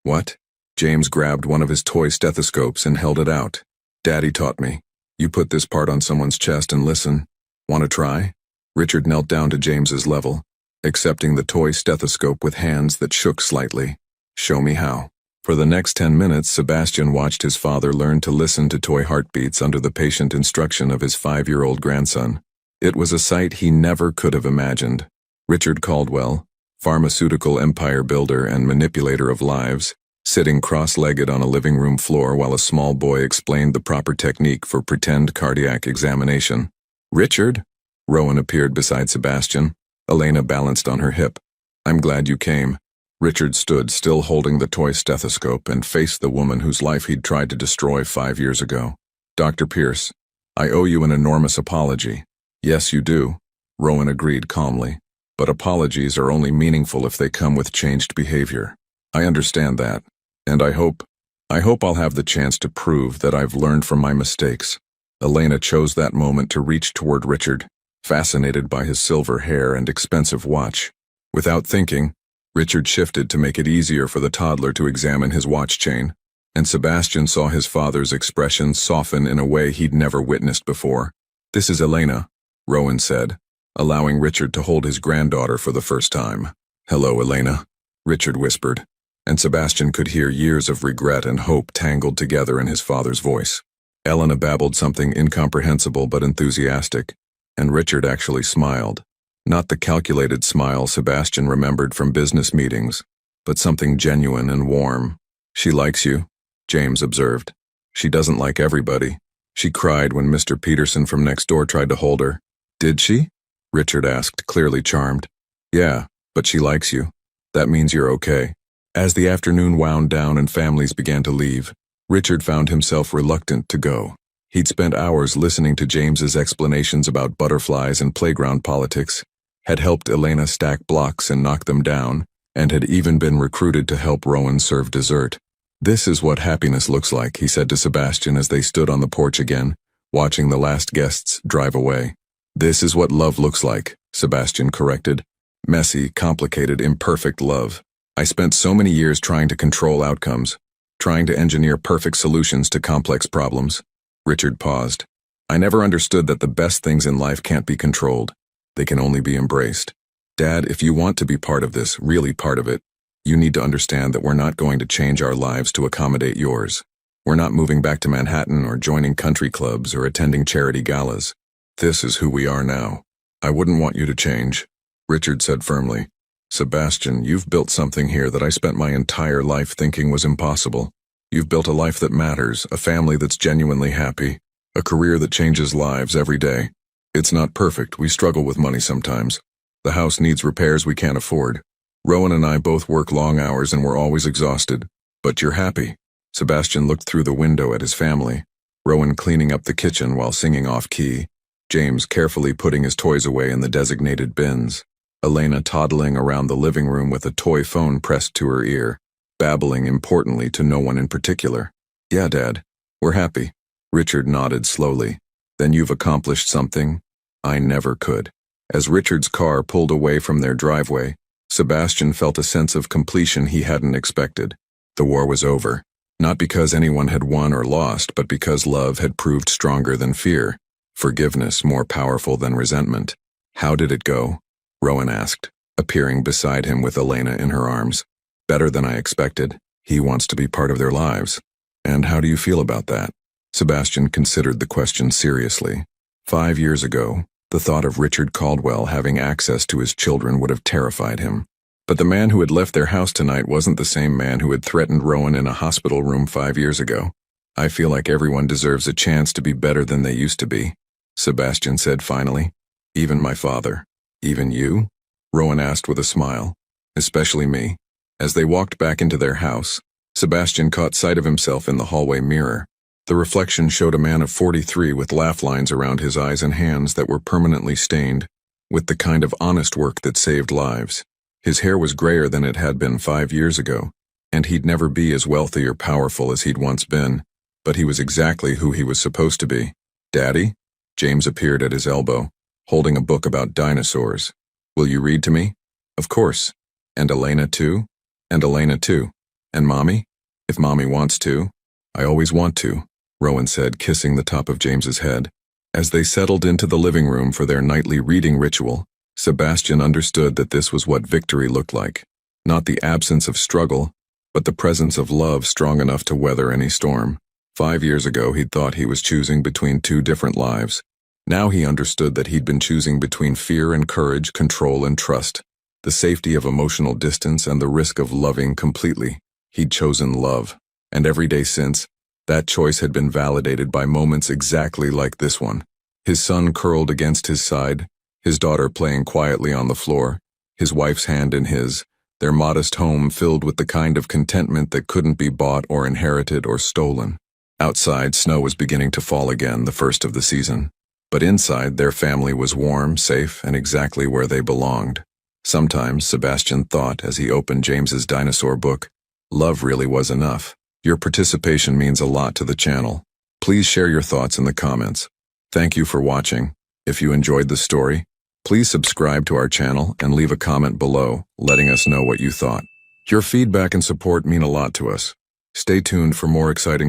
What? James grabbed one of his toy stethoscopes and held it out. Daddy taught me. You put this part on someone's chest and listen. Want to try? Richard knelt down to James's level, accepting the toy stethoscope with hands that shook slightly. Show me how. For the next 10 minutes, Sebastian watched his father learn to listen to toy heartbeats under the patient instruction of his 5-year-old grandson. It was a sight he never could have imagined. Richard Caldwell, pharmaceutical empire builder and manipulator of lives, sitting cross-legged on a living room floor while a small boy explained the proper technique for pretend cardiac examination. Richard? Rowan appeared beside Sebastian. Elena balanced on her hip. I'm glad you came. Richard stood, still holding the toy stethoscope, and faced the woman whose life he'd tried to destroy 5 years ago. Dr. Pierce, I owe you an enormous apology. Yes, you do, Rowan agreed calmly. But apologies are only meaningful if they come with changed behavior. I understand that, and I hope I'll have the chance to prove that I've learned from my mistakes. Elena chose that moment to reach toward Richard, fascinated by his silver hair and expensive watch. Without thinking, Richard shifted to make it easier for the toddler to examine his watch chain, and Sebastian saw his father's expression soften in a way he'd never witnessed before. This is Elena, Rowan said, allowing Richard to hold his granddaughter for the first time. Hello, Elena, Richard whispered, and Sebastian could hear years of regret and hope tangled together in his father's voice. Elena babbled something incomprehensible but enthusiastic, and Richard actually smiled. Not the calculated smile Sebastian remembered from business meetings, but something genuine and warm. She likes you, James observed. She doesn't like everybody. She cried when Mr. Peterson from next door tried to hold her. Did she? Richard asked, clearly charmed. Yeah, but she likes you. That means you're okay. As the afternoon wound down and families began to leave, Richard found himself reluctant to go. He'd spent hours listening to James's explanations about butterflies and playground politics, had helped Elena stack blocks and knock them down, and had even been recruited to help Rowan serve dessert. This is what happiness looks like, he said to Sebastian as they stood on the porch again, watching the last guests drive away. This is what love looks like, Sebastian corrected. Messy, complicated, imperfect love. I spent so many years trying to control outcomes, trying to engineer perfect solutions to complex problems. Richard paused. I never understood that the best things in life can't be controlled. They can only be embraced. Dad, if you want to be part of this, really part of it, you need to understand that we're not going to change our lives to accommodate yours. We're not moving back to Manhattan or joining country clubs or attending charity galas. This is who we are now. I wouldn't want you to change, Richard said firmly. Sebastian, you've built something here that I spent my entire life thinking was impossible. You've built a life that matters, a family that's genuinely happy, a career that changes lives every day. It's not perfect, we struggle with money sometimes. The house needs repairs we can't afford. Rowan and I both work long hours and we're always exhausted. But you're happy. Sebastian looked through the window at his family, Rowan cleaning up the kitchen while singing off-key, James carefully putting his toys away in the designated bins, Elena toddling around the living room with a toy phone pressed to her ear, babbling importantly to no one in particular. Yeah, Dad, we're happy. Richard nodded slowly. Then you've accomplished something I never could. As Richard's car pulled away from their driveway, Sebastian felt a sense of completion he hadn't expected. The war was over, not because anyone had won or lost, but because love had proved stronger than fear, forgiveness more powerful than resentment. How did it go? Rowan asked, appearing beside him with Elena in her arms. Better than I expected. He wants to be part of their lives. And how do you feel about that? Sebastian considered the question seriously. 5 years ago, the thought of Richard Caldwell having access to his children would have terrified him. But the man who had left their house tonight wasn't the same man who had threatened Rowan in a hospital room 5 years ago. I feel like everyone deserves a chance to be better than they used to be, Sebastian said finally. Even my father. Even you? Rowan asked with a smile. Especially me. As they walked back into their house, Sebastian caught sight of himself in the hallway mirror. The reflection showed a man of 43 with laugh lines around his eyes and hands that were permanently stained, with the kind of honest work that saved lives. His hair was grayer than it had been 5 years ago, and he'd never be as wealthy or powerful as he'd once been, but he was exactly who he was supposed to be. Daddy? James appeared at his elbow, holding a book about dinosaurs. Will you read to me? Of course. And Elena too? And Elena too. And Mommy? If Mommy wants to. I always want to, Rowan said, kissing the top of James's head. As they settled into the living room for their nightly reading ritual, Sebastian understood that this was what victory looked like. Not the absence of struggle, but the presence of love strong enough to weather any storm. 5 years ago, he'd thought he was choosing between two different lives. Now he understood that he'd been choosing between fear and courage, control and trust, the safety of emotional distance and the risk of loving completely. He'd chosen love, and every day since, that choice had been validated by moments exactly like this one. His son curled against his side, his daughter playing quietly on the floor, his wife's hand in his, their modest home filled with the kind of contentment that couldn't be bought or inherited or stolen. Outside, snow was beginning to fall again, the first of the season. But inside, their family was warm, safe, and exactly where they belonged. Sometimes, Sebastian thought, as he opened James's dinosaur book, love really was enough. Your participation means a lot to the channel. Please share your thoughts in the comments. Thank you for watching. If you enjoyed the story, please subscribe to our channel and leave a comment below, letting us know what you thought. Your feedback and support mean a lot to us. Stay tuned for more exciting